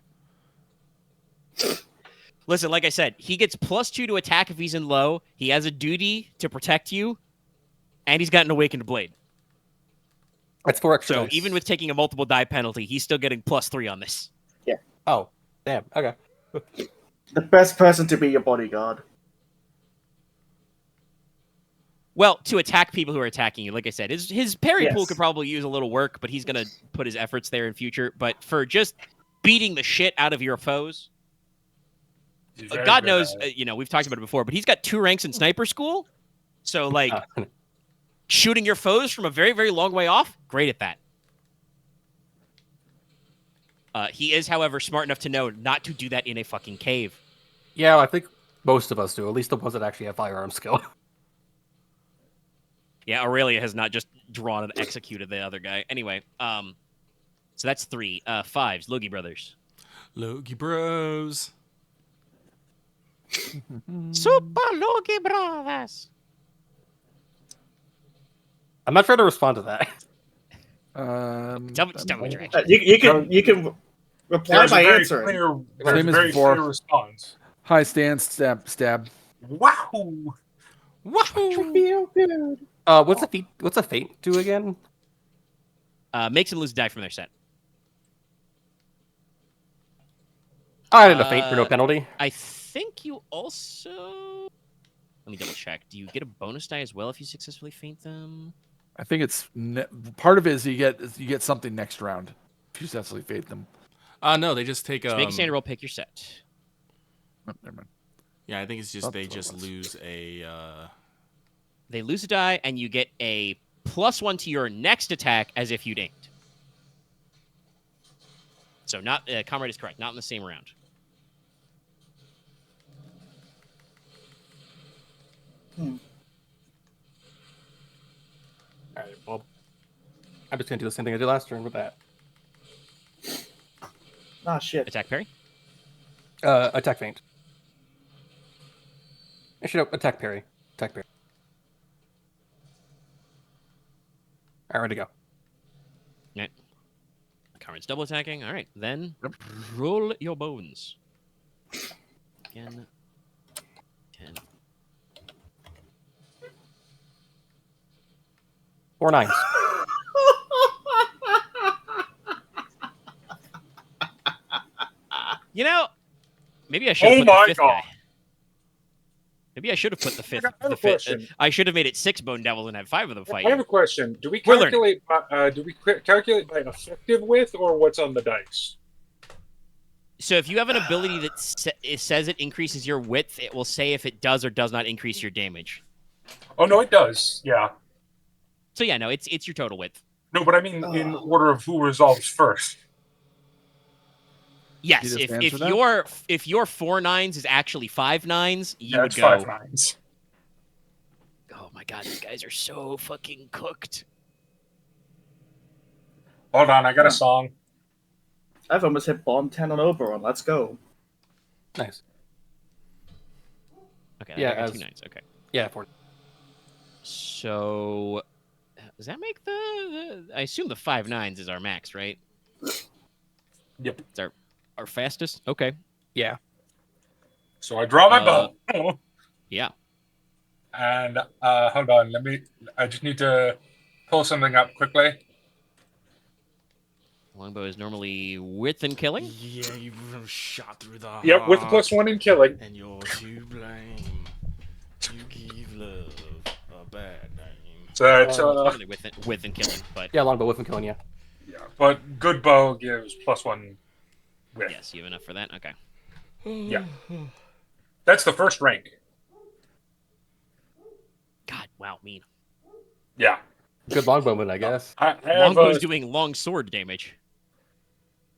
Listen, like I said, he gets +2 to attack if he's in low. He has a duty to protect you, and he's got an awakened blade. That's 4 extra. So dice. even with taking a multiple die penalty, he's still getting +3 on this. Oh, damn. Okay. The best person to be your bodyguard. Well, to attack people who are attacking you, like I said, his parry pool Yes. could probably use a little work, but he's going to put his efforts there in future. But for just beating the shit out of your foes, God knows, we've talked about it before, but he's got 2 ranks in sniper school. So, like, shooting your foes from a very, very long way off, great at that. He is, however, smart enough to know not to do that in a fucking cave. Yeah, I think most of us do. At least the ones that actually have firearm skill. Yeah, Aurelia has not just drawn and executed the other guy. Anyway, so that's 3. 5s, Logi brothers. Logi bros. Super Logi brothers. I'm not sure to respond to that. Tell me what your action. You can reply by answering. Same as very before. clear response. High stance, stab. Wow! Wahoo! Feel good. What's a feint do again? Makes them lose a die from their set. Oh, I didn't know feint for no penalty. I think you also... Let me double check. Do you get a bonus die as well if you successfully feint them? I think it's part of it is you get something next round if you successfully fade them. No, they just take Make a standard roll, pick your set. Oh, never mind. Yeah, I think it's just That's they what it just was. lose a. They lose a die, and you get a +1 to your next attack as if you'd aimed. So not Comrade is correct. Not in the same round. All right, well, I'm just gonna do the same thing I did last turn with that. Ah, shit. Attack parry. Attack feint. Actually, no, attack parry. Attack parry. All right, ready to go. Right. Comrade's double attacking. All right, then roll your bones. Again. 10. 4 9s. You know, maybe I should have Oh put my the fifth God. guy. Maybe I should have put the fifth. I have a The fifth. question. I should have made it 6 bone devils and had 5 of them fight I have you. a question. Do we We're learning. calculate? Calculate by effective width or what's on the dice? So if you have an ability that it says it increases your width, it will say if it does or does not increase your damage. Oh no, it does. Yeah. So yeah, no, it's your total width. No, but I mean in order of who resolves first. Yes, You just if answer that? your 4 9s is actually 5 9s, you Yeah, would it's go. 5 9s. Oh my god, these guys are so fucking cooked. Hold on, I got a song. I've almost hit bomb 10 on Oberon. Let's go. Nice. Okay, Yeah, I got as- 2 9s. Okay, Yeah, 4. so does that make the? I assume the 5 9s is our max, right? Yep. It's our fastest. Okay. Yeah. So I draw my bow. Yeah. And hold on, I just need to pull something up quickly. Longbow is normally width and killing. Yeah, you shot through the Yep, with the heart, +1 in killing. and you're to blame. You give love a bad name. So it's It's normally width and killing, but Yeah, longbow with and killing, yeah. yeah, but good bow gives +1 width. yes, you have enough for that. Okay. Yeah. That's the first rank. God, wow, mean. Yeah. Good longbowman, I guess. I have Longbow's doing long sword damage.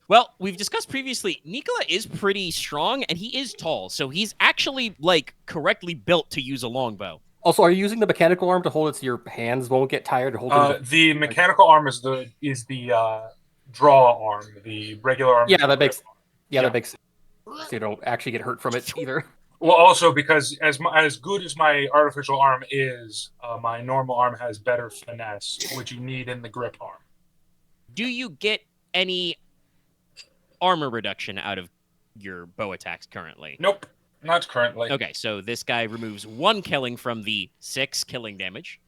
Well, we've discussed previously, Nicola is pretty strong, and he is tall, so he's actually, like, correctly built to use a longbow. Also, are you using the mechanical arm to hold it so your hands won't get tired or hold it? the mechanical arm is the draw arm. The regular arm. Yeah, that makes Yeah. that makes sense. So you don't actually get hurt from it either. Well, also because as good as my artificial arm is, my normal arm has better finesse, which you need in the grip arm. Do you get any armor reduction out of your bow attacks currently? Nope, not currently. Okay, so this guy removes 1 killing from the 6 killing damage.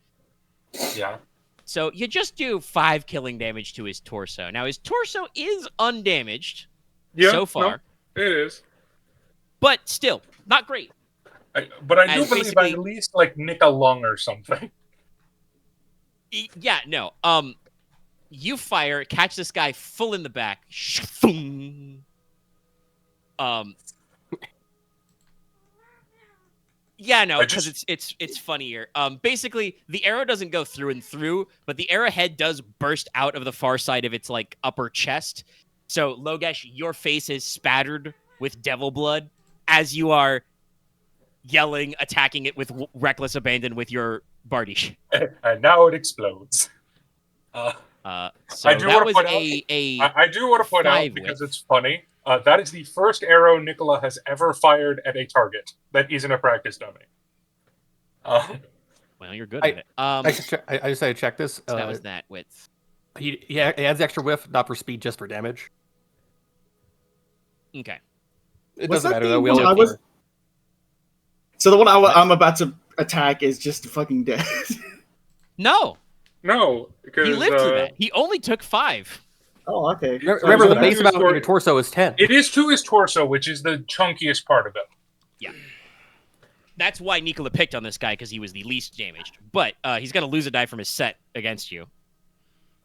Yeah. So you just do 5 killing damage to his torso. Now, his torso is undamaged so far, no, it is. but still, not great. But I do And believe I at least like nick a lung or something. Yeah, no. You fire, catch this guy full in the back. Yeah, no, because it's funnier. Basically, the arrow doesn't go through and through, but the arrowhead does burst out of the far side of its like upper chest. So, Logesh, your face is spattered with devil blood as you are yelling, attacking it with reckless abandon with your bardiche. And now it explodes. So I do want to point out. I do want to point out because it's funny. That is the first arrow Nicola has ever fired at a target that isn't a practice dummy. Well, you're good at it. I just had to check this. So that was that width. He adds extra whiff, not for speed, just for damage. Okay. It Was doesn't that matter the though. We one all I was- So the one I'm about to attack is just fucking dead. No, No, because he lived through that. He only took 5. Oh, okay. Remember, the So base that amount is of your torso is 10. It is to his torso, which is the chunkiest part of it. Yeah. That's why Nicola picked on this guy, because he was the least damaged. But he's going to lose a die from his set against you.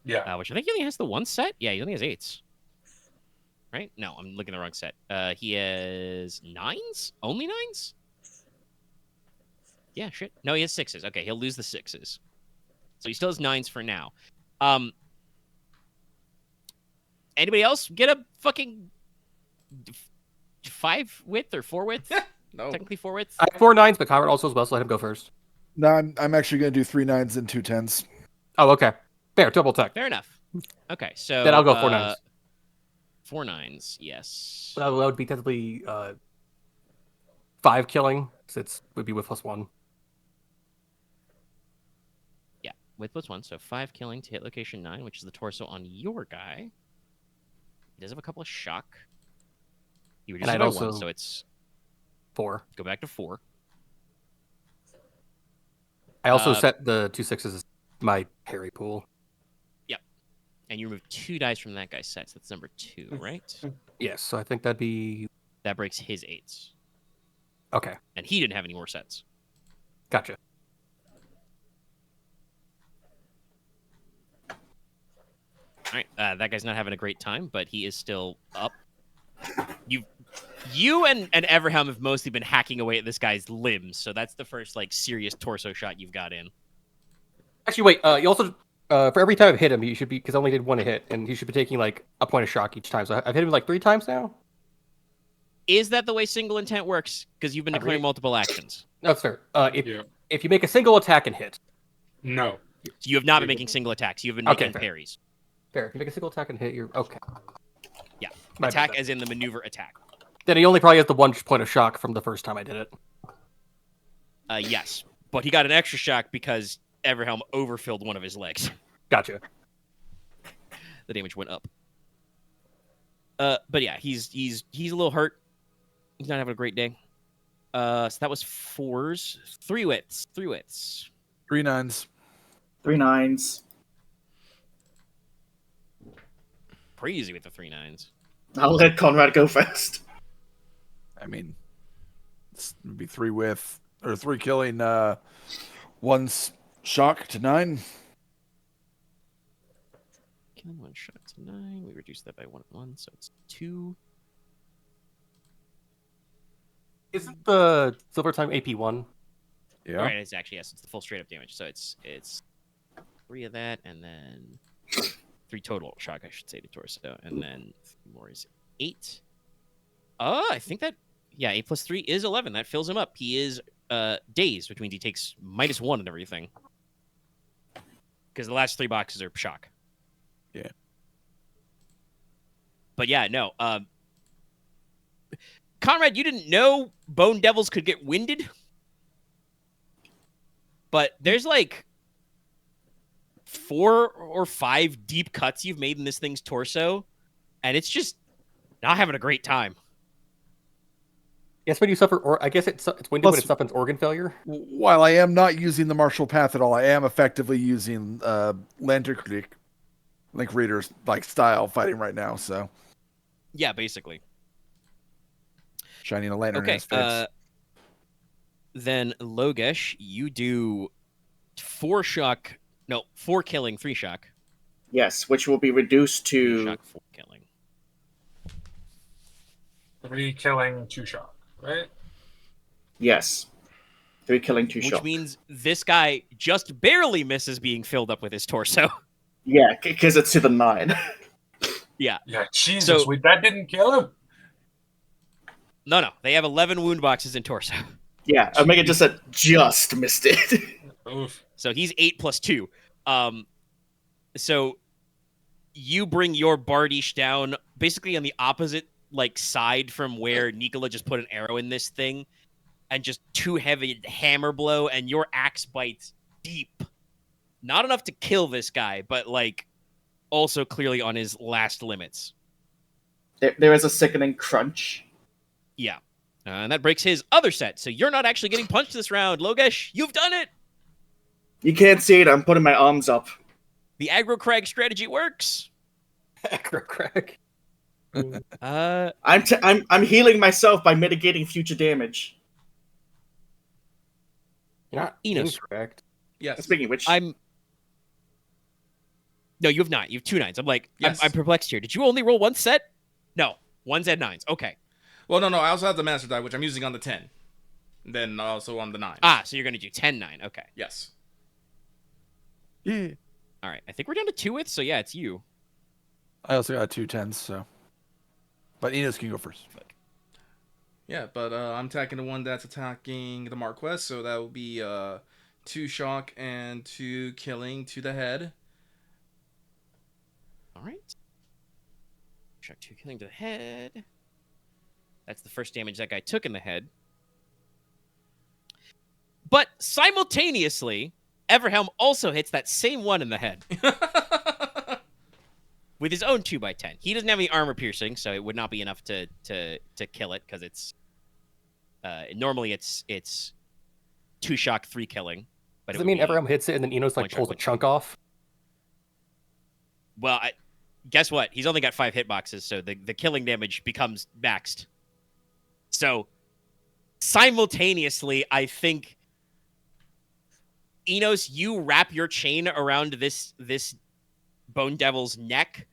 Yeah. Which I think he only has the 1 set. Yeah, he only has 8s. Right? No, I'm looking at the wrong set. He has 9s? Only 9s? Yeah, shit. No, he has 6s. Okay, he'll lose the 6s. So he still has 9s for now. Anybody else get a fucking 5 width or 4 width? No. Technically 4 width? I have 4 9s, but Konrad also as well, so let him go first. No, I'm actually going to do 3 9s and 2 10s. Oh, okay. Fair, double tech. Fair enough. Okay, so Then I'll go 4 9s. 4 9s, yes. That would be technically 5 killing, since it would be with +1. Yeah, with +1, so 5 killing to hit location 9, which is the torso on your guy. He does have a couple of shock. He reduces I'd by also- 1, so it's 4. go back to 4. I also set the 2 6s as my parry pool. And you remove 2 dice from that guy's set, so that's number 2, right? Yes, so I think that'd be... That breaks his 8s. Okay, And he didn't have any more sets. gotcha. All right, that guy's not having a great time, but he is still up. You've You and Everhelm have mostly been hacking away at this guy's limbs, so that's the first like serious torso shot you've got in. Actually, wait. You also for every time I've hit him, you should be because I only did one hit, and he should be taking like a point of shock each time. So I've hit him like 3 times now. Is that the way single intent works? Because you've been declaring multiple actions. No, sir. If you make a single attack and hit, No. So you have not been making single attacks. You've been making parries. fair. If you make a single attack and hit, you're okay. Yeah, attack as in the maneuver attack. Then he only probably has the 1 point of shock from the first time I did it. Yes, but he got an extra shock because Everhelm overfilled one of his legs. Gotcha. The damage went up. But yeah, he's a little hurt. He's not having a great day. So that was 4s. 3 wits. 3 wits. 3 9s. 3 9s. Pretty easy with the 3 9s. I'll let Konrad go first. I mean, it's gonna be 3 with or 3 killing. 1's shock to 9. Killing 1 shot to 9. We reduced that by 1, so it's 2. Isn't the silver time AP 1? Yeah. All right, it's actually yes, it's the full straight up damage. So it's 3 of that, and then 3 total shock, I should say, to torso, and then 3 more is 8. I think that 8 plus 3 is 11. That fills him up. He is dazed, which means he takes -1 and everything. Because the last 3 boxes are shock. Yeah. But yeah, no. Konrad, you didn't know Bone Devils could get winded? But there's like 4 or 5 deep cuts you've made in this thing's torso, and it's just not having a great time. Yes, when you suffer, or I guess it's winded when it suffers organ failure. While I am not using the martial path at all, I am effectively using Lantern Link Reader's like style fighting right now. So yeah, basically shining a lantern in his face. Then Logesh, you do 4 killing, 3 shock. Yes, which will be reduced 3 to shock, 4 killing. 3 killing, 2 shock, right? yes, 3 killing, 2 Which shock. means this guy just barely misses being filled up with his torso. Yeah, because it's to the 9. Yeah. Yeah, Jesus, So- that didn't kill him. No, they have 11 wound boxes in torso. Yeah, Omega just said just missed it. Oof. So he's 8 plus 2. So you bring your Bardish down basically on the opposite side from where Nicola just put an arrow in this thing, and just 2 heavy hammer blow, and your axe bites deep. Not enough to kill this guy, but also clearly on his last limits. There is a sickening crunch. Yeah. And that breaks his other set. So you're not actually getting punched this round. Logesh, you've done it! You can't see it, I'm putting my arms up. The aggro crag strategy works. Aggro crack. I'm healing myself by mitigating future damage. You're not Inos. incorrect. Yes. Speaking of which, No, you have not. You have 2 9s. I'm Yes. I'm perplexed here. Did you only roll 1 set? No. 1s and 9s. Okay. Well, no. I also have the master die, which I'm using on the 10. Then also on the 9. So you're going to do 10 9. Okay. Yes. Yeah. All right. I think we're down to 2 with, so yeah, it's you. I also got 2 10s, so. But Inos can go first. Yeah, but I'm attacking the one that's attacking the Marquess, so that will be 2 shock and 2 killing to the head. All right. Shock 2 killing to the head. That's the first damage that guy took in the head. But simultaneously, Everhelm also hits that same one in the head with his own 2x10. He doesn't have any armor piercing, so it would not be enough to kill it, because it's normally it's 2 shock, 3 killing. But Does it mean Everhelm hits it and then Inos one pulls a shot. chunk off? Well, guess what? He's only got 5 hitboxes, so the killing damage becomes maxed. So simultaneously, I think Inos, you wrap your chain around this Bone Devil's neck,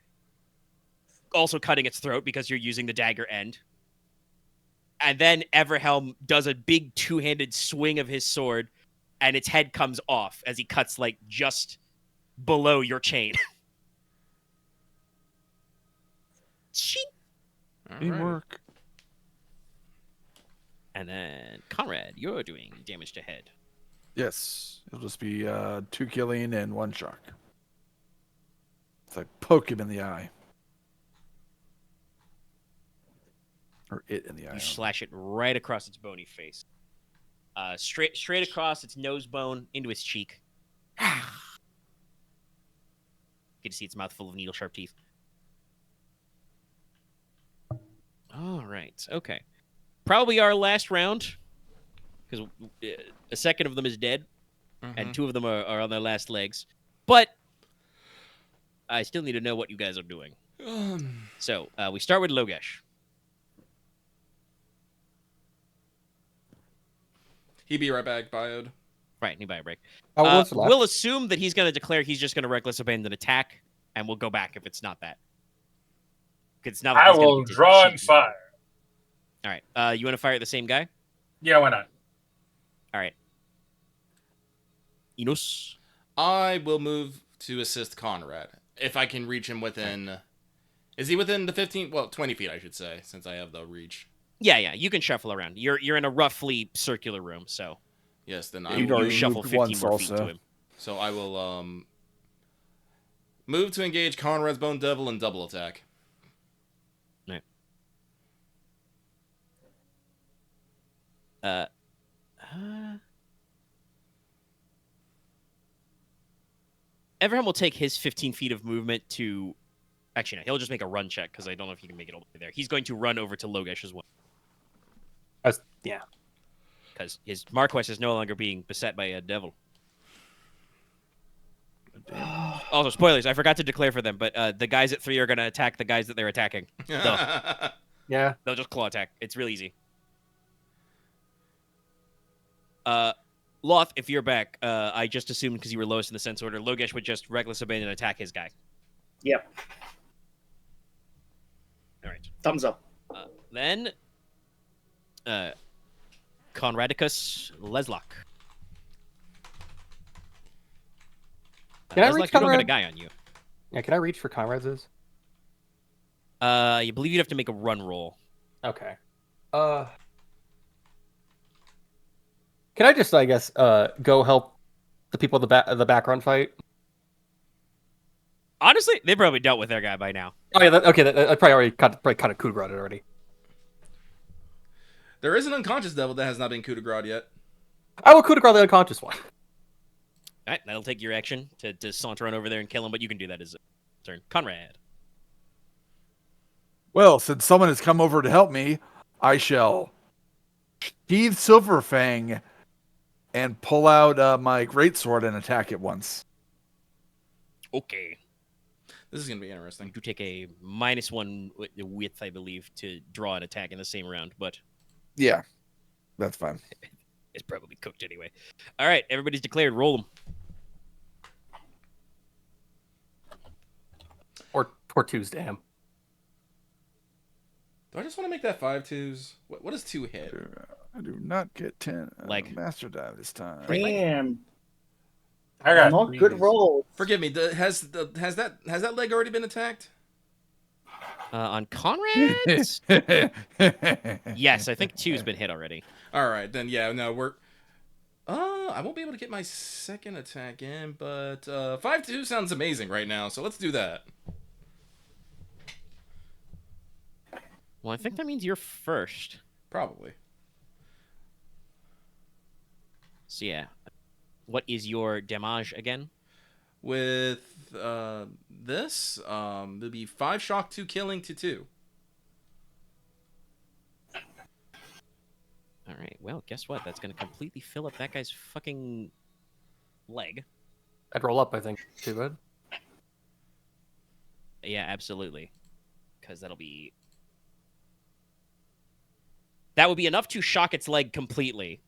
also cutting its throat because you're using the dagger end. And then Everhelm does a big two-handed swing of his sword, and its head comes off as he cuts like just below your chain. Sheep. All right. Teamwork. And then Konrad, you're doing damage to head. Yes, it'll just be 2 killing and 1 shock. It's like poke him in the eye. Or it in the eye. You slash it right across its bony face. Straight across its nose bone into its cheek. Get to see its mouth full of needle-sharp teeth. All right. Okay. Probably our last round, because a second of them is dead, and 2 of them are on their last legs. But I still need to know what you guys are doing. So we start with Logesh. He be right back, bioed. Right, need buy a break. What's left? We'll assume that he's going to declare he's just going to reckless abandon attack, and we'll go back if it's not that. It's not. I will draw and fire. All right. You want to fire at the same guy? Yeah, why not? All right. Inos. I will move to assist Konrad if I can reach him within. Is he within the 15? Well, 20 feet, I should say, since I have the reach. Yeah. You can shuffle around. You're in a roughly circular room, so. Yes, then I You will shuffle 15 more feet to him. So I will move to engage Konrad's Bone Devil and double attack. Right. Everham will take his 15 feet of movement to. Actually, no, he'll just make a run check because I don't know if he can make it all the way there. He's going to run over to Logesh as well. Yeah. Because his Marquess is no longer being beset by a devil. Also, spoilers, I forgot to declare for them, but the guys at 3 are going to attack the guys that they're attacking. Yeah. They'll just claw attack. It's real easy. Loth, if you're back, I just assumed because you were lowest in the sense order, Logesh would just reckless abandon and attack his guy. Yep. All right. Thumbs up. Then, Conradicus Leslok. Can I Leslok, reach you don't got a Konrad? guy on you. Yeah, can I reach for Conrad's? You believe you'd have to make a run roll. Okay. Can I just, I guess, go help the people in the background fight? Honestly, they probably dealt with their guy by now. Oh yeah, I probably already kind of coup de grace it already. There is an unconscious devil that has not been coup de grace yet. I will coup de grace the unconscious one. All right, that'll take your action to saunter on over there and kill him, but you can do that as a turn. Konrad. Well, since someone has come over to help me, I shall sheathe Silverfang and pull out my greatsword and attack it once. Okay. This is going to be interesting. You do take a -1 width, I believe, to draw an attack in the same round, but Yeah, that's fine. it's probably cooked anyway. All right, everybody's declared. Roll them. Or twos to him. Do I just want to make that 5-2s? What does 2 hit? I do not get 10 Like- master dive this time. Damn. I got Not good rolls. Forgive me. Has that leg already been attacked? On Konrad? Yes, I think 2's been hit already. All right, then yeah, no, we're. I won't be able to get my second attack in, but 5-2 sounds amazing right now, so let's do that. Well, I think that means you're first. Probably. So yeah. What is your damage again? With this, it'll be 5 shock, 2 killing to 2. All right. Well, guess what? That's going to completely fill up that guy's fucking leg. I'd roll up, I think. Too bad. Yeah, absolutely. Because that would be enough to shock its leg completely.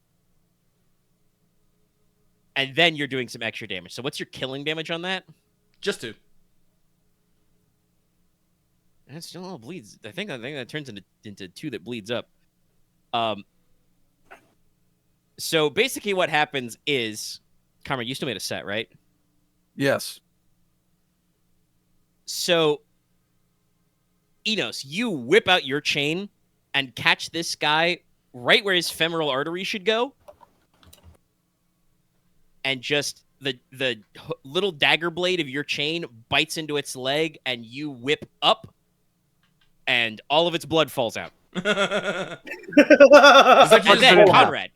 And then you're doing some extra damage. So what's your killing damage on that? Just 2. That still all bleeds. I think that turns into 2 that bleeds up. So basically what happens is, Konrad, you still made a set, right? Yes. So, Inos, you whip out your chain and catch this guy right where his femoral artery should go. And just the little dagger blade of your chain bites into its leg, and you whip up, and all of its blood falls out. And then, Konrad,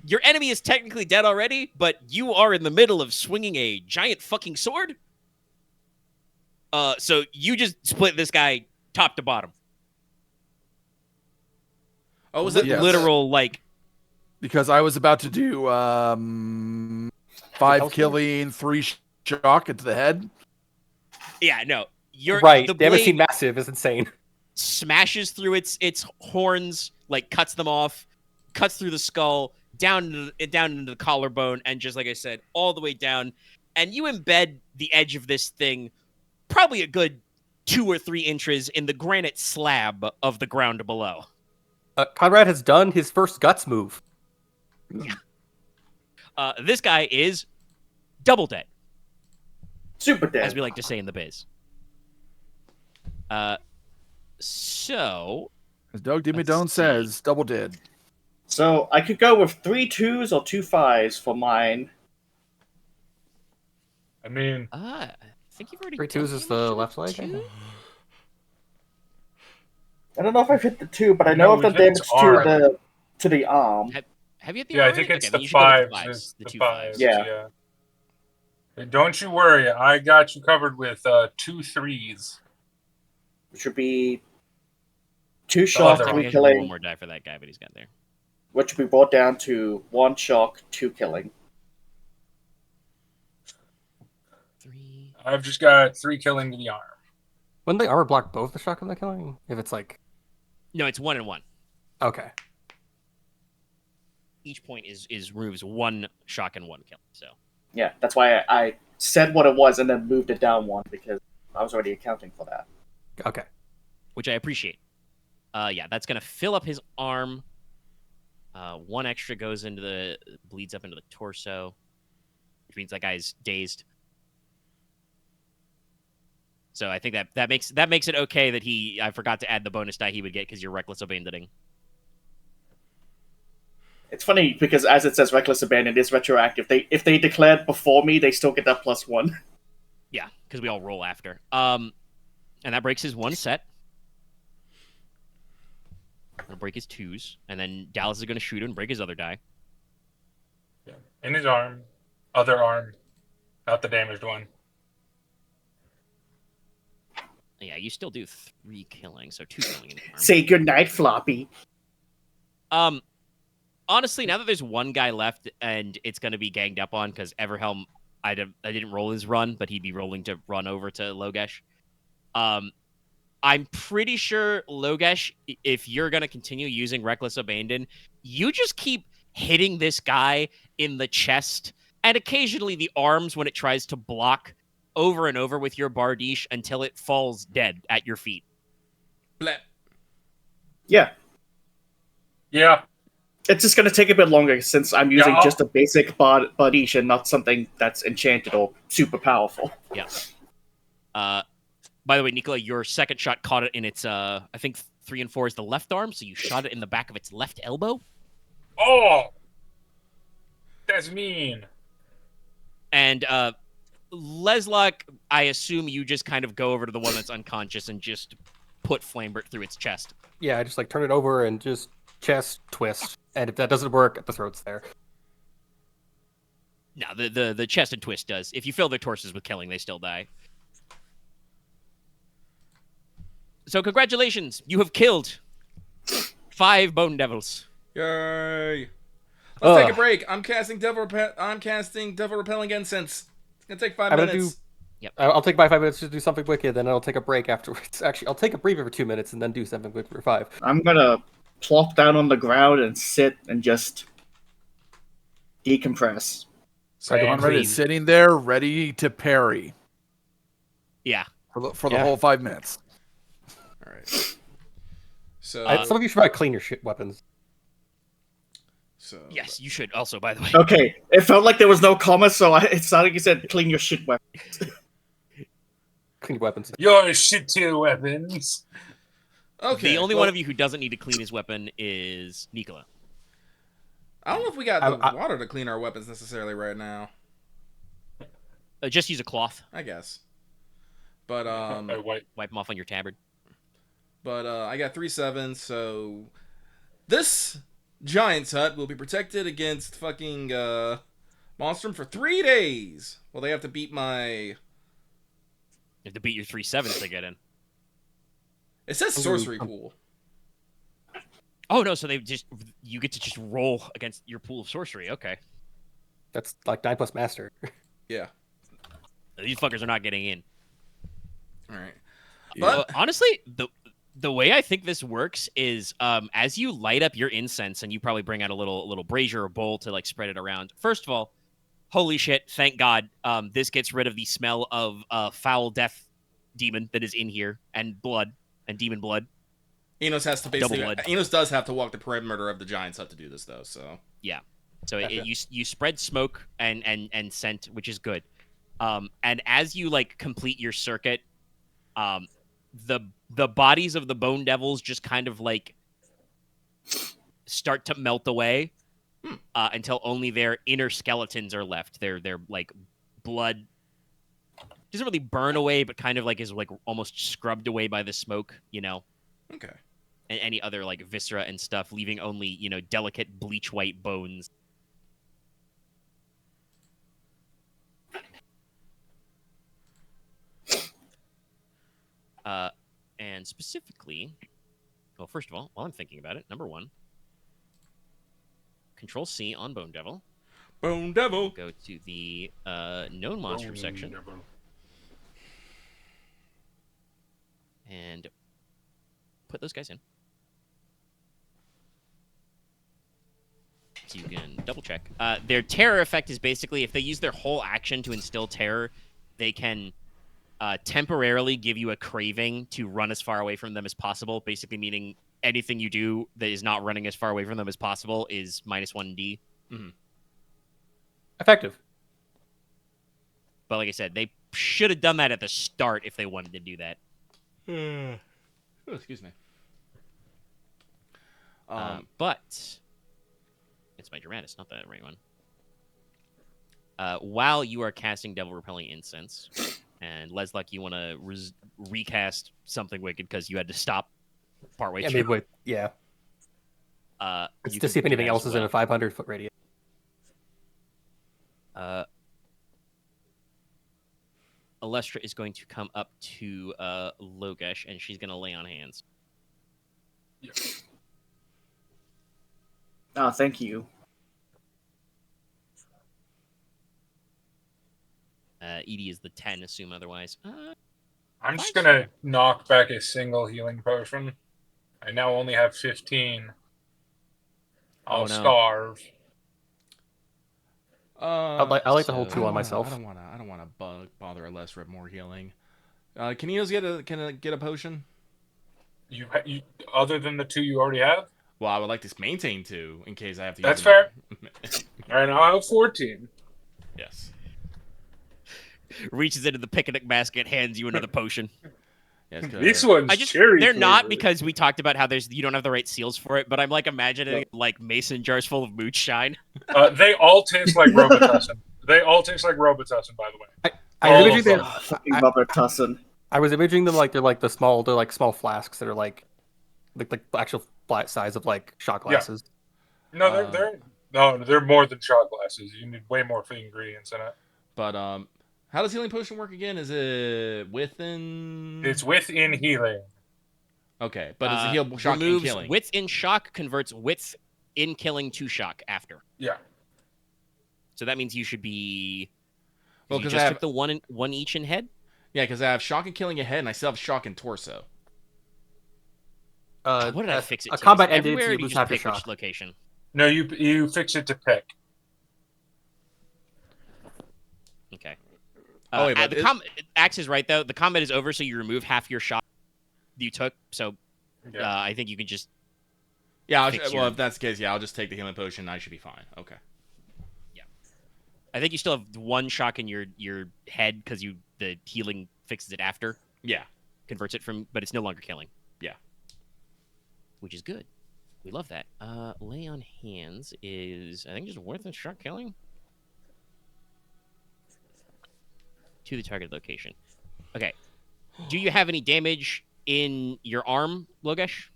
your enemy is technically dead already, but you are in the middle of swinging a giant fucking sword. So you just split this guy top to bottom. Oh, was it literal, like... Because I was about to do 5 killing, 3 shock into the head. Yeah, no. You're right. The damage blade massive is insane. smashes through its horns, like cuts them off, cuts through the skull, down into the collarbone, and just like I said, all the way down. And you embed the edge of this thing probably a good 2 or 3 inches in the granite slab of the ground below. Konrad has done his first guts move. This guy is double dead. Super dead. As we like to say in the biz. So... As Doug Dimmadome says, double dead. So I could go with 3 2s or 2 5s for mine. I mean, I think you've already 3 done 2s is the damage left to leg. two? I don't know if I've hit the 2, but I No, know I've done we've hit damage his to the arm. Have you hit the yeah, I arm? think it's Okay, the you should go with fives. the The two fives. fives. Yeah. Hey, don't you worry, I got you covered with 2 3s. Which would be 2 shock, other 3 I should roll killing, one more die for that guy, but he's got there. which would be brought down to 1 shock, 2 killing. 3. I've just got 3 killing to the arm. Wouldn't the armor block both the shock and the killing? If it's like... No, it's 1 and 1. Okay. Each point removes 1 shock and 1 kill. So Yeah, that's why I said what it was and then moved it down 1, because I was already accounting for that. Okay. which I appreciate. Yeah, that's gonna fill up his arm. 1 extra bleeds up into the torso, which means that guy's dazed. So I think that makes it okay that I forgot to add the bonus die he would get because you're reckless abandoning. It's funny because as it says reckless abandon is retroactive. If they declared before me, they still get that +1. Yeah, because we all roll after. And that breaks his 1 set. Gonna break his 2s, and then Dallas is gonna shoot him and break his other die. Yeah. In his arm, other arm, not the damaged one. Yeah, you still do 3 killing, so 2 killing in the arm. Say goodnight, Floppy. Honestly, now that there's 1 guy left and it's going to be ganged up on because Everhelm, I didn't roll his run, but he'd be rolling to run over to Logesh. I'm pretty sure, Logesh, if you're going to continue using Reckless Abandon, you just keep hitting this guy in the chest and occasionally the arms when it tries to block over and over with your Bardiche until it falls dead at your feet. Bleh. Yeah. Yeah. It's just going to take a bit longer since I'm using just a basic Bardiche and not something that's enchanted or super powerful. Yeah. By the way, Nicola, your second shot caught it in its, I think 3 and 4 is the left arm, so you shot it in the back of its left elbow. Oh! That's mean. And, Leslok, I assume you just kind of go over to the one that's unconscious and just put Flambert through its chest. Yeah, I just like turn it over and just chest twist. And if that doesn't work, the throat's there. No, the chest and twist does. If you fill their torsos with killing, they still die. So congratulations, you have killed 5 Bone Devils. Yay! Let's take a break. I'm casting Devil Repelling Incense. It's gonna take 5 minutes. I'll take my 5 minutes to do something wicked, then I'll take a break afterwards. Actually, I'll take a breather for 2 minutes and then do something wicked for 5. I'm going to plop down on the ground and sit and just decompress. Konrad is sitting there ready to parry. Yeah. For the whole 5 minutes. All right. So Some of you should probably clean your weapons. So Yes, you should also, by the way. Okay, it felt like there was no comma, so it sounded like you said clean your shit weapon. Clean weapons. Your shitty weapons. Okay. The only one of you who doesn't need to clean his weapon is Nicola. I don't know if we got the water to clean our weapons necessarily right now. Just use a cloth. I guess. But Wipe them off on your tabard. But I got 3 7s, so this giant's hut will be protected against fucking Monstrum for 3 days. Well, they have to beat my. You have to beat your 3 7s to get in. It says sorcery pool. Oh no! So you get to just roll against your pool of sorcery. Okay. That's like 9 plus master. Yeah. These fuckers are not getting in. All right. But honestly, the way I think this works is as you light up your incense and you probably bring out a little brazier or bowl to like spread it around. First of all, holy shit! Thank God, this gets rid of the smell of foul death demon that is in here and blood and demon blood. Enos has to basically. Enos does have to walk the perimeter of the giant's hut to do this, though. So yeah, so you spread smoke and scent, which is good. And as you like complete your circuit, the bodies of the bone devils just kind of like start to melt away until only their inner skeletons are left. Their like blood doesn't really burn away, but kind of like is like almost scrubbed away by the smoke, you know. Okay. And any other like viscera and stuff, leaving only, you know, delicate bleach white bones. And specifically, well, first of all, while I'm thinking about it, number 1, Control C on Bone Devil. Bone Devil. Go to the known monster section. Devil. And put those guys in. So you can double check. Their terror effect is basically if they use their whole action to instill terror, they can temporarily give you a craving to run as far away from them as possible, basically meaning anything you do that is not running as far away from them as possible is -1d. Mm-hmm. Effective. But like I said, they should have done that at the start if they wanted to do that. Oh, excuse me. But it's my Duratus, not the right one. While you are casting Devil Repelling Incense, and Leslok, you want to recast something wicked because you had to stop partway through. Yeah. It's You to can see if do anything that else as is in a well. 500-foot radius. Alestra is going to come up to Logesh, and she's going to lay on hands. Oh, thank you. Edie is the 10, assume otherwise. I'm just gonna knock back a single healing potion. I now only have 15. I'll starve. I like the whole 2 on myself. I don't wanna bother Alestra with more healing. Can Enos get a potion? You other than the 2 you already have? Well, I would like to maintain 2 in case I have to. That's use them. fair. All right, now I have 14. Yes. Reaches into the picnic basket, hands you another potion. Yes, This one's cherry. They're not flavored. because we talked about how you don't have the right seals for it, but I'm like imagining like mason jars full of moonshine. They all taste like Robitussin. They all taste like Robitussin, by the way. I was imagining them. Fucking Robitussin. I was imagining them like they're small flasks that are like the actual flat size of like shot glasses. No, they're more than shot glasses. You need way more ingredients in it. But how does healing potion work again? Is it within? It's within healing. Okay, but is it heal shock and killing? Width in shock converts width in killing to shock after. Yeah. So that means you should be. Well, you because just I have took the one each in head. Yeah, because I have shock and killing ahead, and I still have shock and torso. What did I fix it a to? combat Is it ended, everywhere, so or you do lose just half your pick which shock. location? No, you fix it to pick. Okay. Oh, wait, but Axe is right though. The combat is over, so you remove half your shot you took. So Yeah. I think you can just Yeah, fix well, your- if that's the case, yeah, I'll just take the healing potion. I should be fine. Okay. I think you still have one shock in your head because the healing fixes it after, Yeah. converts it from, but it's no longer killing. Yeah. Which is good. We love that. Lay on hands is, I think, just worth a shock killing to the target location. Okay. Do you have any damage in your arm, Logesh?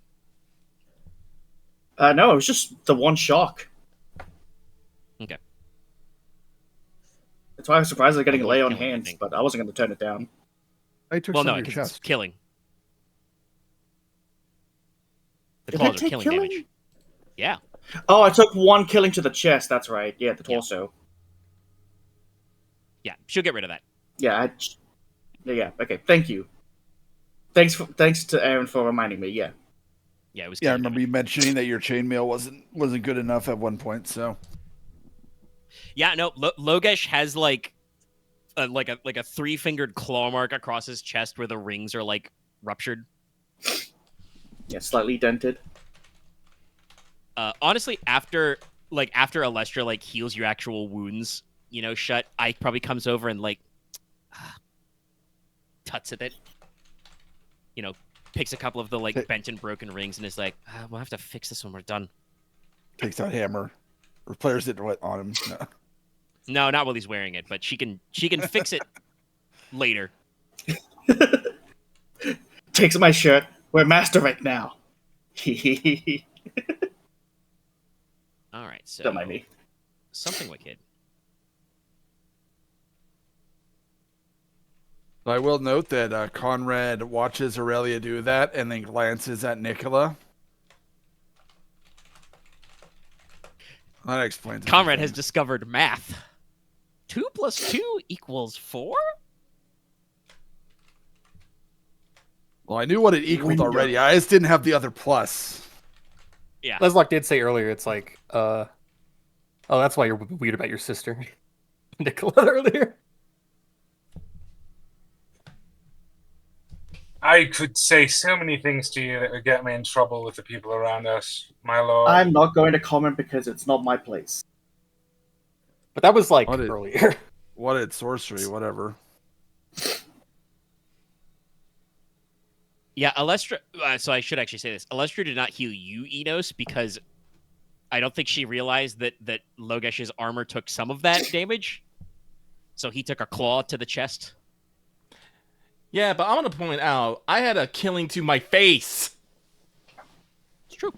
No, it was just the one shock. Okay. That's why I was surprised at getting Well, lay on killing, I hands, think. but I wasn't going to turn it down. I took Well, some no, of your because it's chest. killing. The Did I claws are take killing killing? damage. Yeah. Oh, I took one killing to the chest. That's right. Yeah, the Yeah. torso. Yeah. She'll get rid of that. Yeah. Yeah. Okay. Thank you. Thanks to Aren for reminding me. Yeah. Yeah, it was Yeah, I killing remember damage. you mentioning that your chainmail wasn't good enough at one point. So Yeah, no, Logesh has like a 3-fingered claw mark across his chest where the rings are like ruptured. Yeah. Slightly dented. Honestly, after Alestra like heals your actual wounds, shut, Ike probably comes over and like tuts at it. Picks a couple of the like Okay. bent and broken rings and is like, we'll have to fix this when we're done. takes out hammer, repairs it on him. No. No, not while he's wearing it, but she can fix it later. Takes my shirt. We're master right now. All right, so Don't mind me. something wicked. I will note that Konrad watches Aurelia do that and then glances at Nicola. That explains it. Konrad has discovered math. 2 + 2 = 4? Well, I knew what it equaled Window. already. I just didn't have the other plus. Yeah. Leslok did say earlier, it's like, oh, that's why you're weird about your sister, Nicola, earlier. I could say so many things to you that would get me in trouble with the people around us, my lord. I'm not going to comment because it's not my place. But that was like What did- earlier. What at sorcery, whatever. Yeah, Alestra. So I should actually say this. Alestra did not heal you, Inos, because I don't think she realized that Logesh's armor took some of that damage. So he took a claw to the chest. Yeah, but I want to point out, I had a killing to my face. It's true.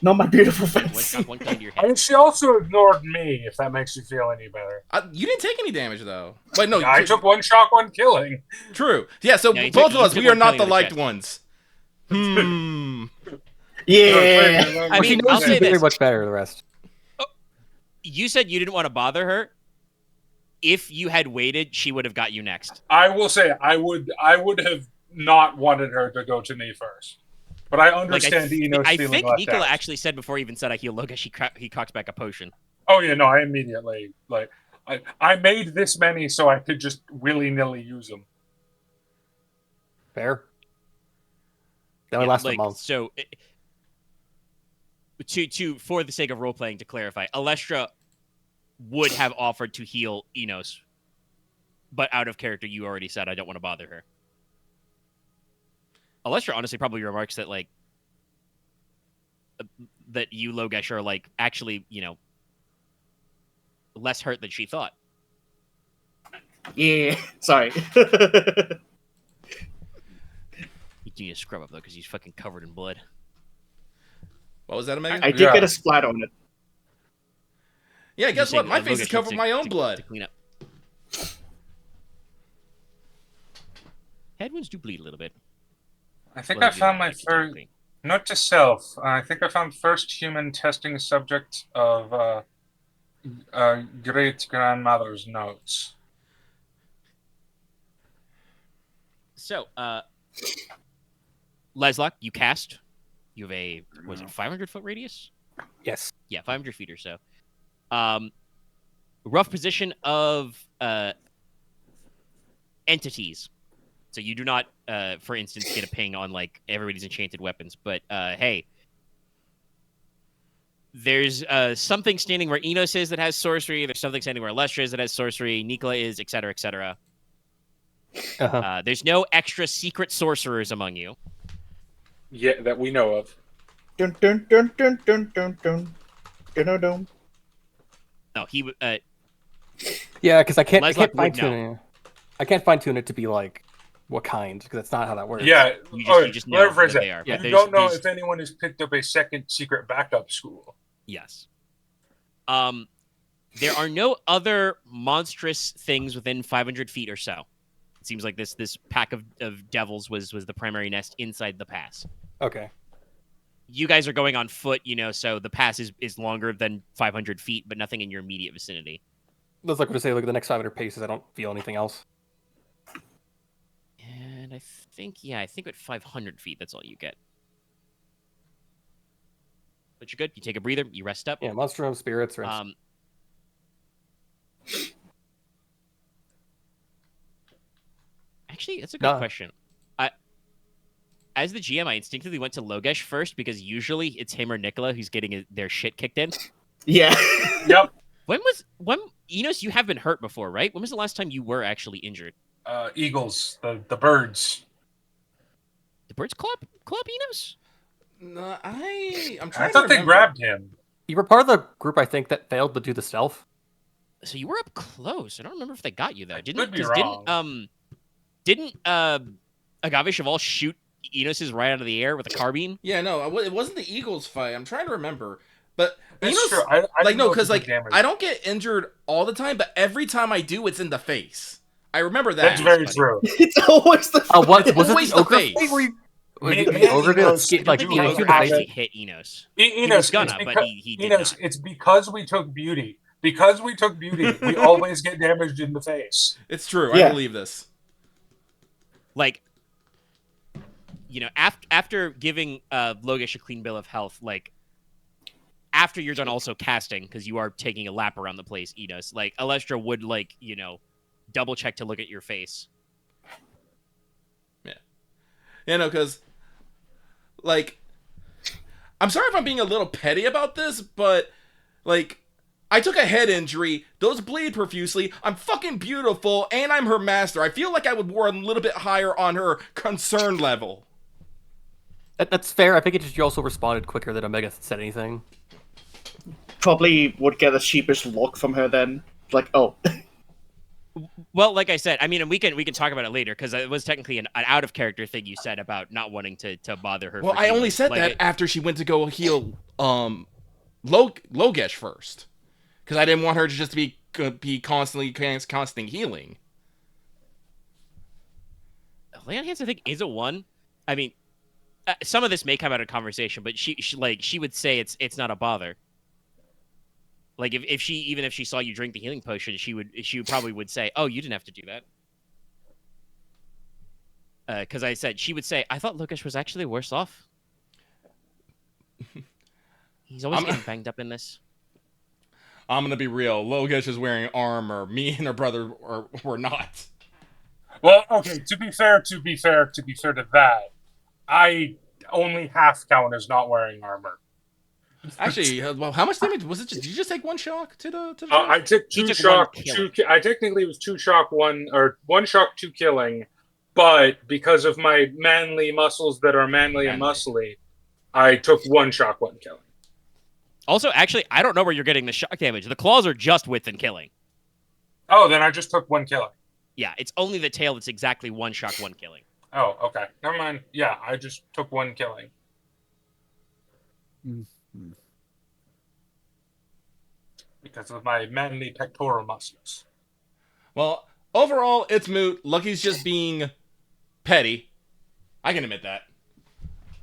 Not my beautiful One face. shot, one gun to your head. And she also ignored me, if that makes you feel any better. You didn't take any damage, though. Wait, no. I took one shock, one killing. True. Yeah, so Yeah, you both took- of us, you we took are one not killing the to the liked chest. ones. Yeah. I mean, I'll say very this. much better than the rest. You said you didn't want to bother her. If you had waited, she would have got you next. I will say, I would have not wanted her to go to me first. But I understand Enos I feeling think left Nicola out. actually said before he even said I heal Logesh, he cocks back a potion. Oh yeah, no, I immediately I made this many so I could just willy-nilly use them. Fair. That only lasted a month. So, for the sake of role playing, to clarify, Alestra would have offered to heal Enos, but out of character, you already said I don't want to bother her. Alestra honestly probably remarks that that you, Logesh, are actually less hurt than she thought. Yeah. Sorry. You need to scrub up though because he's fucking covered in blood. What was that, Omega? I did Yeah. get a splat on it. Yeah, guess Just what? saying, My face Logesh is covered needs with my own to blood. clean up. Head wounds do bleed a little bit. I think Well, I found my like, first, clean. note to self, I think I found first human testing subject of great-grandmother's notes. So, Leslok, you cast. You have a, was it 500-foot radius? Yes. Yeah, 500 feet or so. Rough position of entities. So you do not, for instance, get a ping on everybody's enchanted weapons. But hey, There's something standing where Inos is that has sorcery. There's something standing where Alestra is that has sorcery. Nicola is, etc., etc. There's no extra secret sorcerers among you. Yeah, that we know of. Dun dun dun dun dun dun dun. Dun dun. No, he would. Yeah, because I can't Leslok fine would know. tune it. I can't fine tune it to be like what kind, because that's not how that works. Yeah, You just know what they are. You But don't know there's- if anyone has picked up a second secret backup school. Yes. There are no other monstrous things within 500 feet or so. It seems like this pack of devils was the primary nest inside the pass. Okay. You guys are going on foot, so the pass is longer than 500 feet, but nothing in your immediate vicinity. Let's look at the next 500 paces. I don't feel anything else. And I think at 500 feet, that's all you get. But you're good. You take a breather. You rest up. Yeah, monster room, spirits, rinse. Actually, that's a good question. As the GM, I instinctively went to Logesh first because usually it's him or Nicola who's getting their shit kicked in. Yeah. Yep. When Enos, you have been hurt before, right? When was the last time you were actually injured? Eagles, the birds. The birds club Enos? No, I'm trying I to thought they remember. grabbed him. You were part of the group, I think, that failed to do the stealth. So you were up close. I don't remember if they got you though. Could be wrong. Didn't Agave Cheval shoot Enos's right out of the air with a carbine? Yeah, no, it wasn't the Eagles fight. I'm trying to remember, but That's Enos, true. I like didn't no, know because if it like did damage. I don't get injured all the time, but every time I do, it's in the face. I remember that. That's very funny. true. It's always the. What was it? Always The the ogre face. fight where you? Me- The me and ogre did Enos it, like I do think the have ogre it. actually hit Enos. He was gonna, but he did Enos, not. it's because we took beauty. Because we took beauty, we always get damaged in the face. It's true. Yeah. I believe this. Like, after giving Logesh a clean bill of health, like, after you're done also casting, because you are taking a lap around the place, Enos, like, Alestra would, like, double check to look at your face. Yeah, no, because like, I'm sorry if I'm being a little petty about this, but like, I took a head injury. Those bleed profusely. I'm fucking beautiful, and I'm her master. I feel like I would war a little bit higher on her concern level. That's fair. I think you also responded quicker than Omega said anything. Probably would get a sheepish look from her then. Like, oh. Well, like I said, I mean, and we can talk about it later, because it was technically an out of character thing you said about not wanting to bother her. Well, for I only healing. said Like, that after she went to go heal Logesh first, because I didn't want her to just be constantly healing. Lay on Hands, I think, is a 1. I mean, some of this may come out of conversation, but she would say it's not a bother. Like if she saw you drink the healing potion, she probably would say, "Oh, you didn't have to do that." Because I said she would say, "I thought Logesh was actually worse off. He's always getting banged up in this." I'm gonna be real. Logesh is wearing armor. Me and her brother were not. Well, okay. To be fair to that, I only half count as not wearing armor. Actually, well, how much damage was it? Did you just take one shock to the? I took He two took shock. one killing. I technically was 2 shock, one shock, 2 killing, but because of my manly muscles that are manly and muscly, I took 1 shock, 1 killing. Also, actually, I don't know where you're getting the shock damage. The claws are just width and killing. Oh, then I just took 1 killing. Yeah, it's only the tail that's exactly 1 shock, 1 killing. Oh, okay. Never mind. Yeah, I just took 1 killing. Because of my manly pectoral muscles. Well, overall, it's moot. Lucky's just being petty. I can admit that.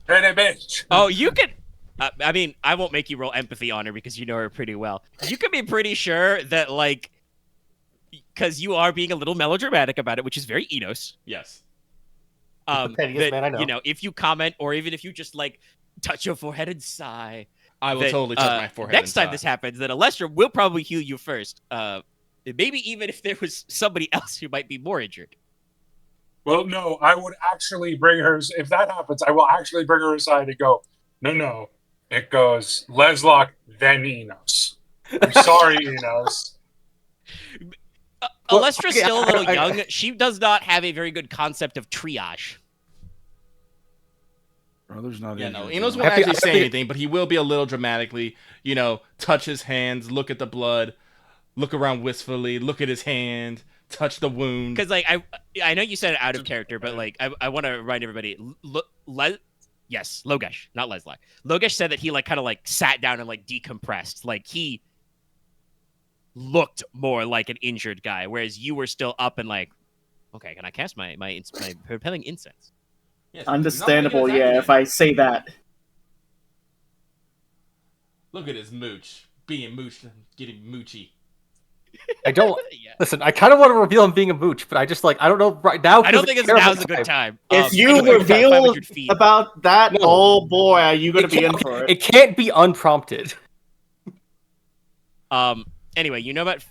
Petty bitch. Oh, you could. I mean, I won't make you roll empathy on her because you know her pretty well. You can be pretty sure that, like, because you are being a little melodramatic about it, which is very Enos. Yes. The pettiest man I know. If you comment, or even if you just like touch your forehead and sigh, I will totally touch my forehead. Next time this happens, then Alestra will probably heal you first. Maybe even if there was somebody else who might be more injured. Well, no, I would actually bring her. If that happens, I will actually bring her aside and go, no. It goes Leslok, then Inos. I'm sorry, Inos. Alestra's still a little young. She does not have a very good concept of triage. Brother's not Yeah, in no, here, Enos bro. won't actually say anything, but he will be a little dramatically, touch his hands, look at the blood, look around wistfully, look at his hand, touch the wound. Because I know you said it out of character, but I want to remind everybody. Yes, Logesh, not Leslok. Logesh said that he kind of sat down and decompressed. He looked more like an injured guy, whereas you were still up and okay, can I cast my repelling incense? Yes, Understandable, yeah, if I say that. Look at his mooch. Being mooch, getting moochy. I don't Yeah. listen. I kind of want to reveal him being a mooch, but I just I don't know right now. I don't think now's a good time. If you anyway, reveal 500 feet. about that, No. oh boy, are you going to be in for it. It can't be unprompted. Anyway, you know about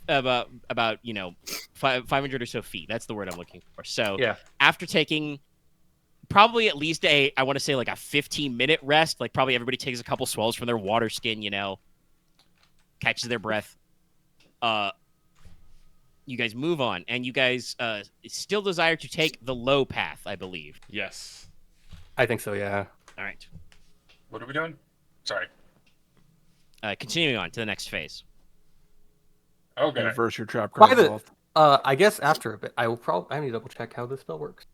500 or so feet. That's the word I'm looking for. So Yeah. after taking probably at least I want to say a 15-minute rest, probably everybody takes a couple swells from their water skin, catches their breath. You guys move on, and you guys still desire to take the low path, I believe. Yes. I think so. Yeah. All right. What are we doing? Sorry. Continuing on to the next phase. Okay. Reverse your trap By card. the- Loth. I guess after a bit, I need to double check how this spell works.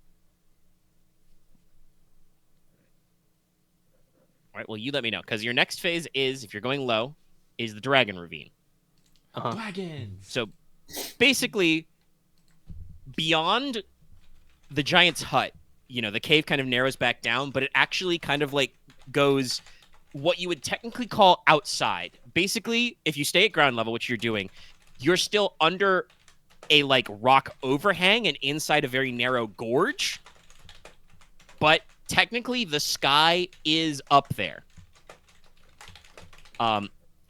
All right. Well, you let me know, because your next phase is, if you're going low, is the Dragon Ravine. Dragons. So basically, beyond the giant's hut, the cave kind of narrows back down, but it actually kind of goes what you would technically call outside. Basically, if you stay at ground level, which you're doing, you're still under a rock overhang and inside a very narrow gorge. But technically, the sky is up there.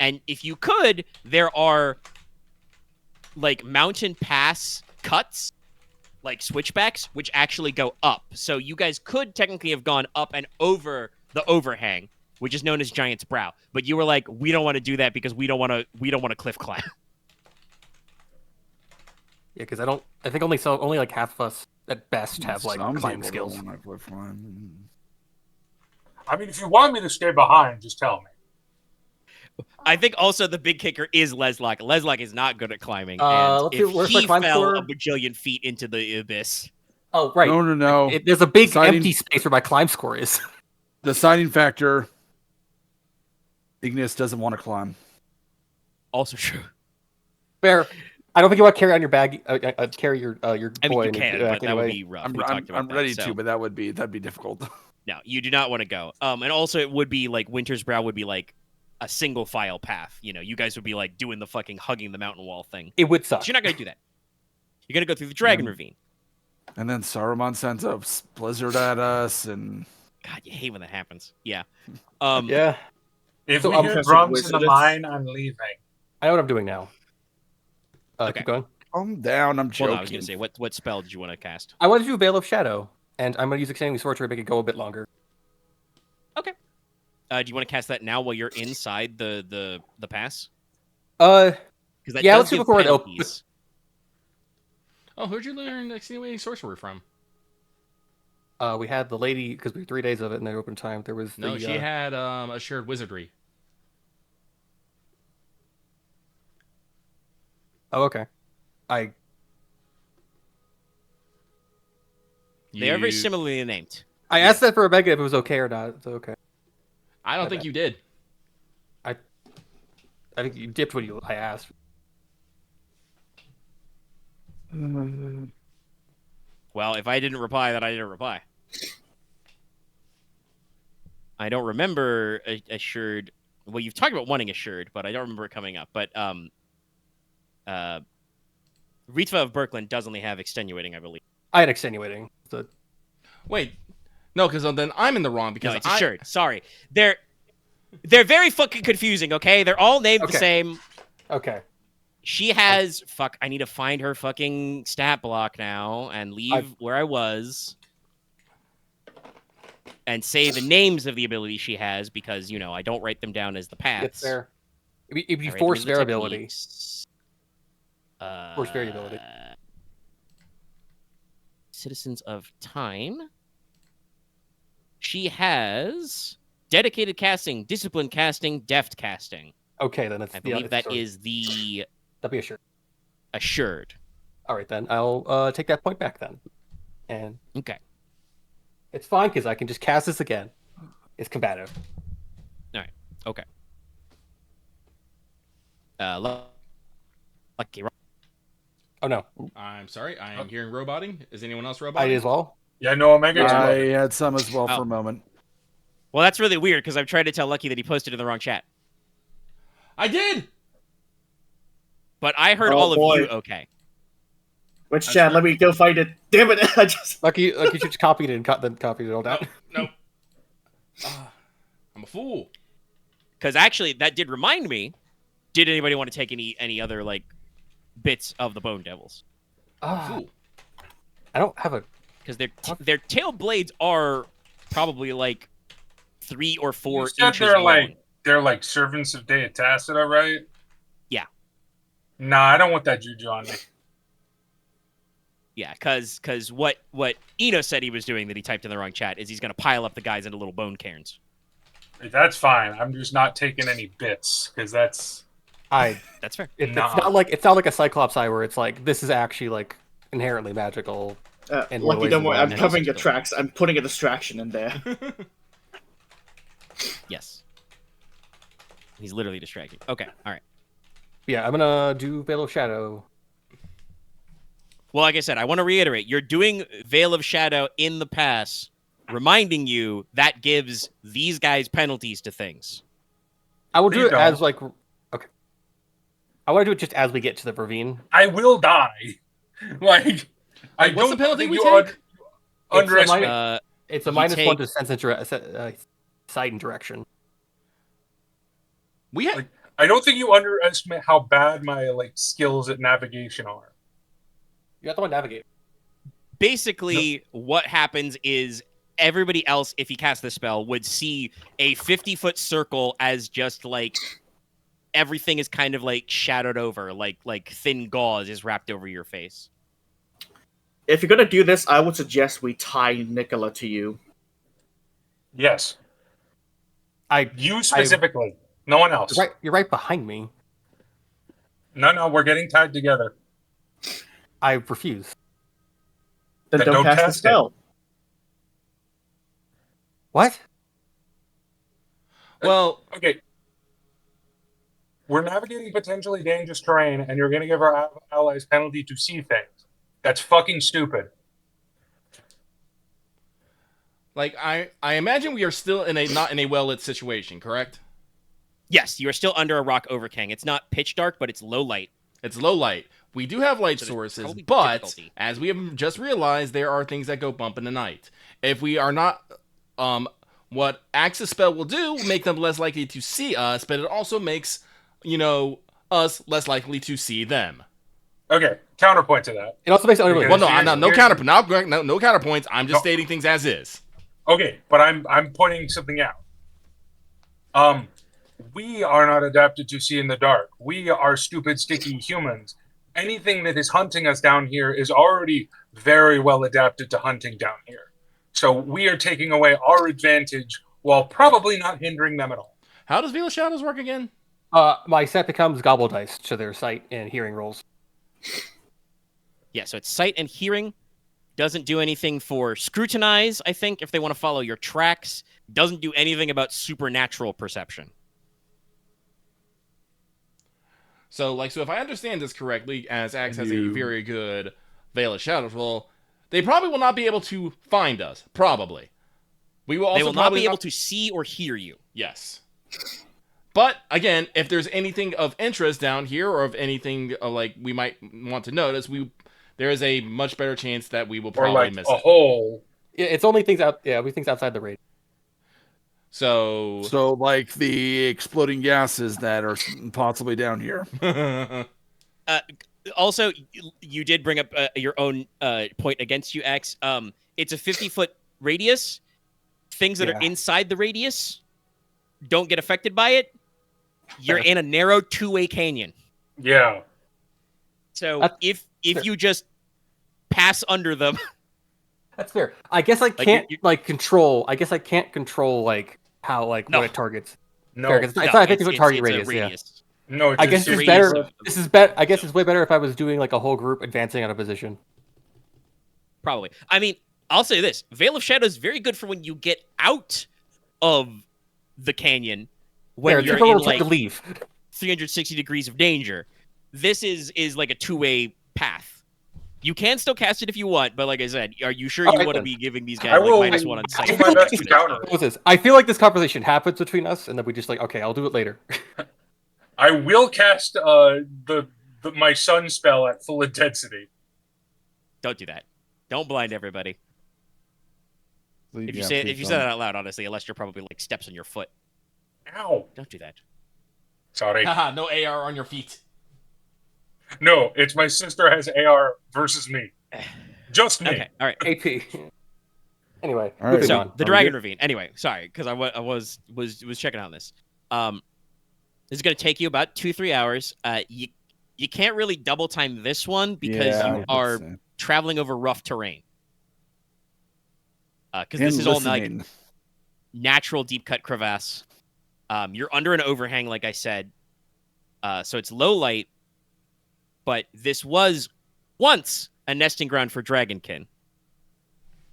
And if you could, there are mountain pass cuts, switchbacks, which actually go up. So you guys could technically have gone up and over the overhang, which is known as Giant's Brow. But you were we don't want to do that because we don't want to cliff climb. Yeah, because I think only half of us at best have Some climbing people skills. don't wanna cliff climb. I mean, if you want me to stay behind, just tell me. I think also the big kicker is Leslok. Leslok is not good at climbing. Let's And see, if where's my he climb fell score? a bajillion feet into the abyss. Oh, right. No. There's a big Deciding- empty space where my climb score is. Deciding factor. Ignis doesn't want to climb. Also true. Fair. I don't think you want to carry on your bag. Carry your I mean, boy. you and can, back but that anyway. would be rough. I'm We talked about that, ready so. to, but that'd be difficult. No, you do not want to go. And also it would be Winter's Brow would be a single file path. You guys would be doing the fucking hugging the mountain wall thing. It would suck. But you're not going to do that. You're going to go through the Dragon Ravine. And then Saruman sends a blizzard at us, and God, you hate when that happens. Yeah. Yeah. If So we I'm hear Professor drums in the Wizardess. mine, I'm leaving. I know what I'm doing now. Okay. Keep going. calm down. I'm Well, joking. no, I was going to say, what spell did you want to cast? I want to do Veil of Shadow, and I'm going to use Extending Sword to make it go a bit longer. Okay. Do you want to cast that now while you're inside the pass? Uh, Because that Yeah, does let's do give before it penalties. Oh, who'd you learn Extenuating Sorcery from? we had the lady because we had 3 days of it in the open time. There was No, the, she had Assured Wizardry. Oh, okay. They are very similarly named. I asked that for Omega if it was okay or not. It's okay. I don't think you did. I think you dipped when I asked. Well, if I didn't reply, then I didn't reply. I don't remember Assured. Well, you've talked about wanting Assured, but I don't remember it coming up. But Ritva of Birkeland does only have Extenuating, I believe. I had Extenuating. So, Wait, no, because then I'm in the wrong because No, it's Assured. Sorry. They're very fucking confusing, okay? They're all named the Okay. same. okay. She has... Fuck, I need to find her fucking stat block now and leave where I was. and say the names of the abilities she has because, I don't write them down as the paths. It's fair. It'd be I write them force as the variability. techniques. Force variability. Citizens of Teine. She has dedicated casting, disciplined casting, deft casting. Okay, then it's I believe that is the that'd be assured. assured. All right, then I'll take that point back then, and Okay. it's fine because I can just cast this again. It's combative. All right. Okay. Lucky. Oh no, I'm sorry. I am hearing roboting. Is anyone else roboting? I did as well. Yeah, no, Omega. I had some as well for a moment. Well, that's really weird because I've tried to tell Lucky that he posted in the wrong chat. I did. But I heard Oh, all of boy. you okay. Which chat? Let me go find it. Damn it! I just. Lucky just copied it and then copied it all down. No. I'm a fool. Because actually, that did remind me. Did anybody want to take any other bits of the Bone Devils? Fool. I don't have a. Because their tail blades are probably 3 or 4 You said inches they're long. they're like servants of Dea Tacita, right? Yeah. Nah, I don't want that juju on me. Yeah, because what Inos said he was doing that he typed in the wrong chat is he's going to pile up the guys into little bone cairns. That's fine. I'm just not taking any bits because that's. That's fair. It's not like a Cyclops eye where it's like this is actually inherently magical. And Lucky, don't worry. I'm than covering the physical. tracks. I'm putting a distraction in there. Yes. He's literally distracting. Okay, all right. Yeah, I'm gonna do Veil of Shadow. Well, like I said, I want to reiterate, you're doing Veil of Shadow in the pass, reminding you that gives these guys penalties to things. I will do You it as don't. okay. I want to do it just as we get to the ravine. I will die. I What's the don't penalty think we you take? underestimate. It's a You minus take- 1 to sense and sight and direction. We have. I don't think you underestimate how bad my skills at navigation are. You have to navigate. Basically, what happens is everybody else, if he casts the spell, would see a 50-foot circle as just everything is kind of shadowed over, like thin gauze is wrapped over your face. If you're gonna do this, I would suggest we tie Nicola to you. Yes, I you specifically. No one else. you're right behind me. No, we're getting tied together. I refuse. Then don't cast the cast it. spell. What? Well, Okay. We're navigating potentially dangerous terrain, and you're going to give our allies penalty to see things. That's fucking stupid. I imagine we are still not in a well-lit situation, correct? Yes, you are still under a rock overhang. It's not pitch dark, but it's low light. It's low light. We do have light So there's sources, probably but difficulty. as we have just realized, there are things that go bump in the night. If we are not, what Axis spell will do, make them less likely to see us, but it also makes, us less likely to see them. Okay, counterpoint to that. It also makes it unrelated. Well, no, Here's- no here's- no counterpoints. I'm just No. stating things as is. Okay, but I'm pointing something out. We are not adapted to see in the dark. We are stupid, sticky humans. Anything that is hunting us down here is already very well adapted to hunting down here. So we are taking away our advantage while probably not hindering them at all. How does Veil of Shadows work again? My set becomes gobble dice to their sight and hearing rolls. Yeah, so it's sight and hearing. Doesn't do anything for scrutinize, I think, if they want to follow your tracks. Doesn't do anything about supernatural perception. So if I understand this correctly, as Axe has a very good Veil of Shadows roll, they probably will not be able to find us. Probably. We will also They will not probably be able to see or hear you. Yes. But again, if there's anything of interest down here, or of anything we might want to notice, there is a much better chance that we will Or probably miss a it. hole. Yeah, it's only things everything's outside the radius. So the exploding gases that are possibly down here. Also, you did bring up your own point against you, X. It's a 50-foot radius. things that are inside the radius don't get affected by it, you're in a narrow two-way canyon. Yeah. So if you just pass under them, that's fair. I guess I can't control. I guess I can't control how what it targets. No, fair, it's not effective with target radius. Yeah. No, I guess it's better. This is better. I guess it's way better if I was doing a whole group advancing out of position. Probably. I mean, I'll say this: Veil of Shadow is very good for when you get out of the canyon when you're in to leave 360 degrees of danger. This is like a two-way path. You can still cast it if you want, but like I said, are you sure you want to be giving these guys -1 on sight? I feel like this conversation happens between us, and then we just okay, I'll do it later. I will cast my sun spell at full intensity. Don't do that. Don't blind everybody. If you say that out loud, honestly, Alestra probably steps on your foot. Ow! Don't do that. Sorry. Haha, no AR on your feet. No, it's my sister has AR versus me. Just me. Okay, all right. AP. Anyway, so on. The Dragon Ravine. Anyway, sorry, because I was checking on this. This is going to take you about 2-3 hours. You can't really double time this one because you are traveling over rough terrain. Because this is all natural deep cut crevasse. You're under an overhang, like I said. So it's low light. But this was once a nesting ground for Dragonkin.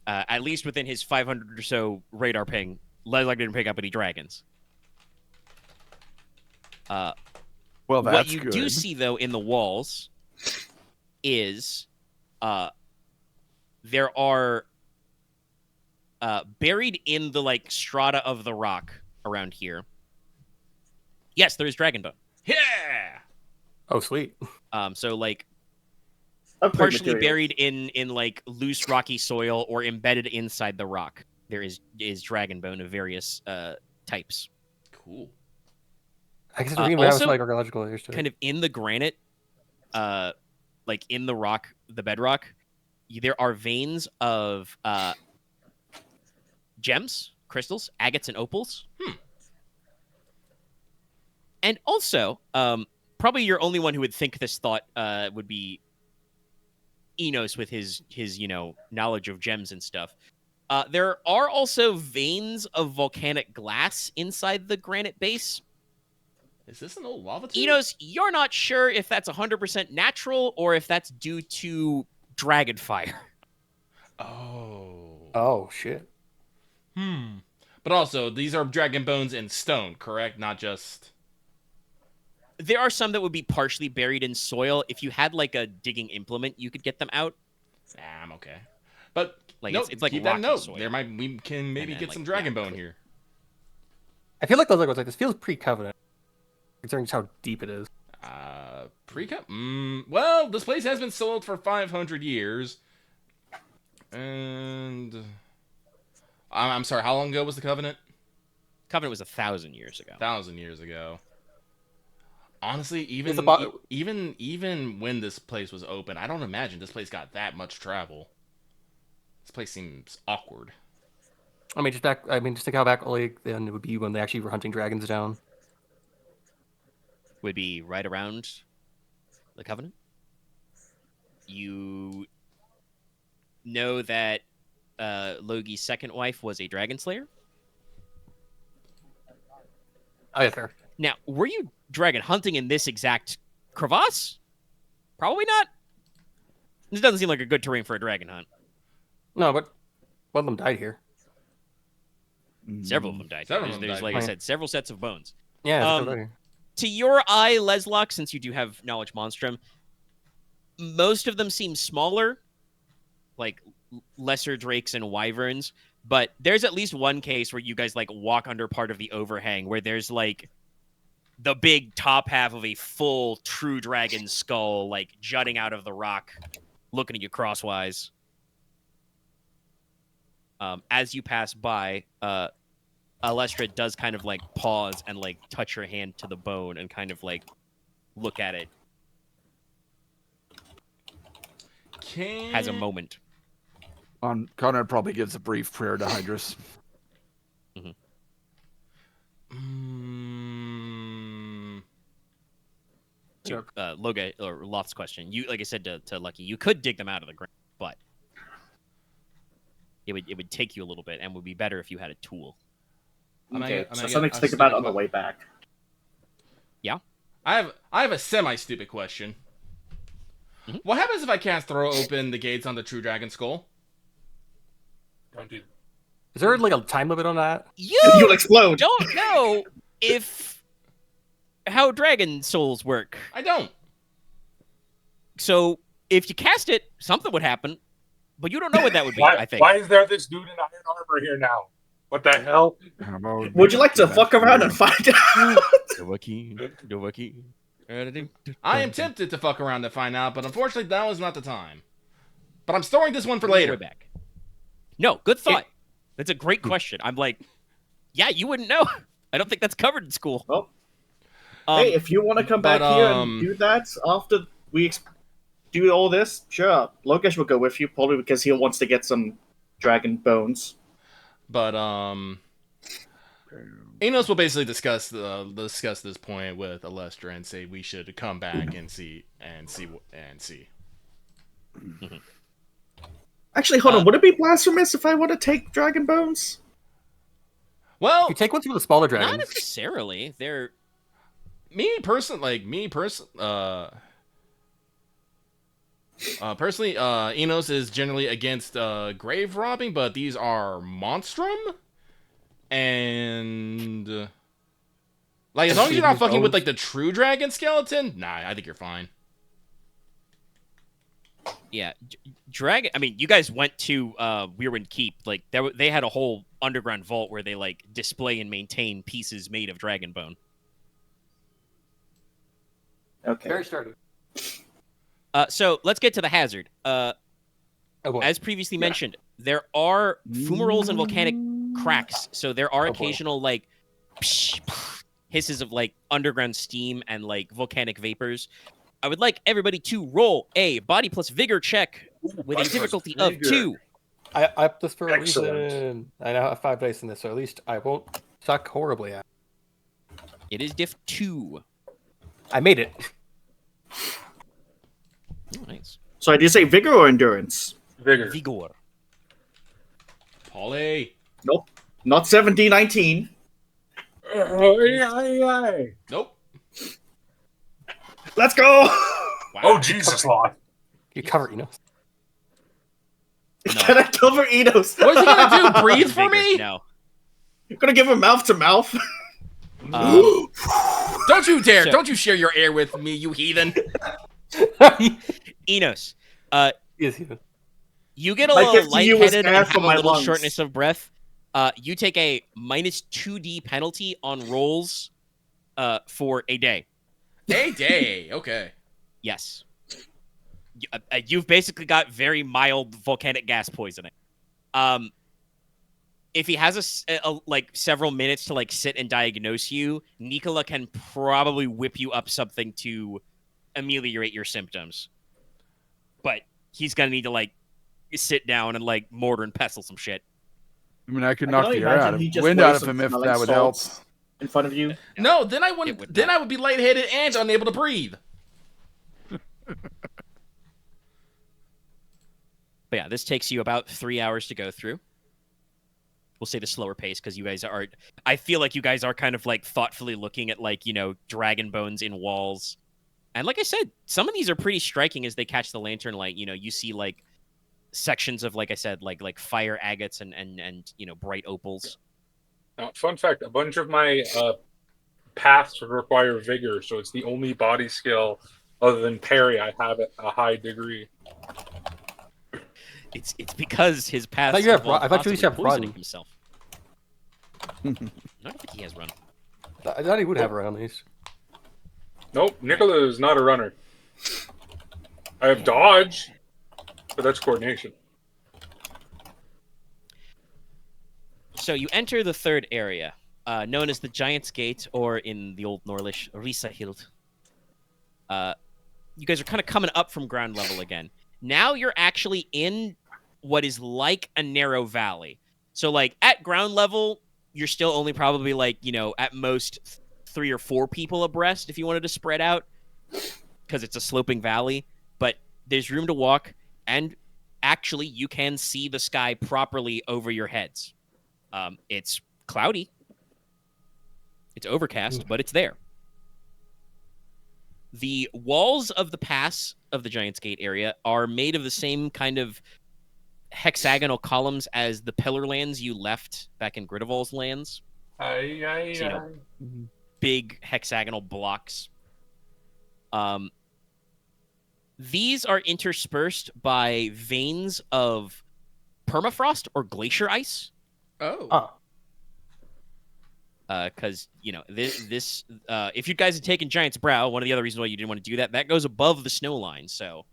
At least within his 500 or so radar ping, Leslok didn't pick up any dragons. Well, that's what you good. do see, though, in the walls is there are buried in the strata of the rock around here. Yes, there is dragon bone. Yeah. Oh, sweet. So partially buried in loose rocky soil or embedded inside the rock. There is dragon bone of various types. Cool. I guess the have some archaeological layers to it. Kind of in the granite, in the rock, the bedrock, there are veins of gems, crystals, agates, and opals. And also, probably you're only one who would think this thought would be Inos with his knowledge of gems and stuff. There are also veins of volcanic glass inside the granite base. Is this an old lava tube? Inos, you're not sure if that's 100% natural or if that's due to dragon fire. Oh, shit. But also, these are dragon bones in stone, correct? Not just... There are some that would be partially buried in soil. If you had a digging implement, you could get them out. I'm okay. But it's like keep that note. soil. We can maybe get some dragon bone here. I feel like those was this feels pre-covenant, considering how deep it is. Pre-covenant? Well, this place has been sold for 500 years. And... I'm sorry, how long ago was the covenant? Covenant was 1,000 years ago. 1,000 years ago. Honestly, even when this place was open, I don't imagine this place got that much travel. This place seems awkward. Just think how back then it would be when they actually were hunting dragons down. Would be right around the Covenant. You know that Logi's second wife was a dragon slayer. Oh, yeah, fair. Now, were you dragon hunting in this exact crevasse? Probably not. This doesn't seem like a good terrain for a dragon hunt. No, but one of them died here. Several of them died. There's like I said, several sets of bones. Yeah. To your eye, Leslok, since you do have knowledge monstrum, most of them seem smaller, like lesser drakes and wyverns. But there's at least one case where you guys walk under part of the overhang where there's the big top half of a full true dragon skull jutting out of the rock, looking at you crosswise. As you pass by, Alestra does kind of pause and touch her hand to the bone and kind of look at it. Has a moment. Konrad probably gives a brief prayer to Hydrus. Loga or Loth's question. You, like I said to Lucky, you could dig them out of the ground, but it would take you a little bit, and would be better if you had a tool. Okay, so something to think about on the way back. Yeah, I have a semi-stupid question. Mm-hmm. What happens if I can't throw open the gates on the True Dragon Skull? Don't do. Is there like a time limit on that? You'll explode. Don't know how dragon souls work. I don't. So if you cast it, something would happen, but you don't know what that would be. I think. Why is there this dude in iron armor here now? What the hell? Would you like to fuck around and find out? I am tempted to fuck around to find out, but unfortunately, that was not the time. But I'm storing this one for later. Back. No, good thought. That's a great question. I'm like, yeah, you wouldn't know. I don't think that's covered in school. Well, hey, if you want to come back here and do that after we do all this, sure. Logesh will go with you, probably because he wants to get some dragon bones. But Inos will basically discuss this point with Alestra and say we should come back and see. Actually, hold on. Would it be blasphemous if I want to take dragon bones? Well, you take one from the smaller dragons. Not necessarily. They're personally, Inos is generally against grave robbing, but these are monstrum, and like as long as you're not fucking with like the true dragon skeleton, nah, I think you're fine. Yeah, dragon. I mean, you guys went to Weirwind Keep. Like, they had a whole underground vault where they like display and maintain pieces made of dragon bone. Okay. Very sturdy. So let's get to the hazard. As previously mentioned, there are fumaroles and volcanic cracks. So there are occasional like hisses of like underground steam and like volcanic vapors. I would like everybody to roll a body plus vigor check with a difficulty of 2. I up this for a reason. I now have 5 dice in this, so at least I won't suck horribly at it. It is diff 2. I made it. Oh, nice. So I did say vigor or endurance? Vigor. Polly. Nope. Not 17-19. Nope. Let's go! Wow. Oh, Jesus, Loth. You cover Enos. No. Can I cover Inos? What is he gonna do? Breathe for me? No. You're gonna give him mouth to mouth? Don't you dare! So- Don't you share your air with me, you heathen! Enos, Yes, he does. you get a My little gift to you was lightheaded air and have from a my little lungs. shortness of breath. You take a minus 2d penalty on rolls for a day. A day, okay. Yes. You've basically got very mild volcanic gas poisoning. If he has like several minutes to like sit and diagnose you, Nicola can probably whip you up something to ameliorate your symptoms. But he's gonna need to like sit down and like mortar and pestle some shit. I mean, I could I knock can the only air out imagine of he just wind weighs out of some him if smelling that would help. salts in front of you. No, then I It wouldn't. would Then not. I would be lightheaded and unable to breathe. But yeah, this takes you about 3 hours to go through. We'll say the slower pace because you guys are. I feel like you guys are kind of like thoughtfully looking at like, you know, dragon bones in walls. And like I said, some of these are pretty striking as they catch the lantern light. You know, you see like sections of, like I said, like fire agates and you know, bright opals. Now, fun fact, a bunch of my paths require vigor, so it's the only body skill other than parry I have at a high degree. It's because his path. I thought you used to have run. Himself. I don't think he has run. I thought he would have around these. Nope, Nicola is not a runner. I have dodge, but that's coordination. So you enter the third area, known as the Giant's Gate, or in the Old Norlish, Risahild. You guys are kind of coming up from ground level again. Now you're actually in what is like a narrow valley. So, like, at ground level, you're still only probably, like, you know, at most 3 or 4 people abreast if you wanted to spread out. because it's a sloping valley, but there's room to walk, and actually you can see the sky properly over your heads. It's cloudy. It's overcast, but it's there. The walls of the pass of the Giant's Gate area are made of the same kind of hexagonal columns as the pillar lands you left back in Gridarvol's lands. Big hexagonal blocks. These are interspersed by veins of permafrost or glacier ice. Oh. Because this if you guys had taken Giant's Brow, one of the other reasons why you didn't want to do that goes above the snow line. So,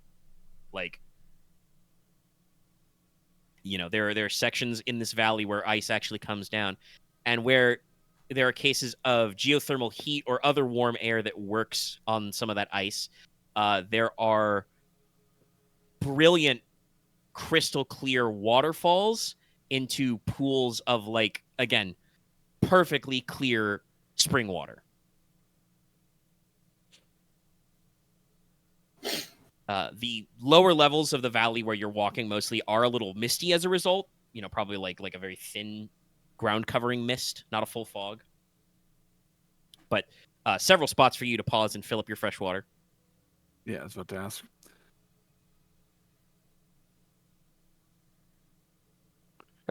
there are sections in this valley where ice actually comes down, and where there are cases of geothermal heat or other warm air that works on some of that ice. There are brilliant, crystal clear waterfalls into pools of again, perfectly clear spring water. The lower levels of the valley where you're walking mostly are a little misty as a result. Probably like a very thin ground covering mist, not a full fog. But several spots for you to pause and fill up your fresh water. Yeah, I was about to ask.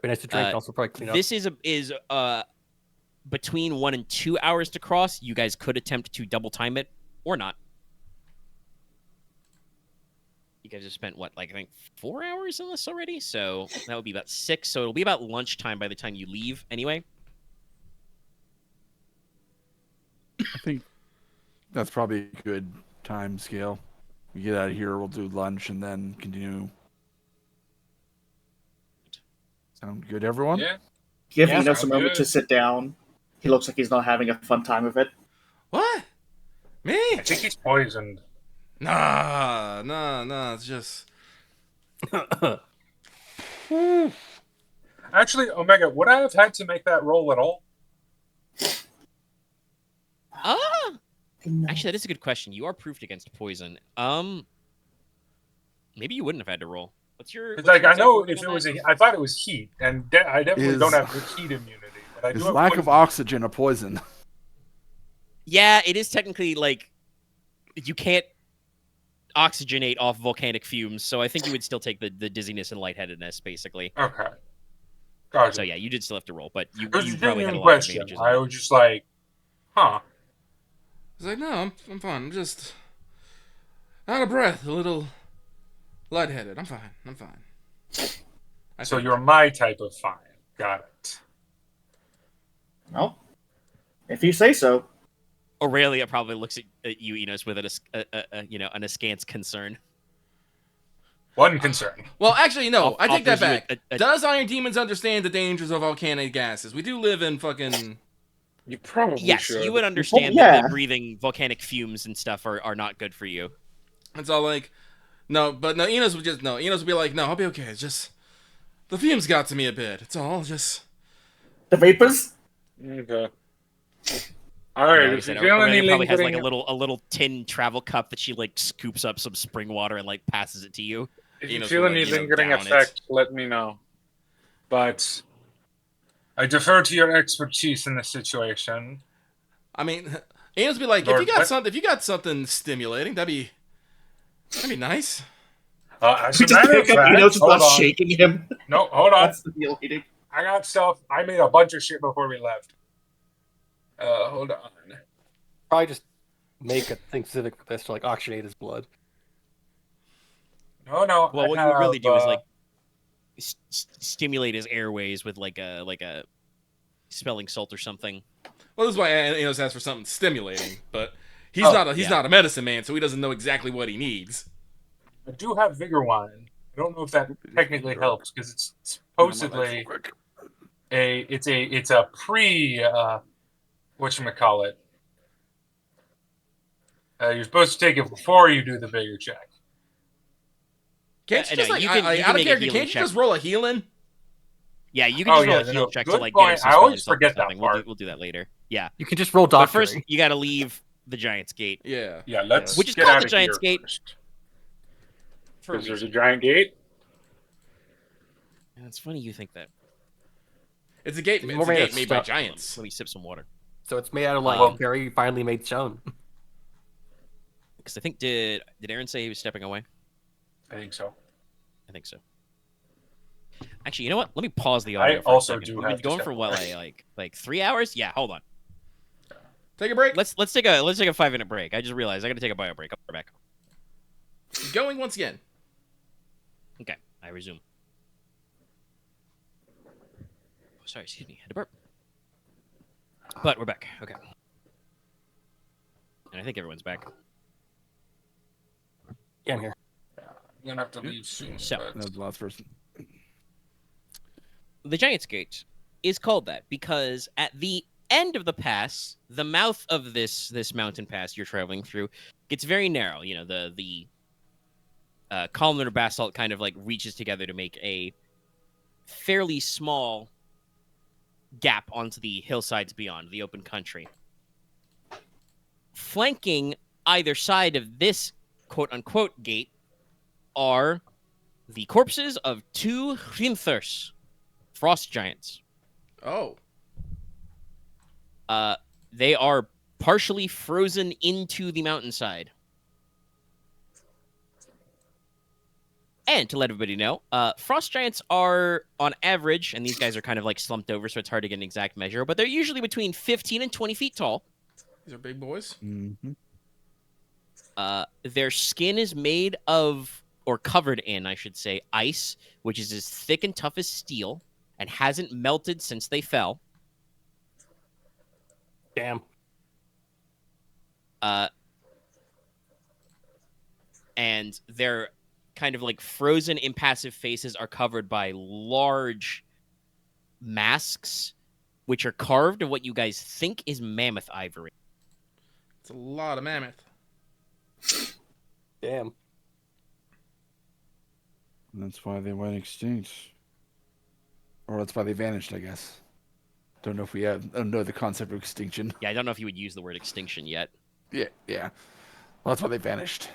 Very nice to drink. Also, probably clean up. This is between 1 and 2 hours to cross. You guys could attempt to double time it or not. You guys have spent I think 4 hours in this already, so that would be about 6. So it'll be about lunchtime by the time you leave, anyway. I think that's probably a good time scale. We get out of here, we'll do lunch, and then continue. Sound good, everyone? Yeah. Give Yeah, Inos a sounds moment good. to sit down. He looks like he's not having a fun time with it. What? Me? I think he's poisoned. Nah. It's just. Actually, Omega, would I have had to make that roll at all? Actually, that is a good question. You are proofed against poison. Maybe you wouldn't have had to roll. What's your? It's what's your I know exact if it wording was on that? I thought it was heat, and I definitely don't have the heat immunity. But I do Is have lack of poison. oxygen a poison? Yeah, it is technically you can't oxygenate off volcanic fumes, so I think you would still take the dizziness and lightheadedness, basically. Okay. Gotcha. So yeah, you did still have to roll, but you It was a probably had a genuine lot of question. advantages. I was just like, huh. It's like, no, I'm fine. I'm just out of breath, a little lightheaded. I'm fine. So you're my type of fine. Got it. Well, if you say so. Aurelia probably looks at you, Enos, with an askance concern. One concern. Well, actually, no. I take that Offers you back. Does Iron Demons understand the dangers of volcanic gases? We do live in fucking. You probably Yes, should. you would understand yeah. that breathing volcanic fumes and stuff are not good for you. It's all like, no, but no. Enos would just no. Enos would be like, no, I'll be okay. It's just the fumes got to me a bit. It's all just. The vapors? Okay. All right. Like I If said, you feel any Aurelia probably has lingering, a little tin travel cup that she scoops up some spring water and passes it to you. if you Enos feel would, any like, lingering down it. effects, let me know. But I defer to your expertise in this situation. I mean, Enos would be like, Lord, if what? you got something stimulating, that'd be nice. As We a just matter of pick up fact, Inos and hold start on. shaking him. No, hold on. That's the deal eating. I got stuff. I made a bunch of shit before we left. Hold on. Probably just make a thing specific for this to oxygenate his blood. No. Well, I what you really have, do is stimulate his airways with a smelling salt or something. Well, this is why Enos asks for something stimulating, but he's Oh, not a medicine man, so he doesn't know exactly what he needs. I do have vigor wine. I don't know if that technically helps because it's supposedly it's a pre whatchamacallit. You're supposed to take it before you do the vigor check. Can't you No, just you can out of make a character? healing Can't you check. just roll a healing? Yeah, you can just roll a no, heal check to good get him point. some I always spelling salt or forget that something. part. We'll do that later. Yeah. You can just roll But doctoring. first, you got to leave the Giant's Gate. Yeah. Yeah, let's Which is get called out the of Giant's here Gate. first. For a Because there's a reason. giant gate. And it's funny you think that. It's a gate. It's It's more a made gate of made by stuff. giants. Let me sip some water. So it's made out of like Well- very finely made stone. Because I think did Aren say he was stepping away? I think so. I think so. Actually, you know what? Let me pause the I audio. For also a second. do We've have been to going step for what, away. like 3 hours? Yeah. Hold on. Take a break. Let's take a 5-minute break. I just realized I got to take a bio break. I'll be back. Going once again. Okay, I resume. Oh, sorry, excuse me. I had to burp. But we're back. Okay. And I think everyone's back. Yeah, I'm here. I'm gonna have to leave soon. So- but- That was the last person. The Giant's Gate is called that because at the end of the pass, the mouth of this mountain pass you're traveling through gets very narrow. You know, the columnar basalt kind of like reaches together to make a fairly small gap onto the hillsides beyond the open country. Flanking either side of this quote-unquote gate are the corpses of 2 Hrimthurs, frost giants. Oh. They are partially frozen into the mountainside. And to let everybody know, frost giants are, on average, and these guys are kind of like slumped over, so it's hard to get an exact measure, but they're usually between 15 and 20 feet tall. These are big boys. Mm-hmm. Their skin is made of, or covered in, I should say, ice, which is as thick and tough as steel, and hasn't melted since they fell. Damn. And their kind of like frozen, impassive faces are covered by large masks, which are carved of what you guys think is mammoth ivory. It's a lot of mammoth. Damn. And that's why they went extinct. Or that's why they vanished, I guess. Don't know if we don't know the concept of extinction. Yeah, I don't know if you would use the word extinction yet. Yeah. Well, that's why they vanished.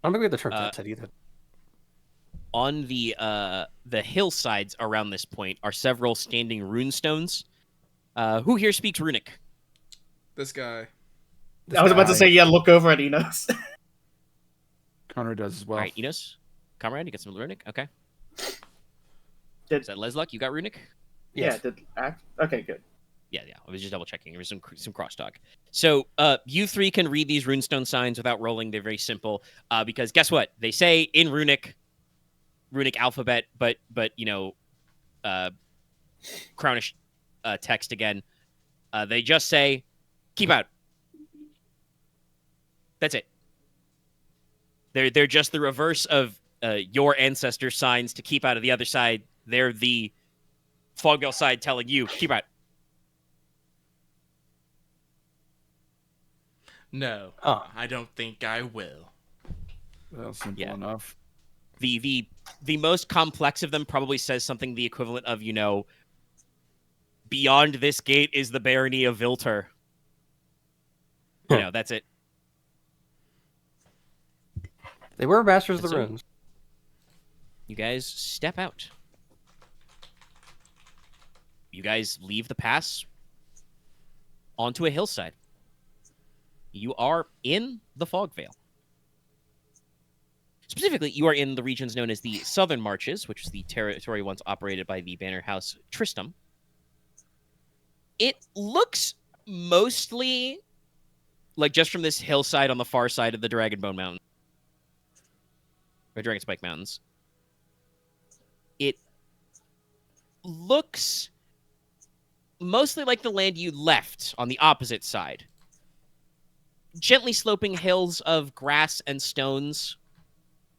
I don't think we have the term that said either. On the hillsides around this point are several standing runestones. Who here speaks runic? This guy. I was about to say, yeah, look over at Enos. Konrad does as well. All right, Inos, Comrade, you got some runic? Okay. Did- Is that Leslok? You got runic? Yeah, did act. Okay, good. Yeah. I was just double checking. There was some crosstalk. So, you three can read these runestone signs without rolling. They're very simple. Because guess what? They say in runic alphabet, but you know, Crownish text again. They just say, "Keep out." That's it. They're just the reverse of your ancestors' signs to keep out of the other side. They're the Fogveil side telling you, "Keep out." No. Oh. I don't think I will. Well, simple Yeah. enough. The most complex of them probably says something the equivalent of, you know, beyond this gate is the barony of Vilter. You know, that's it. They were masters of the So- runes. You guys step out. You guys leave the pass onto a hillside. You are in the Fogveil. Specifically, you are in the regions known as the Southern Marches, which is the territory once operated by the Banner House Tristram. It looks mostly like just from this hillside on the far side of the Dragonbone Mountain. Or Dragonspike Mountains. It looks mostly like the land you left on the opposite side. Gently sloping hills of grass and stones.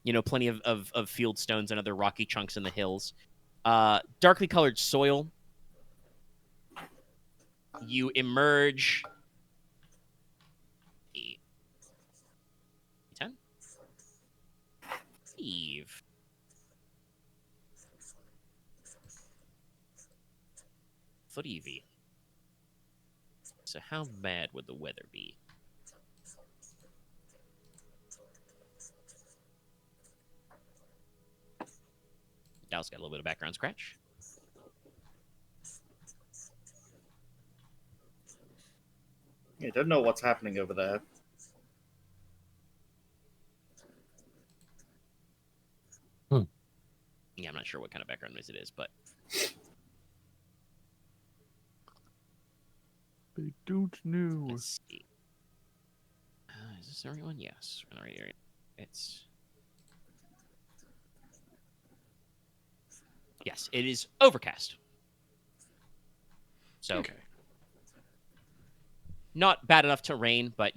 You know, plenty of field stones and other rocky chunks in the hills. Darkly colored soil. You emerge. 10? Eve. Foot Evie. So how bad would the weather be? Dal's got a little bit of background scratch. Yeah, don't know what's happening over there. Yeah, I'm not sure what kind of background noise it is, but They don't know. let's see. Is this the right one? Yes, we're in the right area. It's yes, it is overcast. So Okay. not bad enough to rain, but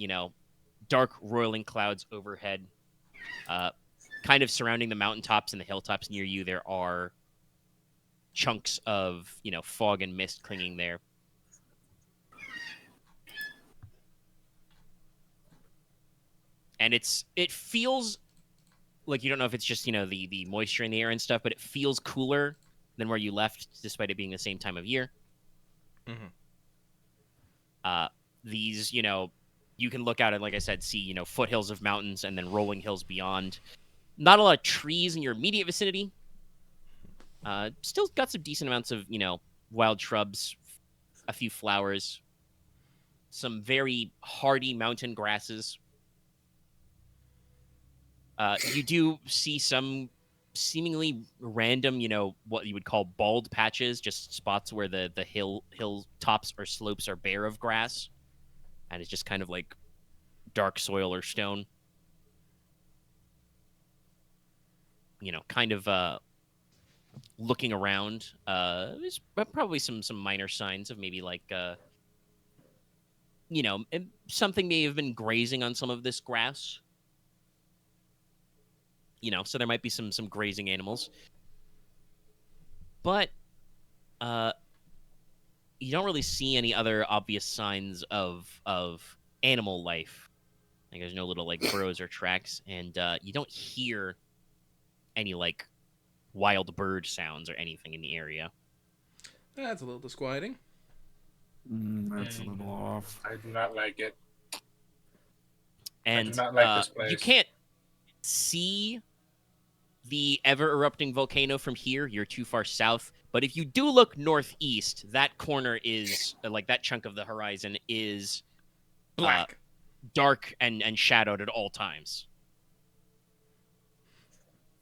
dark roiling clouds overhead. Kind of surrounding the mountaintops and the hilltops near you, there are chunks of, fog and mist clinging there. And it feels like, you don't know if it's just, the moisture in the air and stuff, but it feels cooler than where you left, despite it being the same time of year. Mm-hmm. These, you can look out and, like I said, see, foothills of mountains and then rolling hills beyond. Not a lot of trees in your immediate vicinity. Still got some decent amounts of, wild shrubs, a few flowers, some very hardy mountain grasses. You do see some seemingly random, what you would call bald patches, just spots where the hill tops or slopes are bare of grass, and it's just kind of like dark soil or stone. Kind of looking around. There's probably some minor signs of maybe like something may have been grazing on some of this grass. So there might be some grazing animals. But you don't really see any other obvious signs of animal life. Like there's no little like burrows or tracks, and you don't hear any like wild bird sounds or anything in the area. That's a little disquieting. That's a little off. I do not like it. And I do not like this place. you can't see the ever-erupting volcano from here. You're too far south. But if you do look northeast, that corner is, like that chunk of the horizon is Black. dark and shadowed at all times.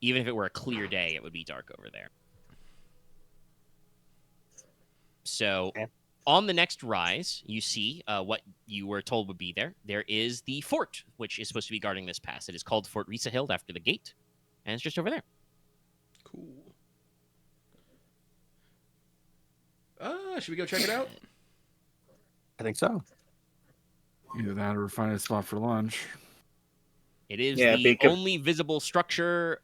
Even if it were a clear day, it would be dark over there. So on the next rise, you see what you were told would be there. There is the fort, which is supposed to be guarding this pass. It is called Fort Risahild after the gate, and it's just over there. Cool. Should we go check it out? I think so. Either that or find a spot for lunch. It is Yeah, the only visible structure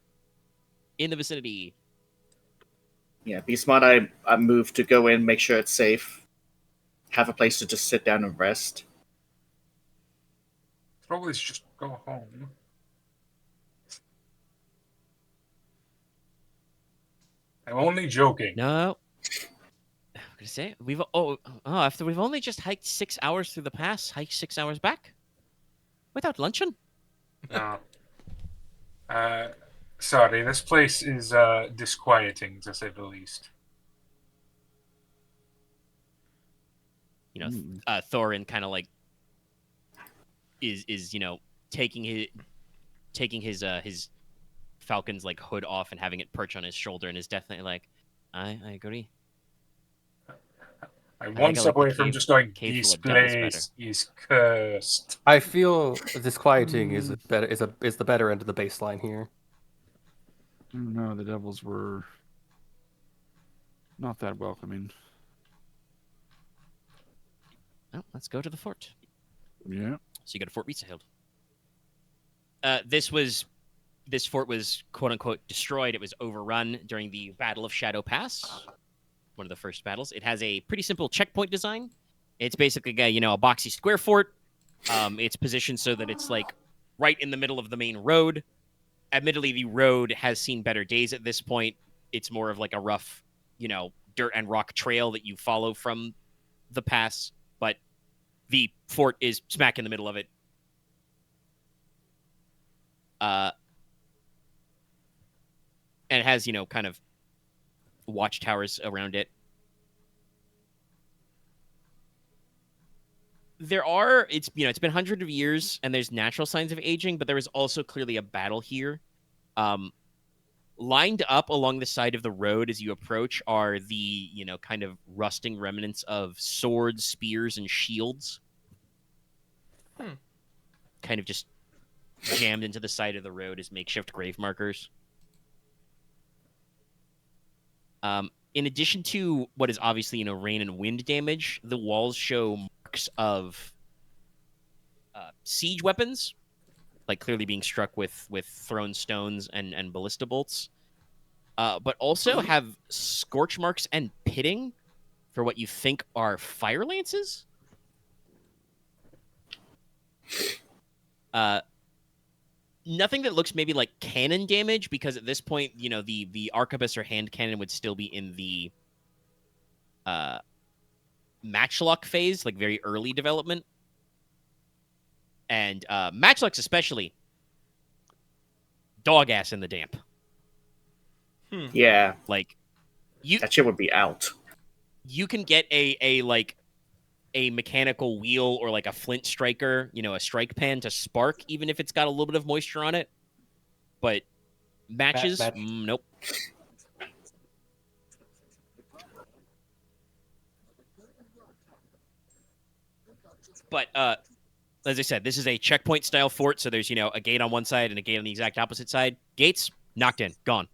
in the vicinity. Yeah, be smart. I moved to go in, make sure it's safe, have a place to just sit down and rest. Probably just go home. I'm only joking. No. I'm gonna say we've after we've only just hiked 6 hours through the pass, hiked 6 hours back without luncheon. No. Sorry, this place is disquieting, to say the least. Thorin kind of like is taking his falcon's like hood off and having it perch on his shoulder, and is definitely like, I agree. I'm I one like step away the from cave- just going, cave this full of devils place is cursed. I feel disquieting is the better end of the baseline here. No, the devils were not that welcoming. Well, let's go to the fort. Yeah. So you go to Fort Risahild. This fort was quote unquote destroyed. It was overrun during the Battle of Shadow Pass, one of the first battles. It has a pretty simple checkpoint design. It's basically a boxy square fort. It's positioned so that it's like right in the middle of the main road. Admittedly, the road has seen better days at this point. It's more of like a rough, dirt and rock trail that you follow from the pass. But The fort is smack in the middle of it. And it has, kind of watchtowers around it. It's been hundreds of years, and there's natural signs of aging, but there is also clearly a battle here. Lined up along the side of the road as you approach are the, kind of rusting remnants of swords, spears, and shields. Kind of just jammed into the side of the road as makeshift grave markers. In addition to what is obviously, rain and wind damage, the walls show marks of siege weapons, like clearly being struck with thrown stones and ballista bolts, but also have scorch marks and pitting for what you think are fire lances. Nothing that looks maybe like cannon damage, because at this point, the arquebus or hand cannon would still be in the matchlock phase, like very early development. And matchlocks especially, dog ass in the damp. Yeah, Like that shit would be out. you can get a mechanical wheel or like a flint striker, a strike pan to spark, even if it's got a little bit of moisture on it. But matches, nope. But as I said, this is a checkpoint style fort, so there's a gate on one side and a gate on the exact opposite side. Gates knocked in, gone,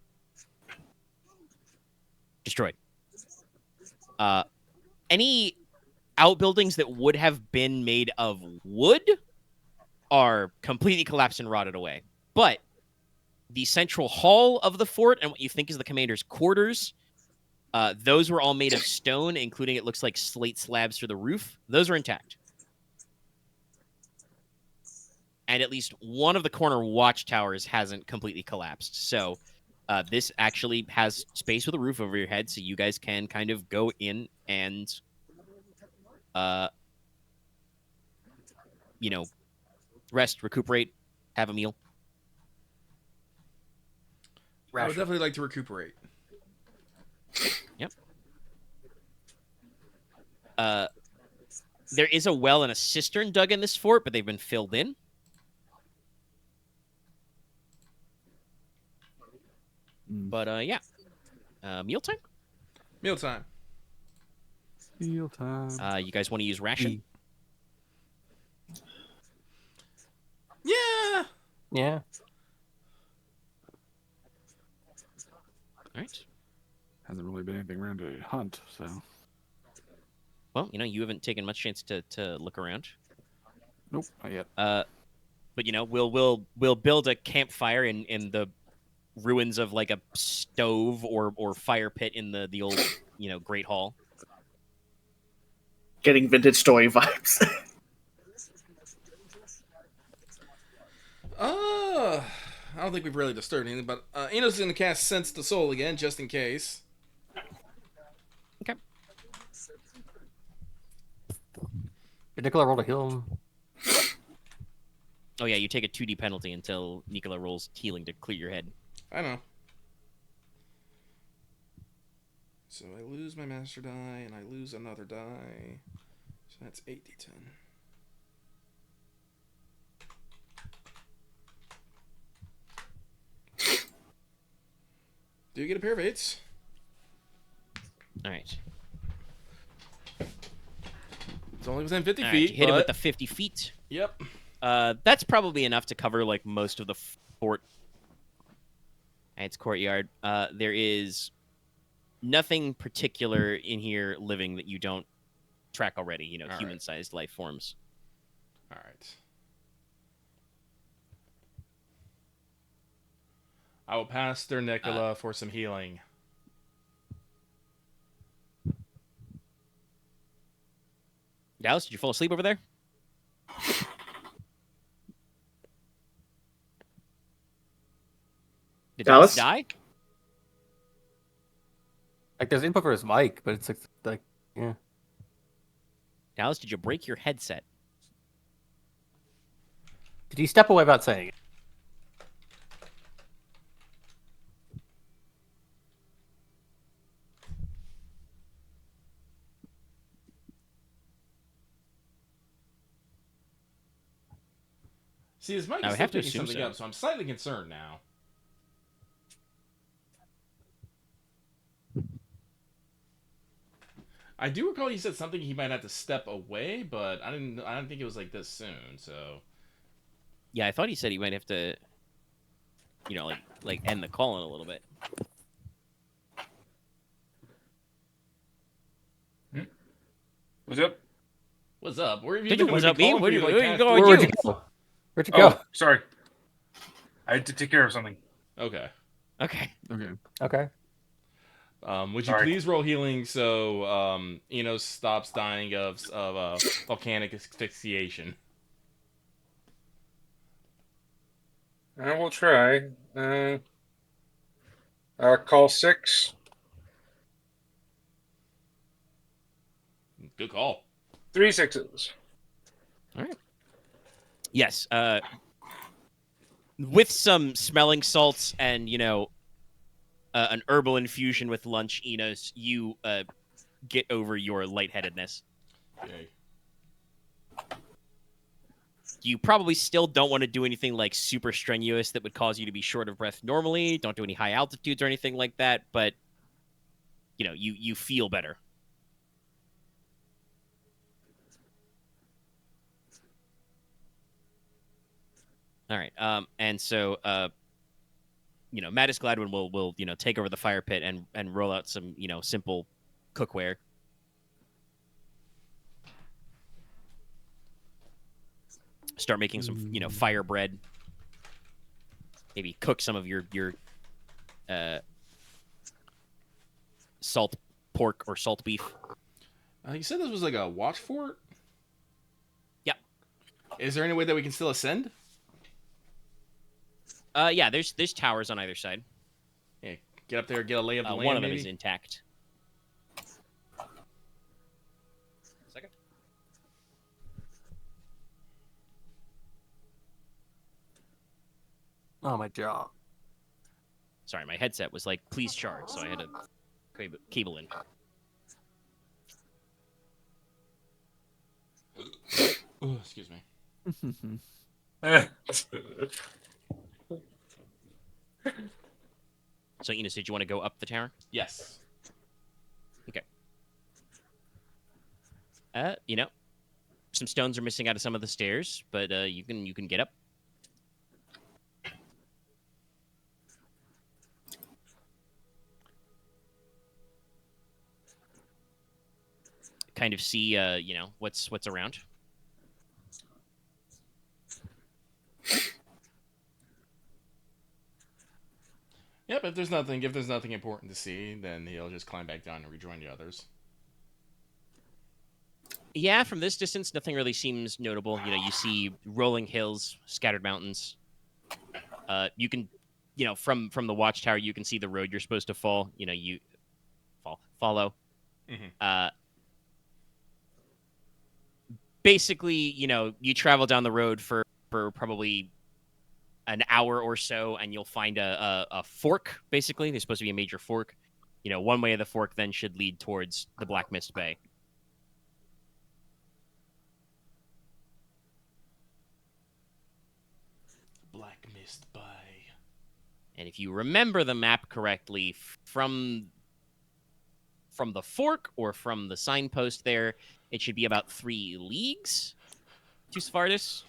destroyed. Any outbuildings that would have been made of wood are completely collapsed and rotted away. But the central hall of the fort and what you think is the commander's quarters, those were all made of stone, including, it looks like, slate slabs for the roof. Those are intact. And at least one of the corner watchtowers hasn't completely collapsed. So this actually has space with a roof over your head, so you guys can kind of go in and rest, recuperate, have a meal. I would definitely like to recuperate. Yep. There is a well and a cistern dug in this fort, but they've been filled in. But yeah. Mealtime? Mealtime. Mealtime. You guys want to use ration? Yeah. Yeah. All right. Hasn't really been anything around to hunt, so. Well, you haven't taken much chance to look around. Nope, not yet. But we'll build a campfire in the ruins of like a stove or fire pit in the old Great Hall. Getting vintage story vibes. I don't think we've really disturbed anything, but Inos is going to cast Sense the Soul again, just in case. Okay. Did Nicola roll to heal him? Oh yeah, you take a 2D penalty until Nicola rolls healing to clear your head. I know. So I lose my master die, and I lose another die. So that's 8d10. Do you get a pair of 8s? All right. It's only within 50 All right, feet. you hit it with the 50 feet. Yep. That's probably enough to cover like most of the fort and its courtyard. There is nothing particular in here living that you don't track already. Human-sized life forms. All right. I will pass their Nicola for some healing. Dallas, did you fall asleep over there? Did Dallas die? Like, there's input for his mic, but it's like yeah. Dallas, did you break your headset? Did he step away without saying it? See, his mic I is would still have to picking assume something so. up, so I'm slightly concerned now. I do recall you said something he might have to step away, but I didn't think it was like this soon. So Yeah, I thought he said he might have to, like end the call in a little bit. What's up? what's up? Where have you Did you? been? What's We've up, been me? calling Where for you like going? past Going? three Where'd you days. go? Where'd you go? Oh, sorry. I had to take care of something. Okay. Okay. Okay. Okay. Would you Sorry. please roll healing so Inos stops dying of volcanic asphyxiation? I will try. Call 6. Good call. 3 6s. All right. Yes. With some smelling salts and an herbal infusion with lunch, Enos, you get over your lightheadedness. Yay. You probably still don't want to do anything like super strenuous that would cause you to be short of breath normally. Don't do any high altitudes or anything like that, but you feel better. All right. And so Mattis Gladwin will take over the fire pit and roll out some simple cookware. Start making some fire bread. Maybe cook some of your salt pork or salt beef. You said this was like a watch fort? Yep. Is there any way that we can still ascend? Yeah, there's towers on either side. Yeah, get up there, get a lay of the land. One of them maybe? is intact. Second. Oh, my jaw. Sorry, my headset was like, please charge, so I had to cable in. Oh, excuse me. So, Enos, did you want to go up the tower? Yes. Okay. Some stones are missing out of some of the stairs, but you can get up. Kind of see what's around. Yep, if there's nothing important to see, then he'll just climb back down and rejoin the others. Yeah, from this distance, nothing really seems notable. You see rolling hills, scattered mountains. You can, from the watchtower, you can see the road you're supposed to follow. Mhm. Basically, you travel down the road for probably an hour or so, and you'll find a fork. Basically, there's supposed to be a major fork. One way of the fork then should lead towards the Black Mist Bay. Black Mist Bay. And if you remember the map correctly, from the fork or from the signpost there, it should be about 3 leagues to Spartus.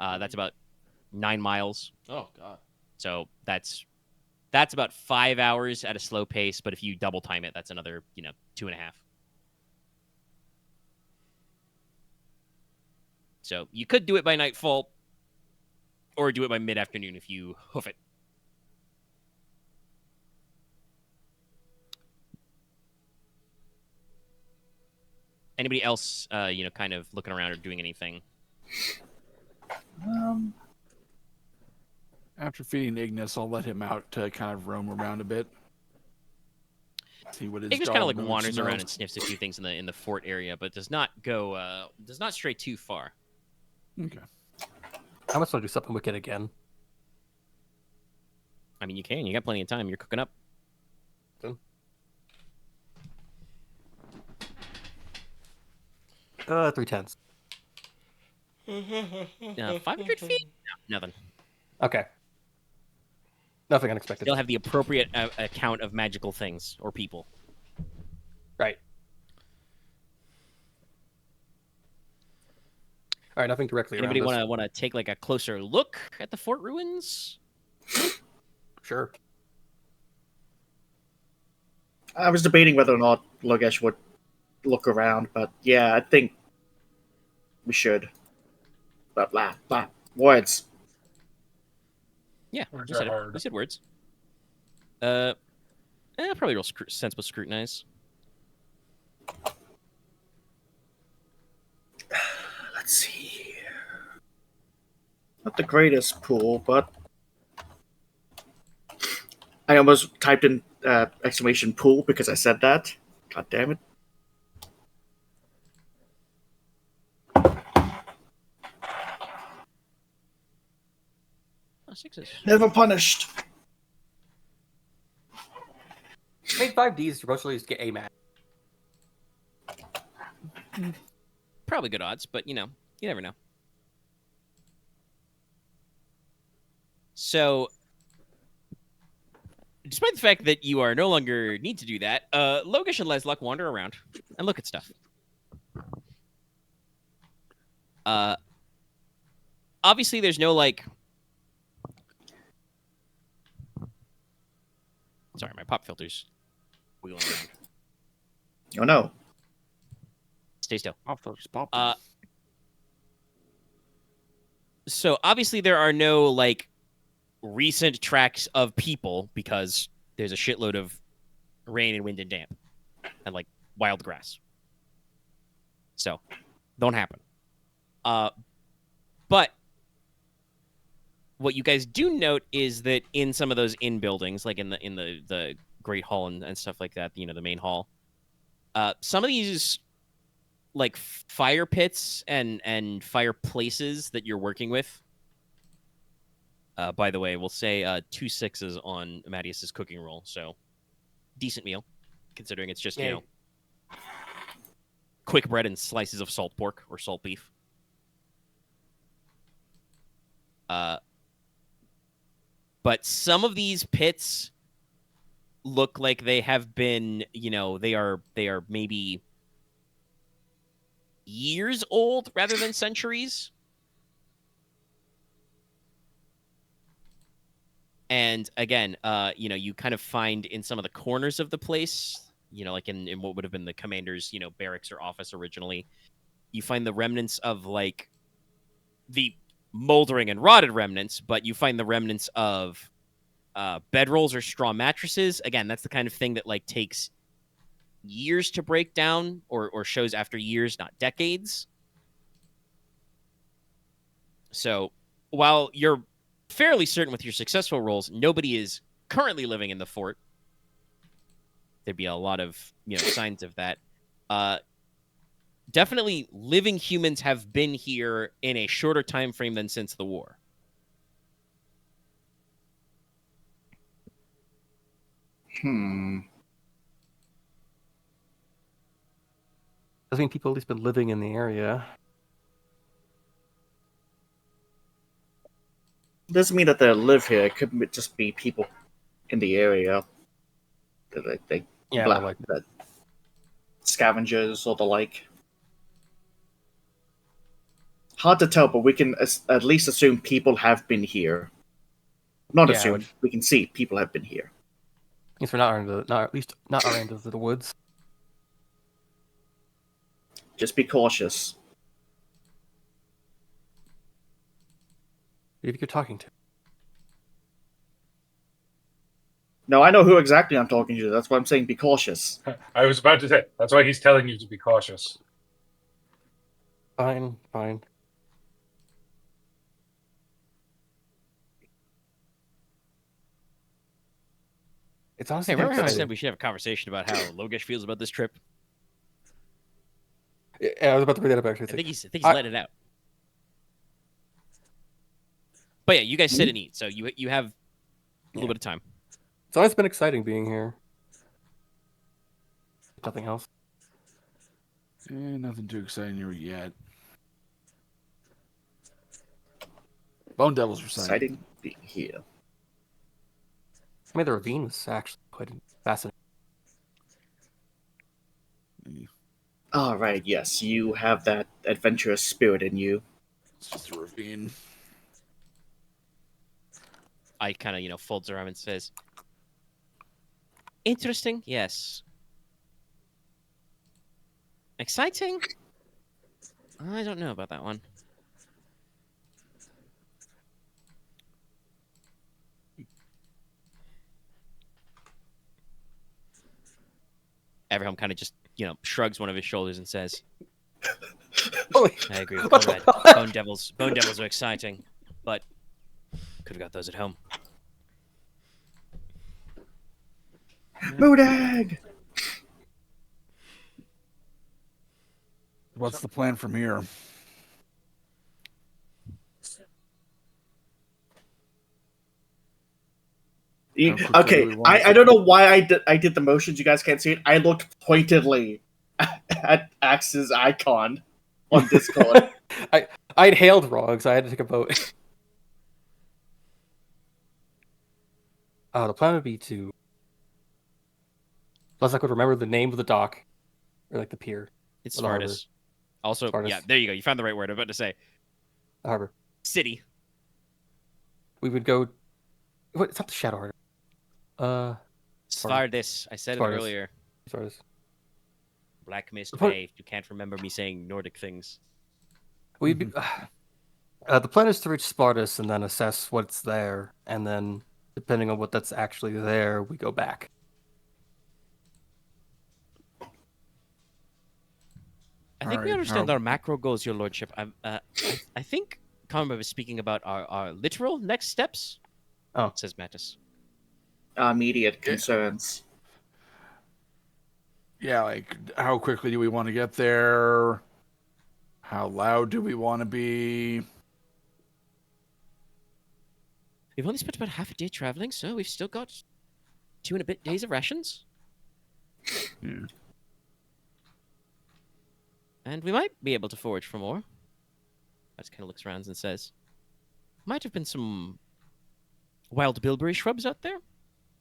That's about 9 miles. Oh God. So that's about 5 hours at a slow pace. But if you double time it, that's another 2.5. So you could do it by nightfall, or do it by mid-afternoon if you hoof it. Anybody else, kind of looking around or doing anything? After feeding Ignis, I'll let him out to kind of roam around a bit. See what his He just kind of dog like knows wanders around about. and sniffs a few things in the fort area, but does not stray too far. Okay. I must want to do something wicked again. I mean, you can. You got plenty of time. You're cooking up. 3/10. 500 feet? No, nothing. Okay. Nothing unexpected. They'll have the appropriate account of magical things or people. Right. All right, nothing directly Anybody around us. want to take like a closer look at the fort ruins? Sure. I was debating whether or not Logesh would look around, but yeah, I think we should. Blah. Words. Yeah, Words we are said it. hard. We said words. Probably real sensible scrutinize. Let's see. Not the greatest pool, but I almost typed in exclamation pool because I said that. God damn it. Oh, sixes. Never punished. Made 5Ds to mostly just get A mat. Probably good odds, but you never know. So, despite the fact that you are no longer need to do that, Logesh and Leslok wander around and look at stuff. Obviously, there's no like. Sorry, my pop filter's wheeling around. Oh no. Stay still. Pop. So obviously there are no like recent tracks of people because there's a shitload of rain and wind and damp and like wild grass. So don't happen. But what you guys do note is that in some of those inn buildings, like in the Great Hall and stuff like that, the main hall, some of these like fire pits and fireplaces that you're working with. By the way, we'll say 2 6s on Mattias's cooking roll, so decent meal, considering it's just Yay. quick bread and slices of salt pork or salt beef. But some of these pits look like they have been, they are maybe years old rather than centuries. And again, you kind of find in some of the corners of the place, like in what would have been the commander's, barracks or office originally, you find the remnants of like the moldering and rotted remnants, but you find the remnants of bedrolls or straw mattresses. Again, that's the kind of thing that like takes years to break down or shows after years, not decades. So while you're fairly certain with your successful rolls, nobody is currently living in the fort. There'd be a lot of signs of that. Definitely living humans have been here in a shorter time frame than since the war. Does mean people at least been living in the area. Doesn't mean that they live here. It could just be people in the area. They Yeah, blah, like that scavengers or the like. Hard to tell, but we can at least assume people have been here. Not Yeah, assume. We can see people have been here. I guess we're not our end of the woods. Just be cautious. Who do you think you're talking to? No, I know who exactly I'm talking to. That's why I'm saying be cautious. I was about to say, that's why he's telling you to be cautious. Fine. It's Hey, honestly remember how I exciting. said we should have a conversation about how Logesh feels about this trip? Yeah, I was about to bring that up actually. I think he's I- letting it out. But yeah, you guys sit and eat, so you have a little bit of time. It's always been exciting being here. Nothing else. Nothing too exciting here yet. Bone Devils were exciting. Exciting being here. I mean, the ravine was actually quite fascinating. All right, yes, you have that adventurous spirit in you. It's just a ravine. I kind of, folds her arm and says, "Interesting, yes. Exciting? I don't know about that one." Everhelm kind of just, shrugs one of his shoulders and says, "I agree with Konrad. Bone Devils are exciting, but could have got those at home." Modag! What's the plan from here? How quickly Okay, do we want I don't know why I did the motions. You guys can't see it. I looked pointedly at Axe's icon on Discord. I'd hailed wrong, so I had to take a vote. The plan would be to. Leslok would remember the name of the dock, or like the pier, It's Or the harbor. Spartus. Also, Spartus. yeah, there you go. You found the right word. I'm about to say the harbor. city. We would go. What? It's not the Shadow Harbor. Spartus. I said it Spartus. earlier. Spartus. Black mist What- wave. You can't remember me saying Nordic things. We'd be, the plan is to reach Spartus and then assess what's there, and then depending on what that's actually there, we go back. I think we Alright, understand how- our macro goals, Your Lordship. I think Konrad was speaking about our literal next steps. Oh. Says Mattis. Immediate concerns. Yeah, like how quickly do we want to get there? How loud do we want to be? We've only spent about half a day traveling, so we've still got 2 and a bit days of rations. Yeah. And we might be able to forage for more. Mattis kind of looks around and says, "Might have been some wild bilberry shrubs out there.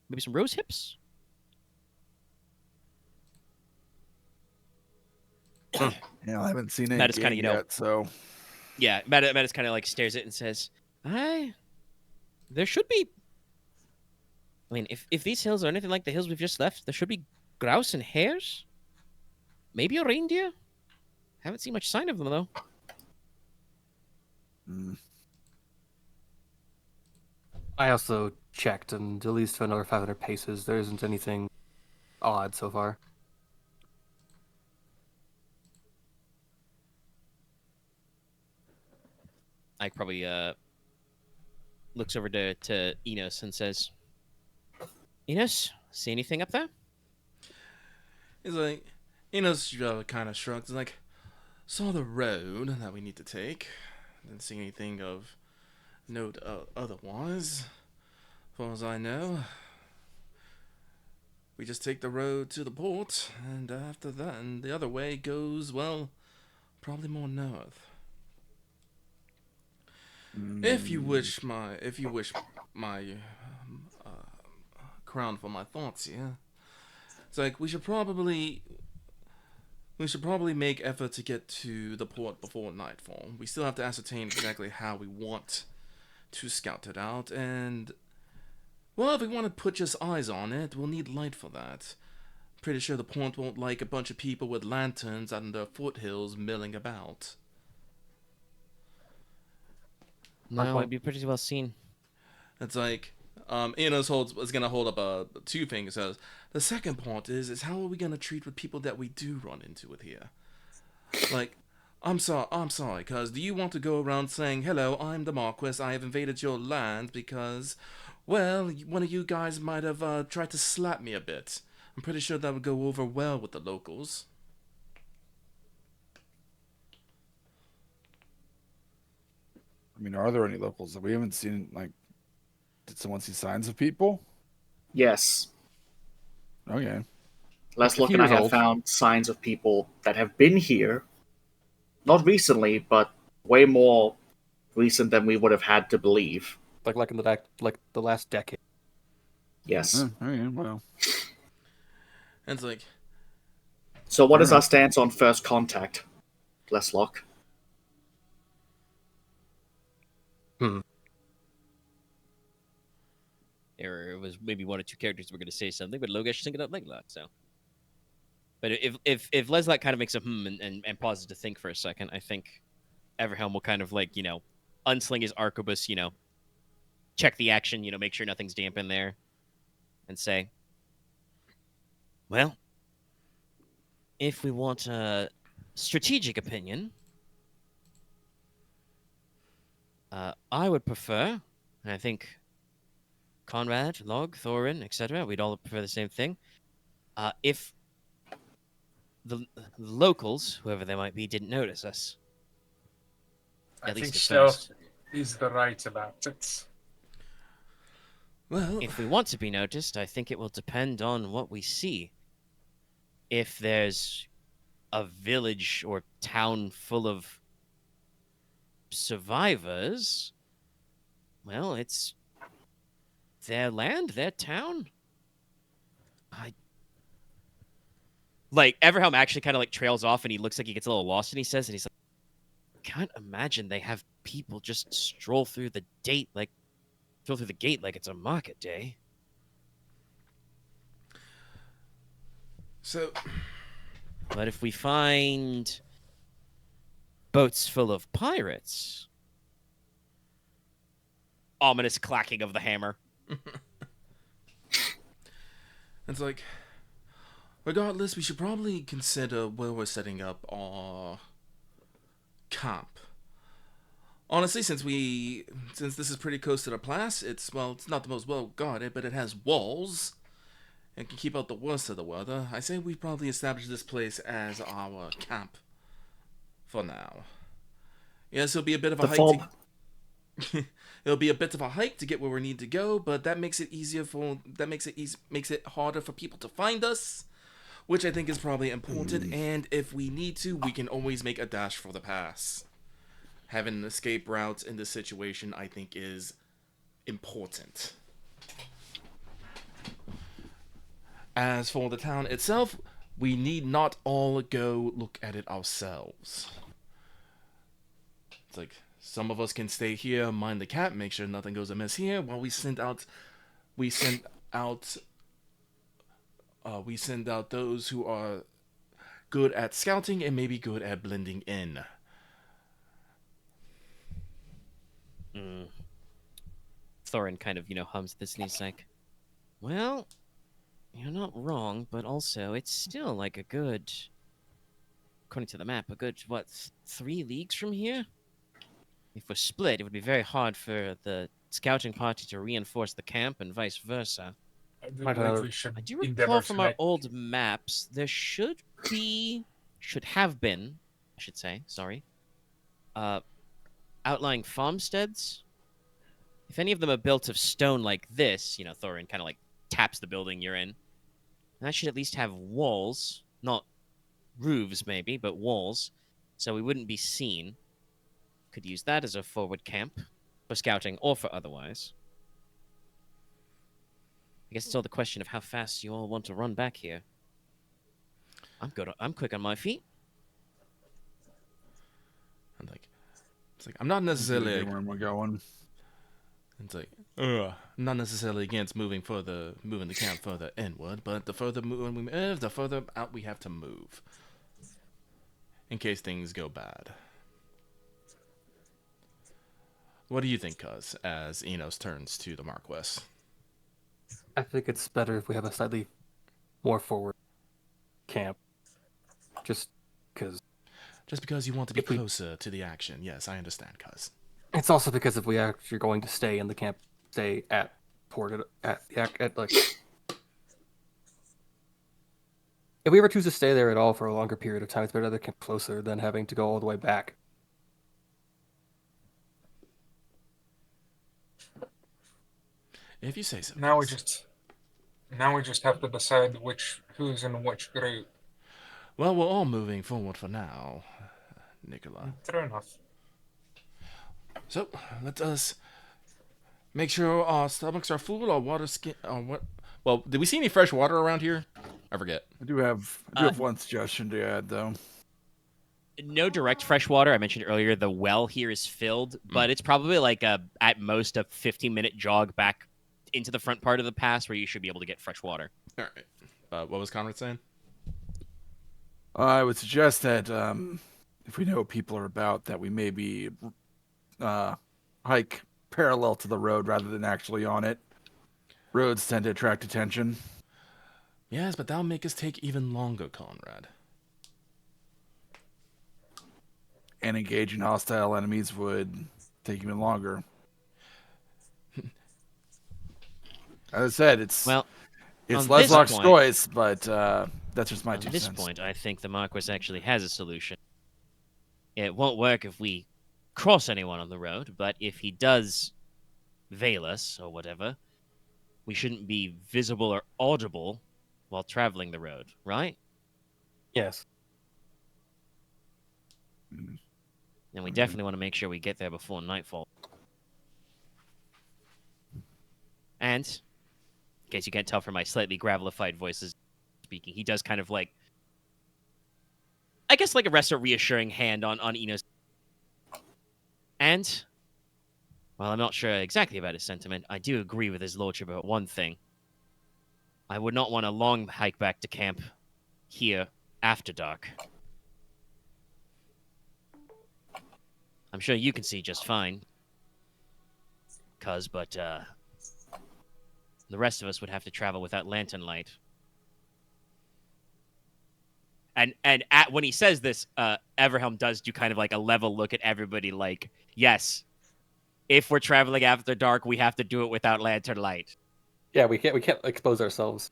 Maybe some rose hips." Yeah, I haven't seen any That is kinda, game yet, so Yeah, Mattis kind of like stares at it and says, there should be. I mean, if these hills are anything like the hills we've just left, there should be grouse and hares. Maybe a reindeer. Haven't seen much sign of them though. I also checked, and at least for another 500 paces, there isn't anything odd so far. Ike probably looks over to Inos and says, "Inos, see anything up there?" He's like, Inos kind of shrugs. He's like, saw the road that we need to take. Didn't see anything of note otherwise. As far as I know, we just take the road to the port, and after that, and the other way goes, well, probably more north. If you wish my crown for my thoughts here, it's like we should probably make effort to get to the port before nightfall. We still have to ascertain exactly how we want to scout it out, and well, if we want to put just eyes on it, we'll need light for that. Pretty sure the port won't like a bunch of people with lanterns out in the foothills milling about. No, it'd be pretty well seen. It's like, Inos is gonna hold up 2 fingers. Says the second part is how are we gonna treat with people that we do run into with here? Like, I'm sorry, cuz do you want to go around saying, hello, I'm the Marquess, I have invaded your land because, well, one of you guys might have tried to slap me a bit. I'm pretty sure that would go over well with the locals. I mean, are there any locals that we haven't seen? Like, did someone see signs of people? Yes. Okay. Leslok few and I years have old. found signs of people that have been here, not recently, but way more recent than we would have had to believe. Like in the last decade. Yes. Okay, well. And it's like, So what Fair is our enough. stance on first contact, Leslok? There was maybe one or two characters who were going to say something, but Logesh thinking up Leslok, so. But if Leslok kind of makes a and pauses to think for a second, I think Everhelm will kind of like, unsling his arquebus, check the action, make sure nothing's damp in there, and say, well, if we want a strategic opinion, I would prefer, and I think Konrad, Log, Thorin, etc., we'd all prefer the same thing. If the locals, whoever they might be, didn't notice us. I At think least at stealth first. is the right about it. well, If we want to be noticed, I think it will depend on what we see. If there's a village or town full of survivors, well, it's their land, their town. Like, Everhelm actually kind of like trails off and he looks like he gets a little lost and he's like, I can't imagine they have people just stroll through the gate like it's a market day. so, But if we find boats full of pirates, ominous clacking of the hammer. it's like, regardless, we should probably consider where we're setting up our camp. Honestly, since this is pretty close to the pass, it's not the most well guarded, but it has walls and can keep out the worst of the weather. I say we probably establish this place as our camp for now. Yes, it'll be a bit of a The hike. fob. It'll be a bit of a hike to get where we need to go, but that makes it makes it harder for people to find us, which I think is probably important. And if we need to, we can always make a dash for the pass. Having an escape route in this situation, I think, is important. As for the town itself, we need not all go look at it ourselves. It's like, some of us can stay here, mind the cat, make sure nothing goes amiss here, while we send out those who are good at scouting and maybe good at blending in. Thorin kind of, hums this and he's like, well, you're not wrong, but also it's still like a good, according to the map, a good, 3 leagues from here? If we're split, it would be very hard for the scouting party to reinforce the camp and vice versa. I do Might believe have- we should I do recall endeavor from to our make... old maps, there should have been, I should say, sorry, outlying farmsteads. If any of them are built of stone like this, Thorin kind of like taps the building you're in. And that should at least have walls, not roofs maybe, but walls, so we wouldn't be seen. Could use that as a forward camp for scouting or for otherwise. I guess it's all the question of how fast you all want to run back here. I'm quick on my feet. And it's like I'm not necessarily Where we're going. It's like, not necessarily against moving the camp further inward, but the further we move, the further out we have to move, in case things go bad. What do you think, Cuz, as Inos turns to the Marquess? I think it's better if we have a slightly more forward camp. Just because Just because you want to be closer to the action. Yes, I understand, cuz. It's also because if we actually are going to stay in the camp, stay at port at like. If we ever choose to stay there at all for a longer period of time, it's better to camp closer than having to go all the way back. If you say so. Now we just have to decide who's in which group. Well, we're all moving forward for now, Nicola. True enough. So let us make sure our stomachs are full, our water skin, or what? Well, did we see any fresh water around here? I forget. I do have one suggestion to add, though. No direct fresh water. I mentioned earlier the well here is filled, but it's probably like at most a 15-minute jog back into the front part of the pass where you should be able to get fresh water. All right. What was Konrad saying? I would suggest that if we know people are about, that we maybe hike parallel to the road rather than actually on it. Roads tend to attract attention. Yes, but that'll make us take even longer, Konrad. And engaging hostile enemies would take even longer. As I said, it's Leslok's choice, but that's just my 2 cents. At this point, I think the Marquess actually has a solution. It won't work if we cross anyone on the road, but if he does veil us or whatever, we shouldn't be visible or audible while traveling the road, right? Yes. And we definitely want to make sure we get there before nightfall. And, in case you can't tell from my slightly gravelified voices speaking, he does kind of like, I guess like a rest a reassuring hand on Inos. And, while I'm not sure exactly about his sentiment, I do agree with his lordship about one thing. I would not want a long hike back to camp here after dark. I'm sure you can see just fine. But the rest of us would have to travel without lantern light. And when he says this, Everhelm does do kind of like a level look at everybody like, yes, if we're traveling after dark, we have to do it without lantern light. Yeah, we can't expose ourselves.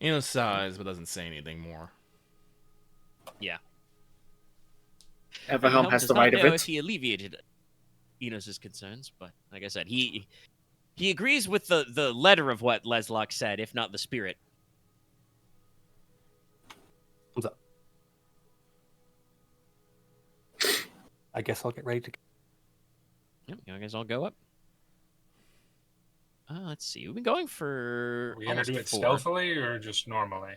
Inos sighs, but doesn't say anything more. Yeah. Everhelm has the right of it. If he alleviated Enos's concerns, but like I said, he agrees with the letter of what Leslok said, if not the spirit. What's up? I guess I'll get ready to. Yep, you guys all go up. Let's see. We've been going for. Are we gonna do it 4. stealthily or just normally?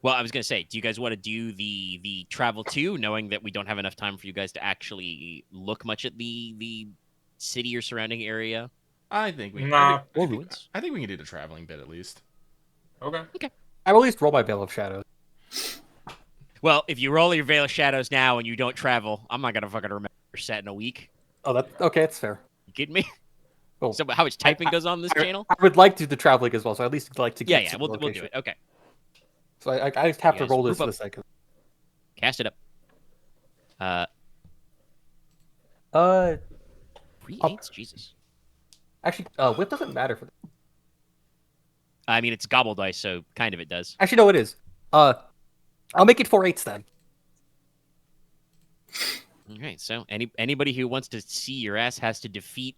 Well, I was gonna say, do you guys want to do the travel too, knowing that we don't have enough time for you guys to actually look much at the city or surrounding area? I think we. Nah. I think we can do the traveling bit at least. Okay. I will at least roll my Veil of Shadows. Well, if you roll your Veil of Shadows now and you don't travel, I'm not gonna fucking remember set in a week. Oh, that's okay. That's fair. You kidding me? Oh. So how much typing goes on this channel? I would like to do the traveling as well, so I at least like to get Yeah, we'll do it. Okay. So I just have to guys roll this group for up. a second. Cast it up. 3 8s? Jesus. Actually, whip doesn't matter for. I mean, it's gobble dice, so kind of it does. Actually, no, it is. I'll make it 4 8s then. All right, so anybody who wants to see your ass has to defeat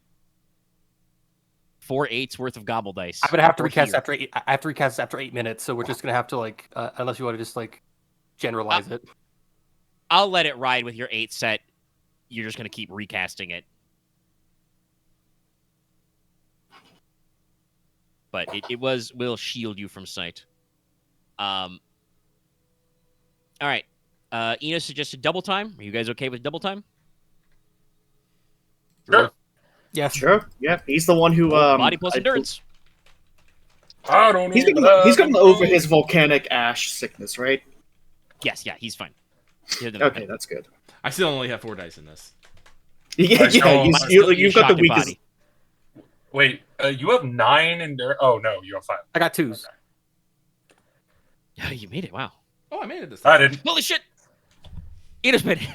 4 8s worth of gobble dice. I'm gonna have to Or recast here. after 8. I have to recast after 8 minutes, so we're just gonna have to like, unless you want to just like generalize it. I'll let it ride with your 8 set. You're just gonna keep recasting it. But it will shield you from sight. All right. Inos suggested double time. Are you guys okay with double time? Sure. Yes. Sure. Yeah, he's the one who Body plus endurance. I don't know. He's gotten over his volcanic ash sickness, right? Yes, yeah, he's fine. Okay, that's good. I still only have 4 dice in this. Yeah, You've you've got the Shocking weakest. body. Wait, You have 9 in there. Oh no, you have 5. I got 2s. You made it. Wow. Oh, I made it this I time. didn't. Holy shit! Inos made it.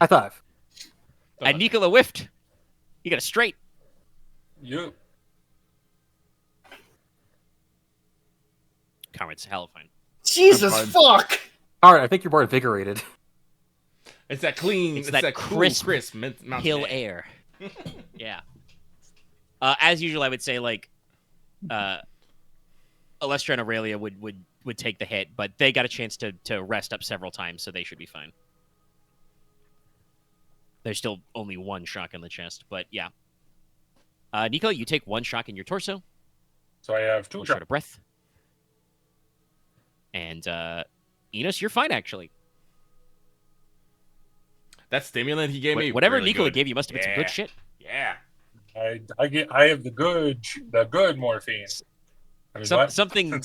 High five. And Nicola whiffed. You got a straight. You. Conrad's hella fine. Jesus fuck! All right, I think you're more invigorated. It's that clean. It's It's that cool, crisp mountain Hill air. Yeah. As usual, I would say like, Alestra and Aurelia would take the hit, but they got a chance to rest up several times, so they should be fine. There's still only 1 shock in the chest, but yeah. Nicola, you take 1 shock in your torso. So I have 2 Short shots. of breath. And Inos, you're fine actually. That stimulant he gave me. Whatever really Nicola good. gave you must have been some good shit. Yeah. I have the good morphine. I mean, what? Something.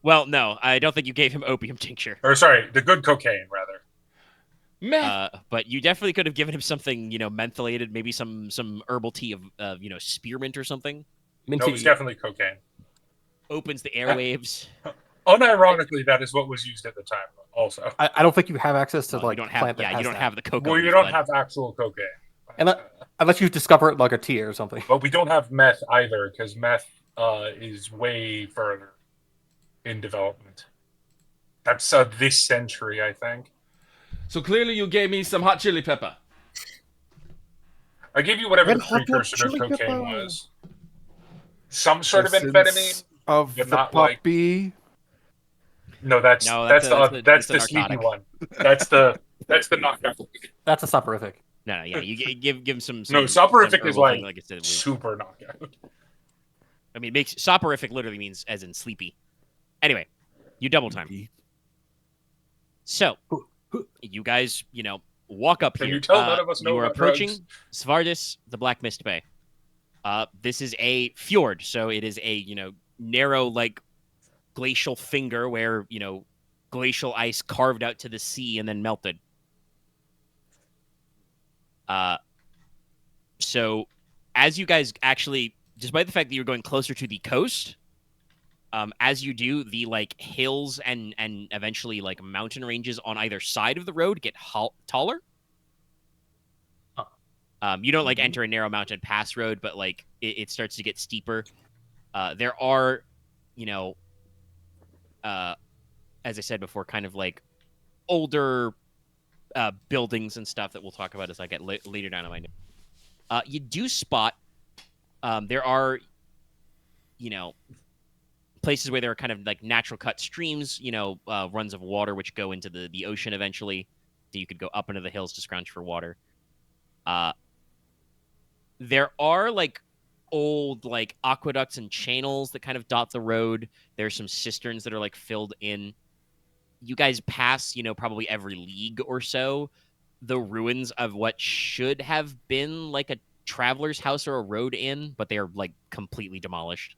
Well, no, I don't think you gave him opium tincture. Or sorry, the good cocaine rather. Meth. But you definitely could have given him something, mentholated, maybe some herbal tea of spearmint or something. No, it was definitely cocaine. Opens the airwaves. Unironically, that is what was used at the time. Also, I don't think you have access to Well, like you don't have, plant that yeah, has you don't that. have the cocoa. well, you leaf, don't but- have actual cocaine. Unless you discover it like a tea or something. But we don't have meth either, because meth is way further in development. That's this century, I think. So clearly you gave me some hot chili pepper. I gave you whatever Red the hot precursor to chili cocaine pepper. was. Some sort of Essence amphetamine. of but the not like- puppy. No, that's No, that's that's the a sleepy narcotic. one. That's the knockout. That's a soporific. No, yeah, you give him some. No, some soporific is herbal like, thing, I said. super knockout. I mean, makes soporific literally means as in sleepy. Anyway, you double time. So, you guys, walk up Can here. you tell none of us know you are about approaching drugs? Svardis, the Black Mist Bay. This is a fjord, so it is a narrow like glacial finger where glacial ice carved out to the sea and then melted. So as you guys actually, despite the fact that you're going closer to the coast, as you do, the like hills and eventually like mountain ranges on either side of the road get taller. You don't like enter a narrow mountain pass road, but like it starts to get steeper. There are, as I said before, kind of like older buildings and stuff that we'll talk about as I get later down in my notes. You do spot there are, places where there are kind of like natural cut streams, runs of water which go into the ocean eventually. So you could go up into the hills to scrounge for water. There are like old like aqueducts and channels that kind of dot the road. There's some cisterns that are like filled in. You guys pass, probably every league or so, the ruins of what should have been like a traveler's house or a road inn, but they are like completely demolished.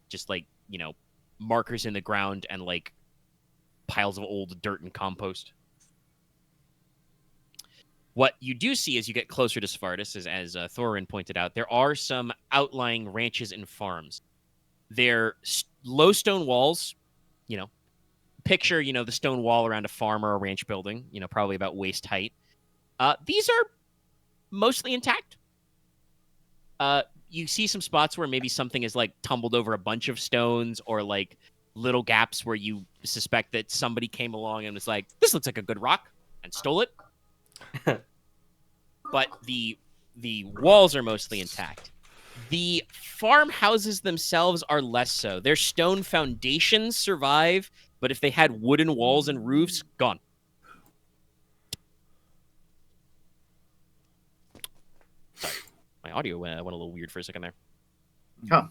Just like, markers in the ground and like piles of old dirt and compost. What you do see as you get closer to Svardis is, as Thorin pointed out, there are some outlying ranches and farms. They're low stone walls, picture, the stone wall around a farm or a ranch building, probably about waist height. These are mostly intact. You see some spots where maybe something is like tumbled over a bunch of stones or like little gaps where you suspect that somebody came along and was like, this looks like a good rock and stole it. But the walls are mostly intact. The farmhouses themselves are less so. Their stone foundations survive, but if they had wooden walls and roofs, gone. Sorry, my audio went a little weird for a second there. Huh.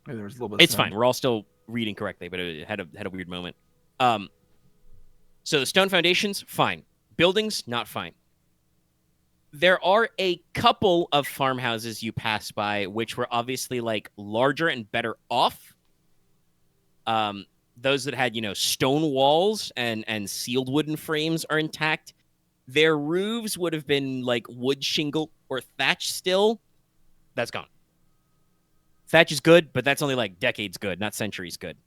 Maybe there was a little bit. It's fine. We're all still reading correctly, but it had a weird moment. So the stone foundations, fine. Buildings, not fine. There are a couple of farmhouses you pass by which were obviously like larger and better off. Those that had, stone walls and sealed wooden frames are intact. Their roofs would have been like wood shingle or thatch still. That's gone. Thatch is good, but that's only like decades good, not centuries good.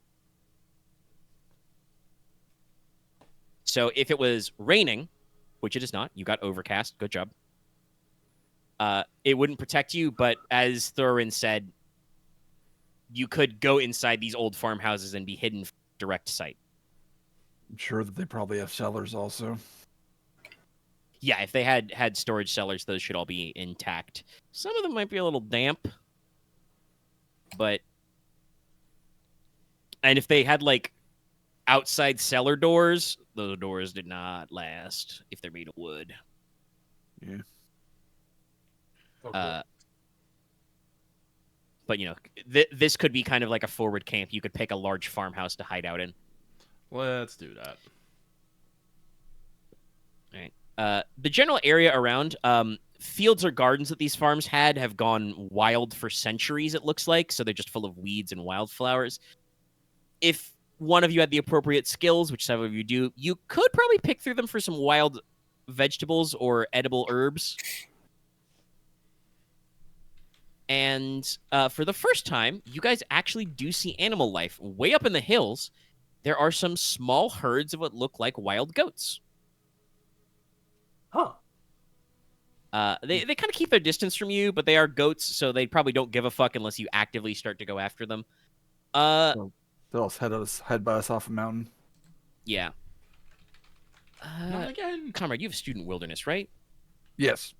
So if it was raining, which it is not, you got overcast, good job. It wouldn't protect you, but as Thorin said, you could go inside these old farmhouses and be hidden from direct sight. I'm sure that they probably have cellars also. Yeah, if they had storage cellars, those should all be intact. Some of them might be a little damp, and if they had like outside cellar doors, those doors did not last if they're made of wood. Yeah. But this could be kind of like a forward camp. You could pick a large farmhouse to hide out in. Let's do that. All right. The general area around fields or gardens that these farms have gone wild for centuries, it looks like. So they're just full of weeds and wildflowers. If one of you had the appropriate skills, which some of you do, you could probably pick through them for some wild vegetables or edible herbs. And for the first time, you guys actually do see animal life. Way up in the hills, there are some small herds of what look like wild goats. Huh. They kind of keep their distance from you, but they are goats, so they probably don't give a fuck unless you actively start to go after them. They'll head by us off a mountain. Yeah. Not again. Konrad, you have student wilderness, right? Yes.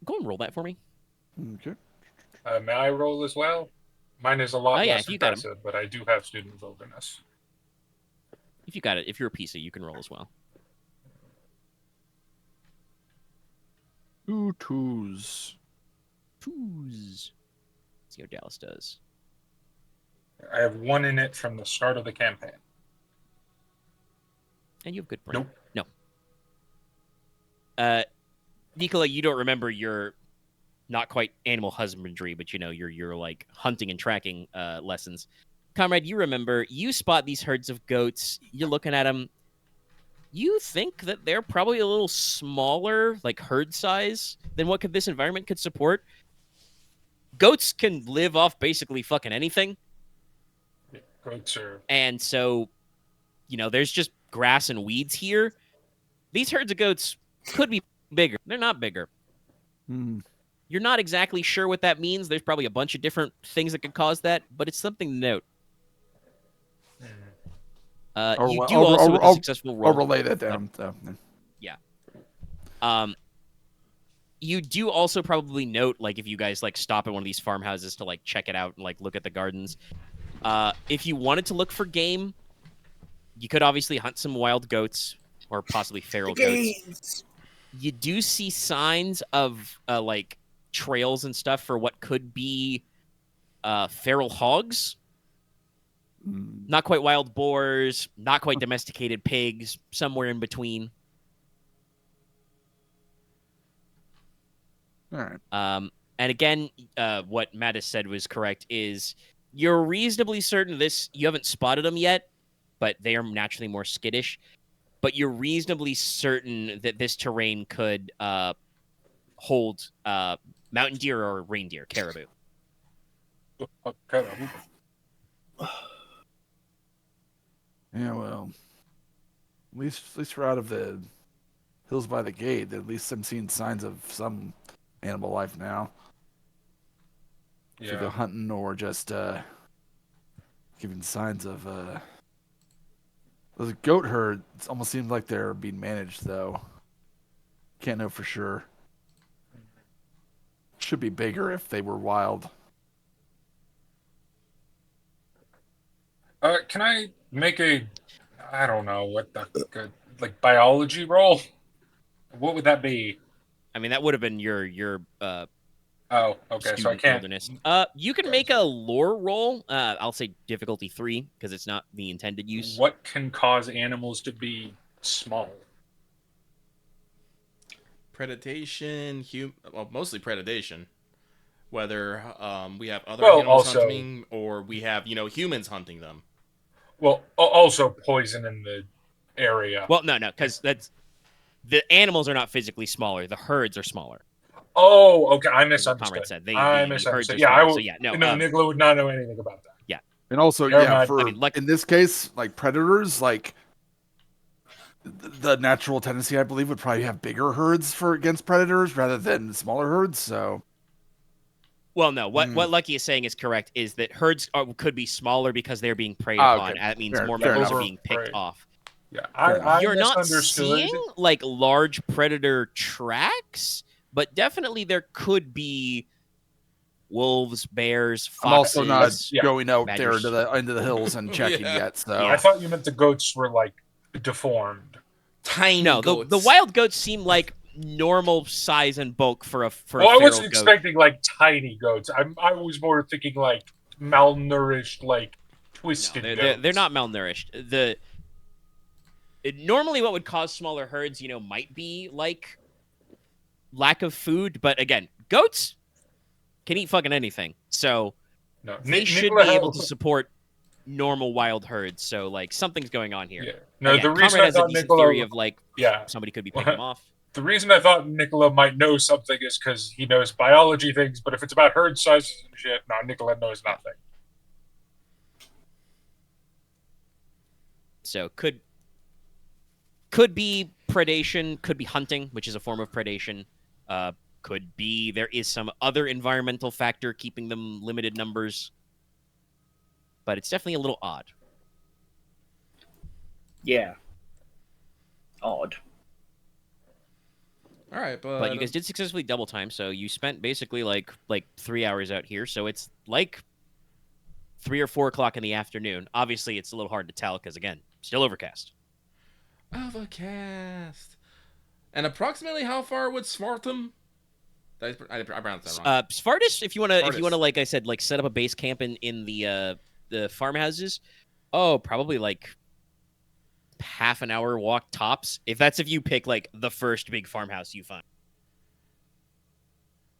Go and roll that for me. Okay. May I roll as well? Mine is a lot yeah, less if you got 'em. impressive, but I do have student wilderness. If you got it, if you're a PC, you can roll as well. 2 twos. Let's see how Dallas does. I have 1 in it from the start of the campaign. And you have good brain. Nope. No. Nicola, you don't remember your not quite animal husbandry, but your like hunting and tracking lessons. Konrad, you remember, you spot these herds of goats, you're looking at them, you think that they're probably a little smaller, like herd size, than what this environment could support. Goats can live off basically fucking anything. Yeah, goats are... And so, there's just grass and weeds here. These herds of goats could be bigger. They're not bigger. You're not exactly sure what that means. There's probably a bunch of different things that could cause that, but it's something to note. You do also, with a successful roll... I'll relay that down. Yeah. You do also probably note, like, if you guys, like, stop at one of these farmhouses to, like, check it out and, like, look at the gardens. If you wanted to look for game, you could obviously hunt some wild goats or possibly feral goats. You do see signs of, like, trails and stuff for what could be feral hogs. Not quite wild boars, not quite domesticated pigs, somewhere in between. All right. And again, what Mattis said was correct, is you're reasonably certain you haven't spotted them yet, but they are naturally more skittish. But you're reasonably certain that this terrain could hold mountain deer or reindeer, caribou. Yeah, well, at least we're out of the hills by the gate. At least I'm seeing signs of some animal life now. Yeah. Either hunting or just giving signs of those goat herds. It almost seems like they're being managed, though. Can't know for sure. Should be bigger if they were wild. Can I make I don't know what the good, like, biology roll? What would that be? I mean, that would have been your Oh, okay, so I can't. Wilderness. You can make a lore roll. I'll say difficulty 3 because it's not the intended use. What can cause animals to be small? Predation, mostly predation. Whether we have other animals hunting or we have, humans hunting them. Well, also poison in the area. Well, no, because the animals are not physically smaller. The herds are smaller. Oh, okay. I As misunderstood. Conrad said, I the herds misunderstood. are Yeah, smaller. I So yeah, no. Nicola would not know anything about that. And also, Never yeah, mind. for I mean, like- in this case, like predators, like the natural tendency, I believe, would probably have bigger herds for against predators rather than smaller herds. So, Well, no. What Lucky is saying is correct. Is that herds could be smaller because they're being preyed Ah, upon. okay. That means Fair- more fair members are enough. being picked Right. off. Yeah, Fair enough. I You're not misunderstood. seeing like large predator tracks, but definitely there could be wolves, bears, foxes. I'm also not Yeah. going out there Badgers. into the hills and checking Yeah. yet. So, I thought you meant the goats were like deformed. Tiny No, goats. the wild goats seem like normal size and bulk for a Well, I feral wasn't goat. expecting like tiny goats. I was more thinking like malnourished, like twisted No, goats. they're not malnourished. Normally what would cause smaller herds, might be like lack of food, but again, goats can eat fucking anything. So No, they should Nicola be able had- to support normal wild herds. So like something's going on here. Yeah. No, Again, the reason Conrad I has a thought decent Nicola, theory of like yeah, somebody could be picking them off. the reason I thought Nicola might know something is because he knows biology things. But if it's about herd sizes and shit, no, Nicola knows nothing. So could be predation, could be hunting, which is a form of predation. Could be there is some other environmental factor keeping them limited numbers. But it's definitely a little odd. Yeah. Odd. All right, But you guys did successfully double time, so you spent basically like 3 hours out here. So it's like 3 or 4 o'clock in the afternoon. Obviously, it's a little hard to tell because again, still overcast. Overcast. And approximately how far would Smartum? I pronounced that wrong. Spartus, if you wanna, Spartus. like I said, like set up a base camp in the farmhouses. Oh, probably like half an hour walk tops. If you pick like the first big farmhouse you find,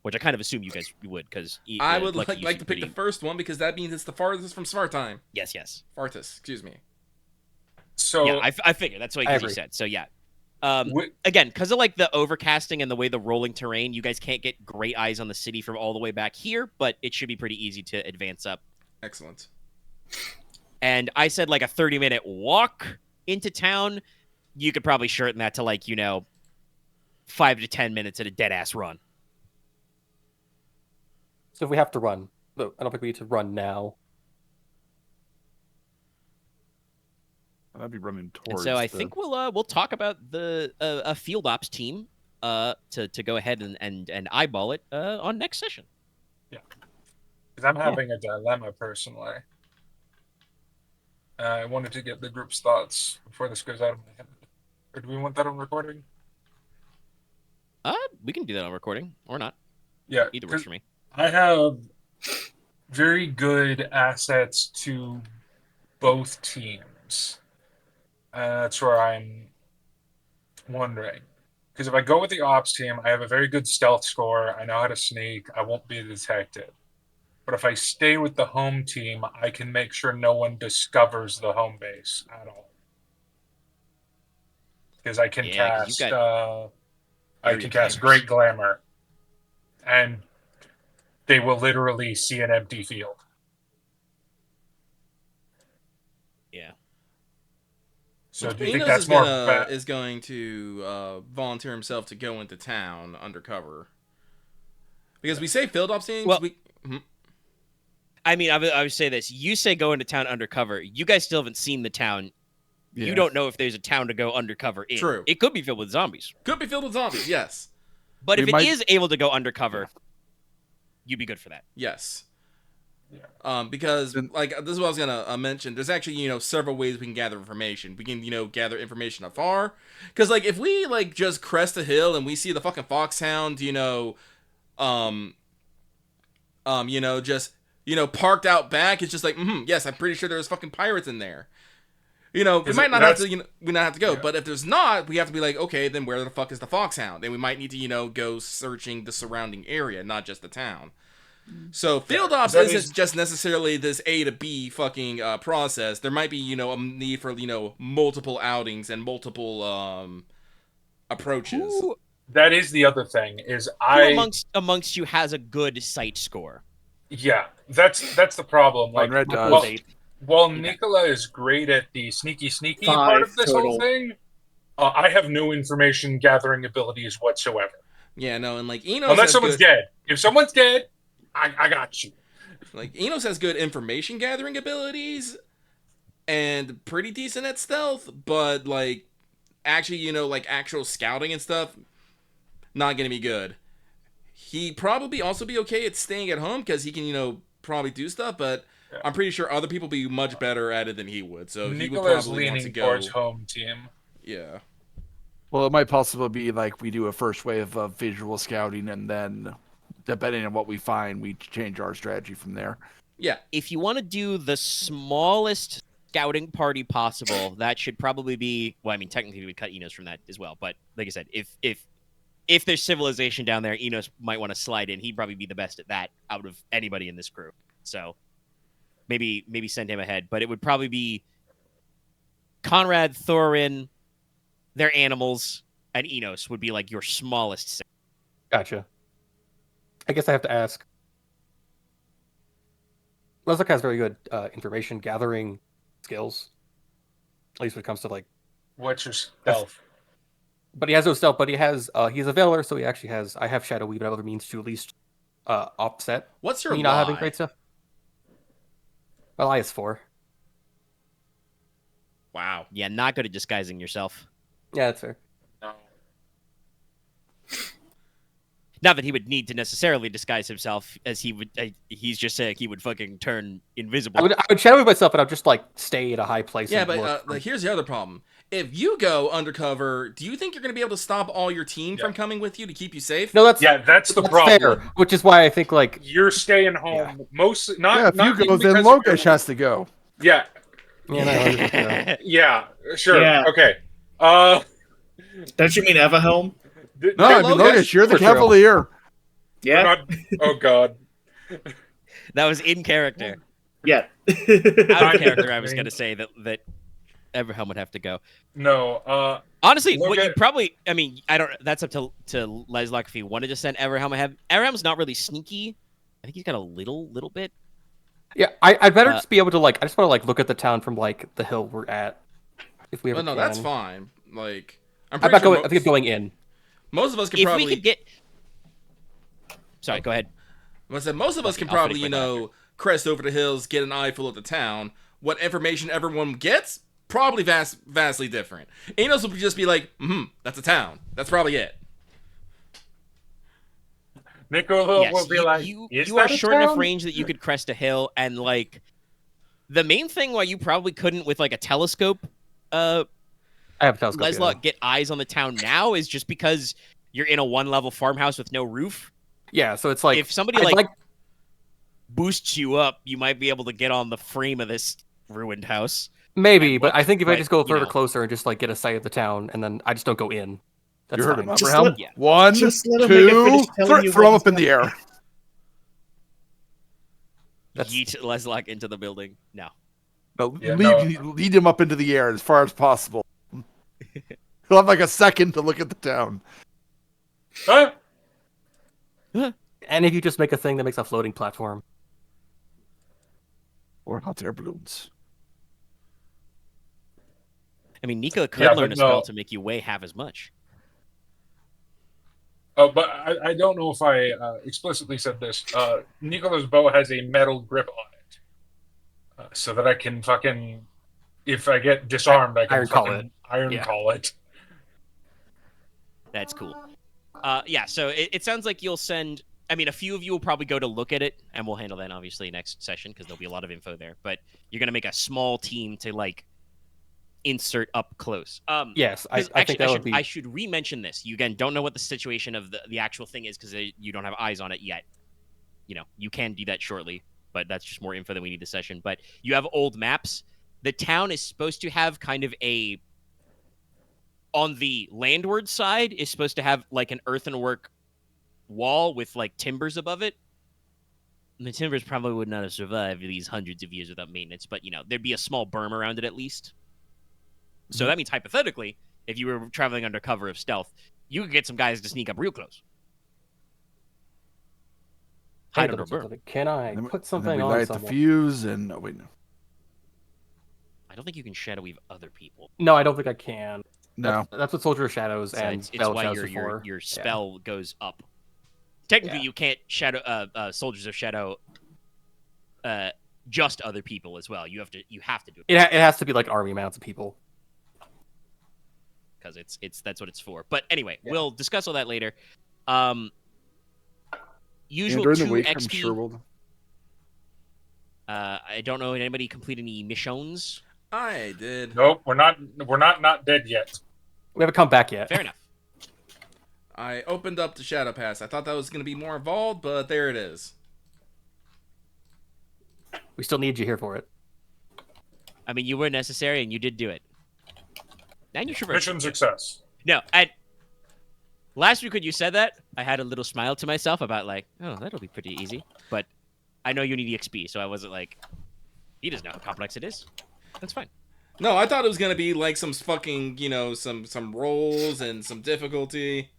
which I kind of assume you guys would, because I would like to pick the first one because that means it's the farthest from Smart Time. Yes. Farthest, excuse me. So Yeah, I figured that's what you agree. said. So yeah. wi- Again, because of like the overcasting and the way the rolling terrain, you guys can't get great eyes on the city from all the way back here, but it should be pretty easy to advance up. Excellent. And I said like a 30-minute walk into town. You could probably shorten that to like 5 to 10 minutes at a dead ass run. So if we have to run, but I don't think we need to run now. I'd be running And towards. so I think we'll talk about the a field ops team to go ahead and eyeball it on next session. because I'm having a dilemma personally. I wanted to get the group's thoughts before this goes out of my head. Or do we want that on recording? We can do that on recording or not. Yeah, Either 'cause works for me. I have very good assets to both teams. That's where I'm wondering. Because if I go with the ops team, I have a very good stealth score. I know how to sneak. I won't be detected. But if I stay with the home team, I can make sure no one discovers the home base at all. Because I can Yeah, 'cause you've cast, I area can cast cameras. Great Glamour, and they will literally see an empty field. Yeah. So do you think Inos that's more? is going to volunteer himself to go into town undercover? Because we say field ops teams. Well- Mhm. I mean, I would say this. You say go into town undercover. You guys still haven't seen the town. Yeah. You don't know if there's a town to go undercover in. True. It could be filled with zombies. Could be filled with zombies. Yes. But We if it might- is able to go undercover, you'd be good for that. Yes. Yeah. Because Then- like this is what I was gonna mention. There's actually several ways we can gather information. We can gather information afar. Because like if we like just crest a hill and we see the fucking foxhound, just parked out back, it's just like yes, I'm pretty sure there's fucking pirates in there. We might not have to we not have to go. Yeah. But if there's not, we have to be like, okay, then where the fuck is the foxhound? And we might need to go searching the surrounding area, not just the town. So field ops that isn't means- just necessarily this A to B fucking process. There might be a need for multiple outings and multiple approaches. Who, That is the other thing. Is who amongst you has a good sight score? Yeah, that's the problem. Like, Konrad does. well, Eight. while Okay. Nicola is great at the sneaky 5 part of this whole total. thing, I have no information gathering abilities whatsoever. Yeah, no, and like Inos Unless has someone's good, dead. If someone's dead, I got you. like Inos has good information gathering abilities and pretty decent at stealth, but like actually, like actual scouting and stuff, not gonna be good. He'd probably also be okay at staying at home because he can, probably do stuff, but Yeah. I'm pretty sure other people be much better at it than he would. So he would Nicola is probably want to leaning go. towards home team. Yeah. Well, it might possibly be like we do a first wave of visual scouting, and then, depending on what we find, we change our strategy from there. Yeah. If you want to do the smallest scouting party possible, that should probably be. Well, I mean, technically we would cut Enos from that as well. But like I said, if there's civilization down there, Enos might want to slide in. He'd probably be the best at that out of anybody in this crew. So maybe send him ahead. But it would probably be Konrad, Thorin, their animals, and Enos would be like your smallest set. Gotcha. I guess I have to ask. Leslok has very good information gathering skills. At least when it comes to like. What's your stealth? But he has no stealth. But he has. He's a Veiler, so he actually has. I have Shadow Weave and other means to at least offset. What's your me lie? not having great stuff. Well, I is 4. Wow. Yeah, not good at disguising yourself. Yeah, that's fair. No. Not that he would need to necessarily disguise himself, as he would. He's just saying he would fucking turn invisible. I would shadow Weave myself, and I'd just like stay at a high place. Yeah, and but work. like, here's the other problem. If you go undercover, do you think you're going to be able to stop all your team from coming with you to keep you safe? No, that's That's the that's problem. fair. Which is why I think like You're staying home. Yeah. Mostly, not. Yeah, if not you go, even then because of your- Logesh has to go. Yeah, yeah, sure. Yeah. Okay. Don't you mean Everhelm? No, I mean, Logesh, Logesh, you're the for sure. Cavalier. Yeah. Not, oh God. That was in character. Yeah. Out of character, I was going to say that Everhelm would have to go. No. Honestly, what Logesh- you probably, I mean, I don't. That's up to Leslok if you wanted to send Everhelm ahead. Everhelm's not really sneaky. I think he's got a little bit. yeah, I'd better just be able to like. I just want to like look at the town from like the hill we're at. If we ever Well, no, can. that's fine. Like, I'm I'm pretty not sure going. I think I'm going in. most of us can If probably. we could get. Sorry, go ahead. I said most of us can I'll probably, finish my thought crest over the hills, get an eyeful of the town. What information everyone gets, probably vastly different. Inos will just be like, that's a town. That's probably it. Nicola Yes, will be like, you "Is are that a short enough town?" range that you could crest a hill, and like the main thing why you probably couldn't with like a telescope, I have a telescope. Leslok, get eyes on the town now is just because you're in a 1-level farmhouse with no roof. Yeah, so it's like If somebody I'd like boosts you up, you might be able to get on the frame of this ruined house. maybe, and but I think if I but, just go you further know. closer and just like get a sight of the town, and then I just don't go in. That's You heard fine. him, Just Abraham. let- Yeah. 1, just let him make it 2, finish telling you throw him what up in the air. That's- Yeet Leslok into the building. No. No, Yeah, lead him up into the air as far as possible. He'll have like a second to look at the town. Huh? And if you just make a thing that makes a floating platform, Or hot air balloons. I mean, Nicola could Yeah, learn but a spell no. to make you weigh half as much. Oh, but I don't know if I explicitly said this. Nicola's bow has a metal grip on it, so that I can fucking, if I get disarmed, I can Iron call fucking it. iron Yeah. call it. That's cool. Yeah, so it sounds like you'll send. I mean, a few of you will probably go to look at it, and we'll handle that obviously next session because there'll be a lot of info there. But you're gonna make a small team to like insert up close. yes, I 'Cause think actually, that would be. I should re-mention this. You again don't know what the situation of the actual thing is because you don't have eyes on it yet. You know, you can do that shortly, but that's just more info than we need this session. But you have old maps. The town is supposed to have kind of a on the landward side is supposed to have like an earthenwork wall with like timbers above it. And the timbers probably would not have survived these hundreds of years without maintenance, but you know, there'd be a small berm around it at least. So that means hypothetically, if you were traveling under cover of stealth, you could get some guys to sneak up real close. Hide under a berm. Can I And then, put and something then we on light someone? the fuse and no. I don't think you can shadow weave other people. No, I don't think I can. No. That's what Soldier of Shadows So and it's Veil of why Shadows your are for. your spell goes up. Technically, Yeah. you can't shadow Soldiers of Shadow just other people as well. You have to do it It has to be like army amounts of people. because it's that's what it's for. But anyway, we'll discuss all that later. Usual And during 2 the week, XP. I'm sure we'll. I don't know. Did anybody complete any missions? I did. Nope, we're not dead yet. We haven't come back yet. Fair enough. I opened up the Shadow Pass. I thought that was going to be more involved, but there it is. We still need you here for it. I mean, you were necessary, and you did do it. And you traversed. Mission success. No, last week when you said that, I had a little smile to myself about like, oh, that'll be pretty easy. But I know you need XP, so I wasn't like, he doesn't know how complex it is. That's fine. No, I thought it was going to be like some fucking, some rolls and some difficulty.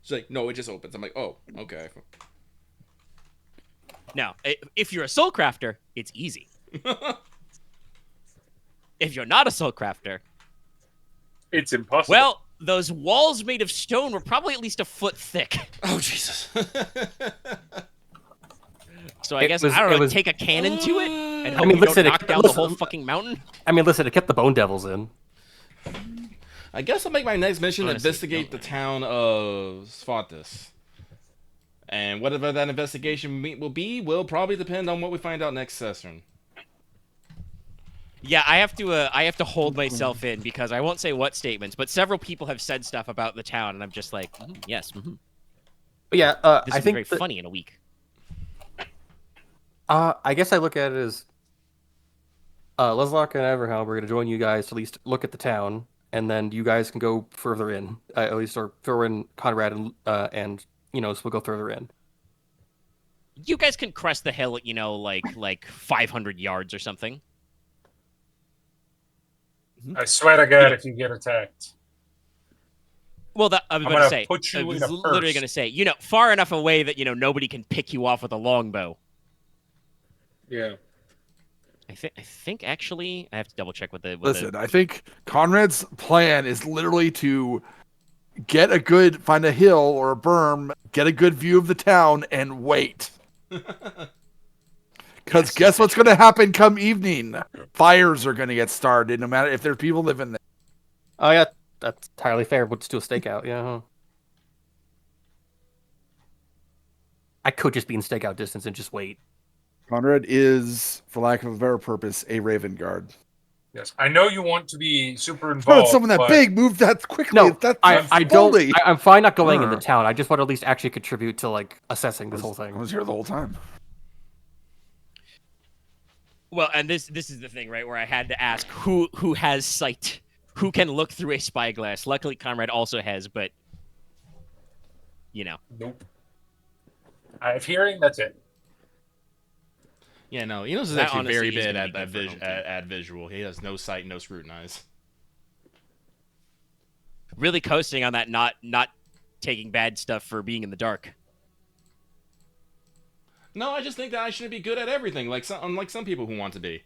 She's like, no, it just opens. I'm like, oh, okay. Now, if you're a soul crafter, it's easy. If you're not a soul crafter, It's impossible. well, those walls made of stone were probably at least a foot thick. Oh, Jesus. So I guess, I don't know, take a cannon to it and hope you don't knock down the whole fucking mountain? I mean, listen, it kept the Bone Devils in. I guess I'll make my next mission Honestly, investigate the town of Svatis. And whatever that investigation will be will probably depend on what we find out next session. Yeah, I have to hold myself in because I won't say what statements, but several people have said stuff about the town, and I'm just like, yes, But yeah, this I is think very funny in a week. I guess I look at it as Leslok and Everhelm, we're going to join you guys to at least look at the town, and then you guys can go further in, at least, or throw in Konrad and so we'll go further in. You guys can crest the hill at, like 500 yards or something. I swear to God, if you get attacked. Well, I was I'm about to gonna say, put you I in was a literally purse. going to say, far enough away that, nobody can pick you off with a longbow. Yeah. I think actually, I have to double check with the. Listen, I think Conrad's plan is literally to find a hill or a berm, get a good view of the town, and wait. Because guess what's going to happen come evening? Fires are going to get started, no matter if there's people living there. Oh yeah, that's entirely fair. We'll just do a stakeout. Yeah. I could just be in stakeout distance and just wait. Conrad is, for lack of a better purpose, a Raven Guard. Yes. I know you want to be super Not involved. someone that but big, move that quickly. No, That's I don't. fully- I'm fine not going in the town. I just want to at least actually contribute to like assessing this whole I thing. was here the whole time. Well, and this is the thing, right, where I had to ask who has sight, who can look through a spyglass. Luckily, Konrad also has, but Nope. I have hearing, that's it. Yeah, no, Enos is That actually very honestly is bad gonna at be good for home team. at visual. He has no sight, no scrutinize. really coasting on that, not taking bad stuff for being in the dark. No, I just think that I shouldn't be good at everything, unlike some people who want to be.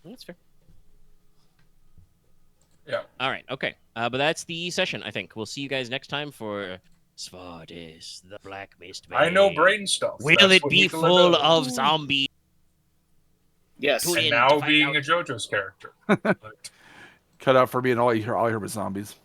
That's fair. Yeah. All right. Okay. But that's the session. I think we'll see you guys next time for Svatis, the Black Mist. I know brain stuff. Will That's it what be Nicola full does. of zombies? Yes. Tune And in now to find being out. a JoJo's character. But Cut out for me, and all you hear was zombies.